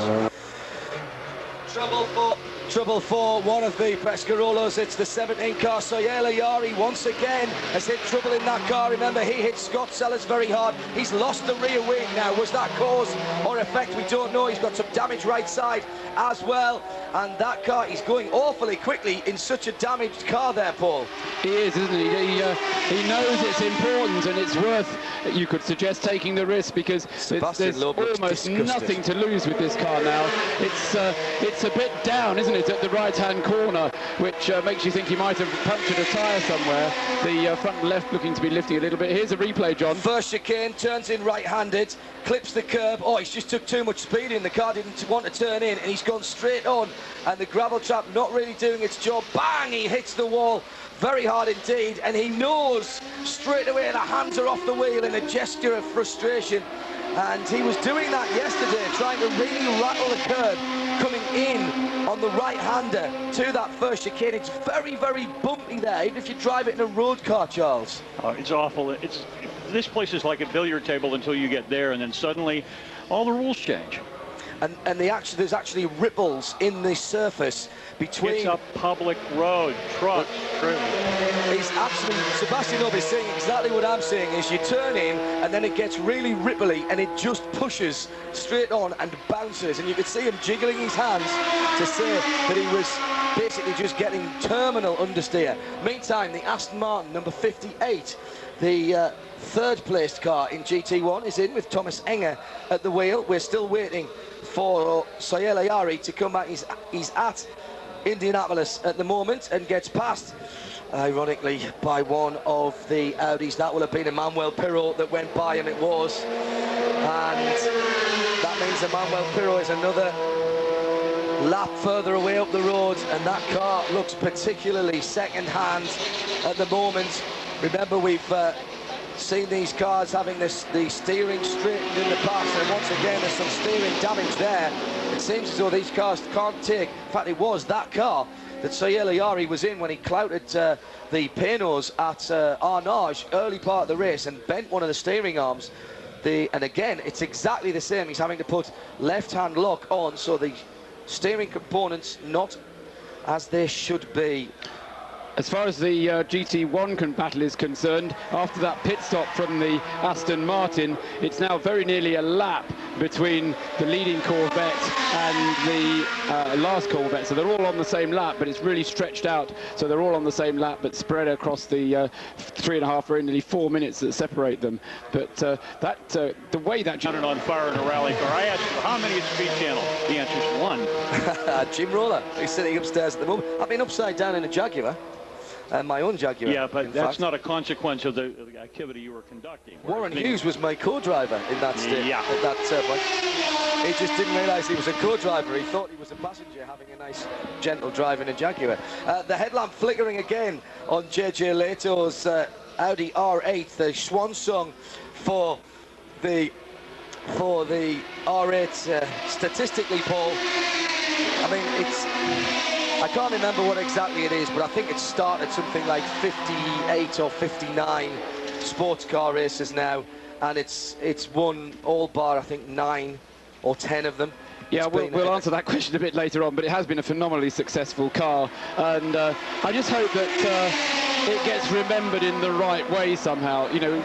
Trouble for trouble for one of the Pescarolos. It's the 17 car. Soyela Yari once again has hit trouble in that car. Remember, he hit Scott Sellers very hard. He's lost the rear wing now. Was that cause or effect? We don't know. He's got some damage right side as well. And that car, he's going awfully quickly in such a damaged car there, Paul. He is, isn't he? He knows it's important and it's worth, you could suggest, taking the risk, because there's almost nothing to lose with this car now. It's a bit down, isn't it, at the right-hand corner, which makes you think he might have punctured a tyre somewhere. The front left looking to be lifting a little bit. Here's a replay, John. First chicane, turns in right-handed, clips the curb. Oh, he's just took too much speed in. The car didn't want to turn in, and he's gone straight on. And the gravel trap not really doing its job. Bang! He hits the wall very hard indeed, and he knows straight away the hands are off the wheel in a gesture of frustration. And he was doing that yesterday, trying to really rattle the curb, coming in on the right-hander to that first chicane. It's very, very bumpy there, even if you drive it in a road car, Charles. It's awful. This place is like a billiard table until you get there, and then suddenly all the rules change. And there's actually ripples in the surface between... It's a public road, truck, He's absolutely... Sebastian Loeb is saying exactly what I'm saying, is you turn in and then it gets really ripply and it just pushes straight on and bounces, and you could see him jiggling his hands to say that he was basically just getting terminal understeer. Meantime, the Aston Martin, number 58, the third-placed car in GT1, is in with Thomas Enger at the wheel. We're still waiting for Soyela Yari to come back. He's at Indianapolis at the moment and gets passed, ironically, by one of the Audis. That will have been Emmanuel Pirot that went by, and it was. And that means Emmanuel Pirot is another lap further away up the road, and that car looks particularly second-hand at the moment. Remember, we've seen these cars having the steering straightened in the past, and once again there's some steering damage there. It seems as though these cars can't take... In fact, it was that car that Soyela Yari was in when he clouted the Penos at Arnage early part of the race and bent one of the steering arms. And again, it's exactly the same. He's having to put left-hand lock on, so the steering components not as they should be. As far as the GT1 battle is concerned, after that pit stop from the Aston Martin, it's now very nearly a lap between the leading Corvette and the last Corvette. So they're all on the same lap, but it's really stretched out. So they're all on the same lap, but spread across the 3.5 or nearly 4 minutes that separate them. But the way that... Counted on fire in a rally car. I asked you, how many is Speed Channel? The answer is 1. Jim Roller, he's sitting upstairs at the moment. I've been upside down in a Jaguar. My own Jaguar. Yeah, but that's not a consequence of the activity you were conducting. Warren Hughes was my co-driver in that state. Yeah. At that point. He just didn't realise he was a co-driver. He thought he was a passenger having a nice, gentle drive in a Jaguar. The headlamp flickering again on JJ Leto's Audi R8, the swan song for the R8. Statistically, Paul, I mean, I can't remember what exactly it is, but I think it started something like 58 or 59 sports car races now, and it's won all bar, I think, 9 or 10 of them. Yeah, we'll answer that question a bit later on, but it has been a phenomenally successful car, and I just hope that it gets remembered in the right way somehow. You know,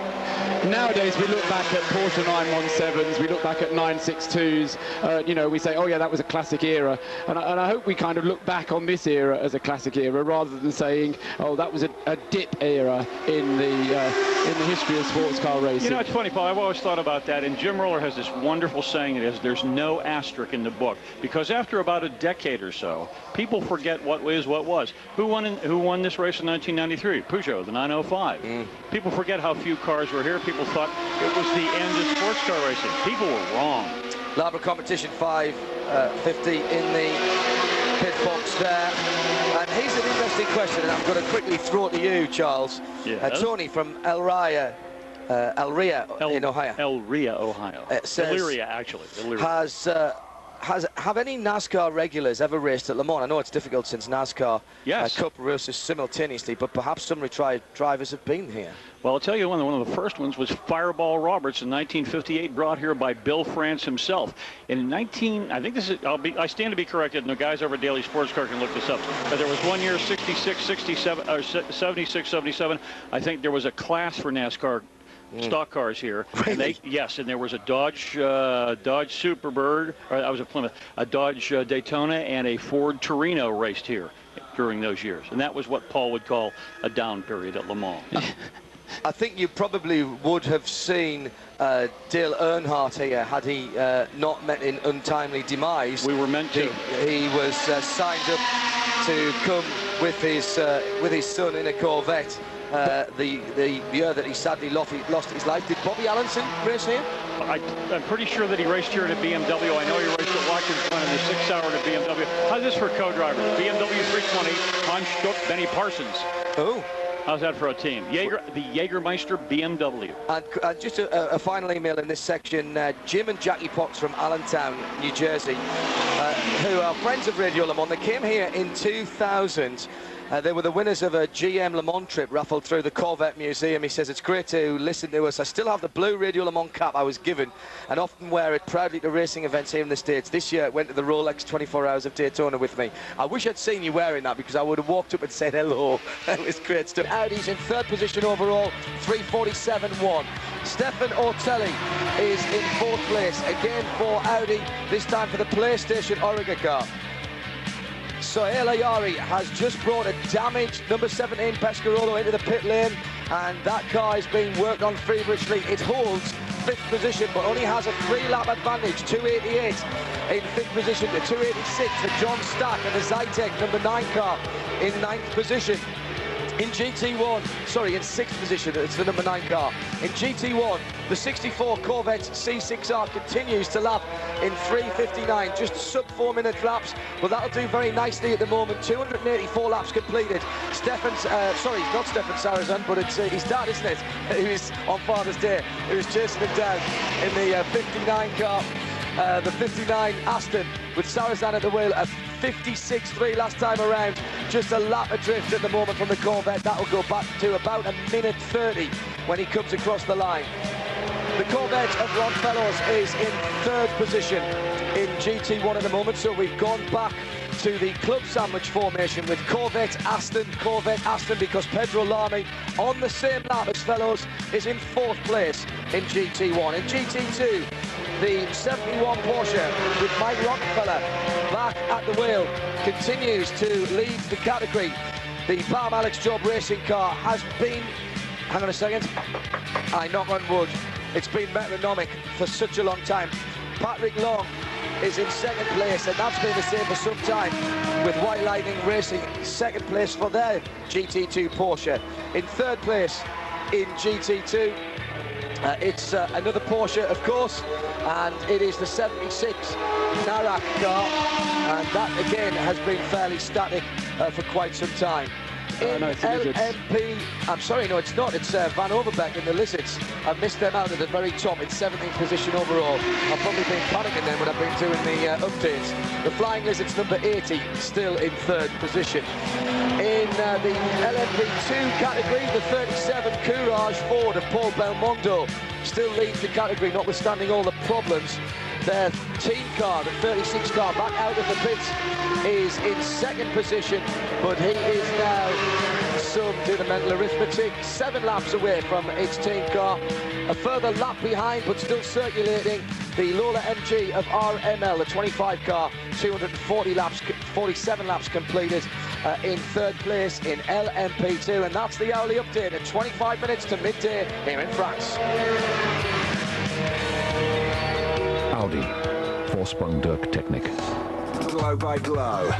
nowadays we look back at Porsche 917s, we look back at 962s, you know, we say, oh yeah, that was a classic era, and I hope we kind of look back on this era as a classic era, rather than saying, oh, that was a dip era in the history of sports car racing. You know, it's funny, Paul, I've always thought about that, and Jim Roller has this wonderful saying, there's no asterisk in the book, because after about a decade or so, people forget what was. Who won this race in 1993? Peugeot, the 905. People forget how few cars were here. People thought it was the end of sports car racing. People were wrong. Labra competition 550 in the pit box there. And here's an interesting question, and I'm going to quickly throw it to you, Charles. Yes. Tony from El Ria in Ohio. El Ria, Ohio. Elyria, actually. Elyria. Has have any NASCAR regulars ever raced at Le Mans? I know it's difficult since NASCAR Cup races simultaneously, but perhaps some retired drivers have been here. Well, I'll tell you one of the first ones was Fireball Roberts in 1958, brought here by Bill France himself. In I think this is, I stand to be corrected, and the guys over at Daily Sports Car can look this up, but there was one year, 66, 67, or 76, 77, I think there was a class for NASCAR stock cars here. Really? And there was a Dodge Superbird, or that was a Plymouth, a Dodge Daytona, and a Ford Torino raced here during those years. And that was what Paul would call a down period at Le Mans. I think you probably would have seen Dale Earnhardt here had he not met an untimely demise. We were meant to. He was signed up to come with his son in a Corvette. The year that he sadly lost his life. Did Bobby Allenson race here? I'm pretty sure that he raced here at a BMW. I know he raced at Watkins Glen in the 6 hour at a BMW. How's this for co-drivers? BMW 320, Hans Stuck, Benny Parsons. Oh. How's that for a team? The Jägermeister BMW. And just a final email in this section. Jim and Jackie Potts from Allentown, New Jersey, who are friends of Radio Le Mans. They came here in 2000. They were the winners of a GM Le Mans trip raffled through the Corvette Museum. He says, it's great to listen to us. I still have the blue Radio Le Mans cap I was given and often wear it proudly to racing events here in the States. This year it went to the Rolex 24 Hours of Daytona with me. I wish I'd seen you wearing that because I would have walked up and said hello. That was great stuff. Audi's in third position overall, 3:47.1. Stefan Ortelli is in fourth place, again for Audi, this time for the PlayStation Oregon car. Sohail Ayari has just brought a damaged number 17 Pescarolo into the pit lane, and that car is being worked on feverishly. It holds fifth position, but only has a 3-lap advantage, 288 in fifth position to 286 for John Stack and the Zytek number 9 car in ninth position. In GT1, in sixth position, it's the number 9 car. In GT1, the 64 Corvette C6R continues to lap in 3:59, just sub 4-minute laps, but that'll do very nicely at the moment. 284 laps completed. Not Stefan Sarazan, but it's his dad, isn't it? Who is on Father's Day, who is chasing him down in the 59 car. The 59 Aston with Sarazan at the wheel, a 56.3 last time around, just a lap adrift at the moment from the Corvette. That'll go back to about 1:30 when he comes across the line. The Corvette of Ron Fellows is in third position in GT1 at the moment, so we've gone back to the club sandwich formation with Corvette Aston, because Pedro Lamy on the same lap as Fellows is in fourth place in GT1. In GT2, the 71 Porsche with Mike Rockefeller back at the wheel continues to lead the category. The Palm Alex Job racing car has been, hang on a second, I knock on wood, it's been metronomic for such a long time. Patrick Long is in second place, and that's been the same for some time with White Lightning Racing, second place for their GT2 Porsche. In third place in GT2, it's another Porsche, of course, and it is the 76 Narak car, and that again has been fairly static for quite some time. In LMP, I'm sorry, no, it's not. It's Van Overbeck and the Lizards. I've missed them out at the very top in 17th position overall. I've probably been panicking then when I've been doing the updates. The Flying Lizards, number 80, still in third position. In the LMP2 category, the 37 Courage Ford of Paul Belmondo still leads the category, notwithstanding all the problems. Their team car, the 36 car, back out of the pits, is in second position, but he is now, some do the mental arithmetic, 7 laps away from its team car. A further lap behind, but still circulating, the Lola MG of RML, the 25 car, 47 laps completed in third place in LMP2, and that's the hourly update at 25 minutes to midday here in France. Audi, 4-sprung Dirk Technic. Glow by glow,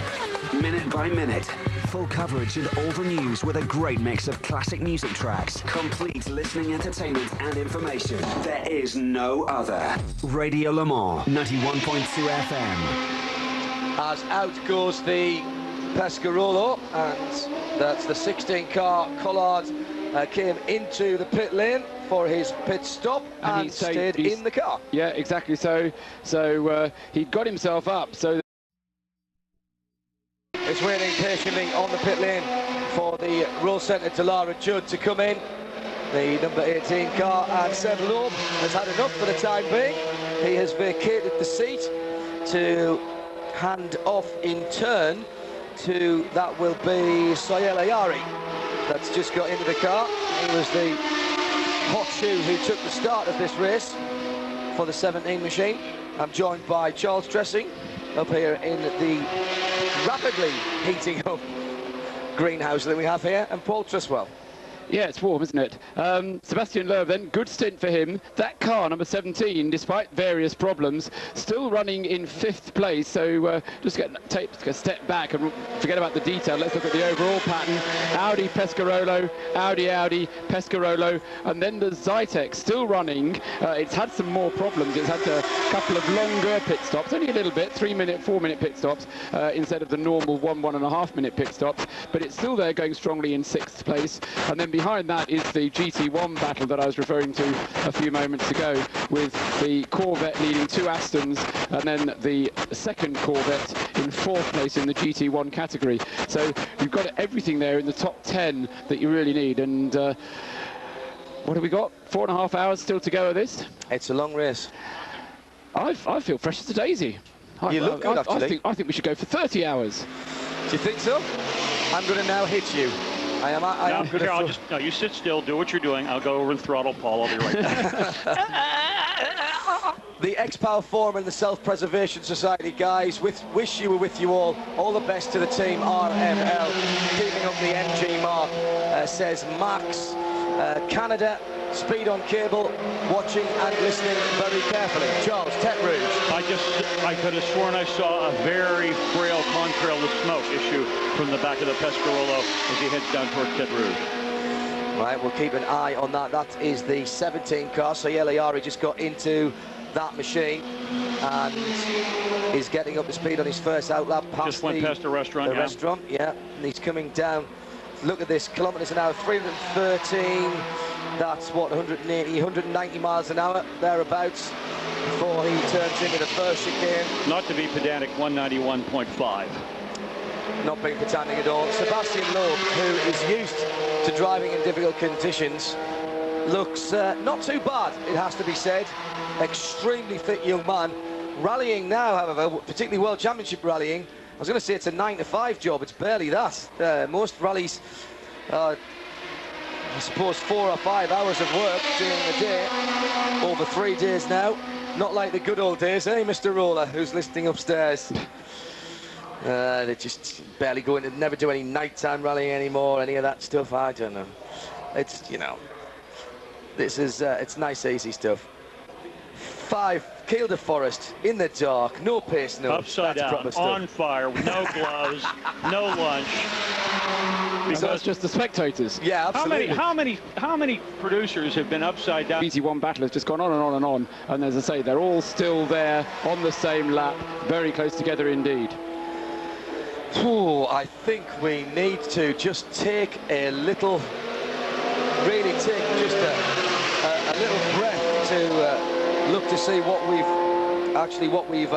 minute by minute. Full coverage of all the news with a great mix of classic music tracks, complete listening entertainment and information. There is no other. Radio Le Mans, 91.2 FM. As out goes the Pescarolo, and That's the 16 car. Collard came into the pit lane for his pit stop and stayed in the car. Yeah, exactly. So he got himself up. So it's waiting patiently on the pit lane for the Roll Centre Delara Judd to come in. The number 18 car, and Seb Loeb has had enough for the time being. He has vacated the seat to hand off in turn to, that will be Sohail Ayari, that's just got into the car. He was the hot shoe who took the start of this race for the 17 machine. I'm joined by Charles Dressing up here in the rapidly heating up greenhouse that we have here, and Paul Truswell. Yeah, it's warm, isn't it? Sebastian Loeb then, good stint for him. That car, number 17, despite various problems, still running in 5th place. So just take a step back and forget about the detail. Let's look at the overall pattern. Audi, Pescarolo, Audi, Pescarolo, and then the Zytek still running. It's had some more problems. It's had a couple of longer pit stops, only a little bit, 3-minute, 4-minute pit stops, instead of the normal 1.5 minute pit stops. But it's still there, going strongly in 6th place. And then behind that is the GT1 battle that I was referring to a few moments ago, with the Corvette leading 2 Astons, and then the second Corvette in 4th place in the GT1 category. So you've got everything there in the top 10 that you really need. And what have we got? 4.5 hours still to go of this. It's a long race. I feel fresh as a daisy. You look good, actually. I think we should go for 30 hours. Do you think so? I'm going to now hit you. I am Here, no, you sit still, do what you're doing. I'll go over and throttle Paul. I'll be right back. The X-Power Forum and the Self-Preservation Society guys, wish you were with you all. All the best to the team RML. Keeping up the MG mark, says Max. Canada, speed on cable, watching and listening very carefully. Charles, Tech Rouge. I could have sworn I saw a very frail contrail of smoke issue from the back of the Pescarolo as he heads down toward Tech Rouge. Right, we'll keep an eye on that. That is the 17 car. So Ayari just got into that machine and is getting up to speed on his first outlap. Just went past the restaurant. The restaurant, yeah. And he's coming down. Look at this, kilometres an hour, 313. That's what, 180, 190 miles an hour, thereabouts, before he turns into the first chicane. Not to be pedantic, 191.5. Not being pedantic at all. Sebastian Loeb, who is used to driving in difficult conditions, looks not too bad, it has to be said. Extremely fit young man. Rallying now, however, particularly World Championship rallying, I was going to say it's a 9-to-5 job, it's barely that. Most rallies, I suppose 4 or 5 hours of work during the day, over 3 days now. Not like the good old days, eh, Mr. Roller, who's listening upstairs. They just barely go into, never do any nighttime rallying anymore, any of that stuff, I don't know. It's, you know, this is, it's nice, easy stuff. 5, Kiel de Forest, in the dark, no pace, no. Upside down, on fire, with no gloves, no lunch. Because that's just the spectators. Yeah, absolutely. How many producers have been upside down? GT1 battle has just gone on and on and on, and as I say, they're all still there on the same lap, very close together indeed. Ooh, I think we need to just take a little, really take just a little breath to look to see what we've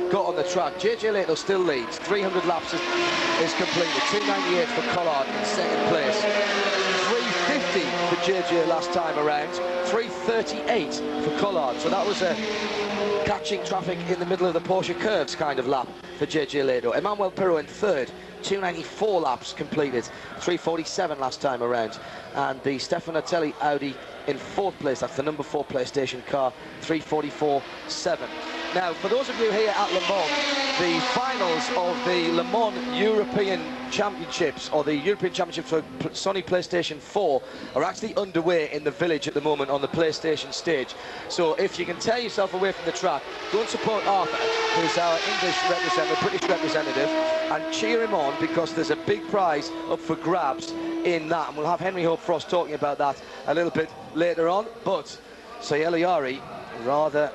got on the track. JJ Leto still leads. 300 laps is completed. 298 for Collard in second place. 350 for JJ last time around. 338 for Collard. So that was a catching traffic in the middle of the Porsche curves kind of lap for JJ Leto. Emmanuel Pirro in third. 294 laps completed. 347 last time around. And the Stefan Johansson Audi in fourth place. That's the number 4 PlayStation car. 344.7. Now, for those of you here at Le Mans, the finals of the Le Mans European Championships, or the European Championships for Sony PlayStation 4, are actually underway in the village at the moment on the PlayStation stage. So if you can tear yourself away from the track, go and support Arthur, who's our English representative, British representative, and cheer him on, because there's a big prize up for grabs in that. And we'll have Henry Hope Frost talking about that a little bit later on. But Sohail Ayari rather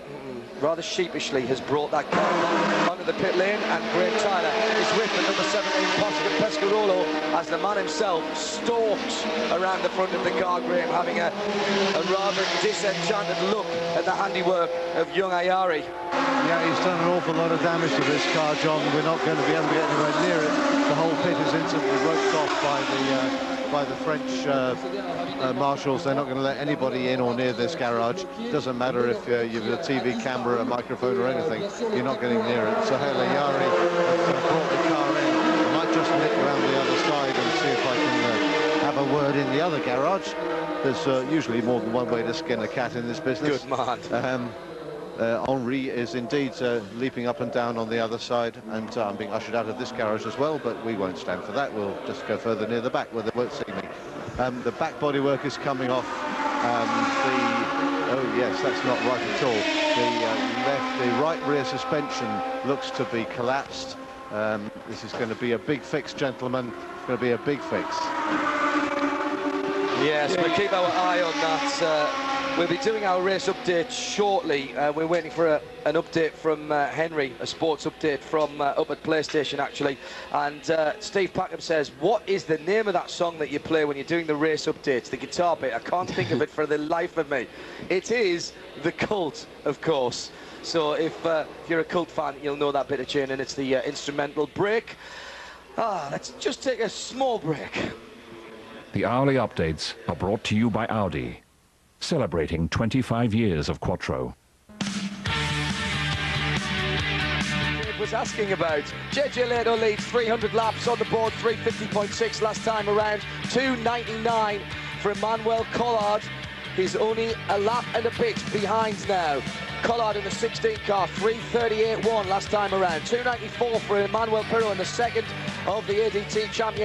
sheepishly has brought that car onto the pit lane, and Graham Tyler is with the number 17 Henri Pescarolo as the man himself stalks around the front of the car, Graham, having a rather disenchanted look at the handiwork of young Ayari. Yeah, he's done an awful lot of damage to this car, John. We're not going to be able to get anywhere near it. The whole pit is instantly roped off by the French marshals. They're not going to let anybody in or near this garage. It doesn't matter if you've got a TV camera, a microphone or anything, you're not getting near it. So Ayari has brought the car in. I might just nick around the other side and see if I can have a word in the other garage. There's usually more than one way to skin a cat in this business. Good man. Henri is indeed leaping up and down on the other side, and I'm being ushered out of this garage as well, but we won't stand for that. We'll just go further near the back where they won't see me. The back bodywork is coming off. Oh yes, that's not right at all. The right rear suspension looks to be collapsed. This is going to be a big fix, gentlemen. It's going to be a big fix. Yes, we'll keep our eye on that. We'll be doing our race update shortly. We're waiting for an update from Henry, a sports update from up at PlayStation, actually. And Steve Packham says, what is the name of that song that you play when you're doing the race updates, the guitar bit? I can't think of it for the life of me. It is The Cult, of course. So if you're a Cult fan, you'll know that bit of tune, and it's the instrumental break. Let's just take a small break. The hourly updates are brought to you by Audi, celebrating 25 years of Quattro. Was asking about. JJ Leto leads 300 laps on the board, 350.6 last time around, 299 for Emmanuel Collard. He's only a lap and a bit behind now. Collard in the 16 car, 338.1 last time around, 294 for Emmanuel Pirro in the second of the ADT champion.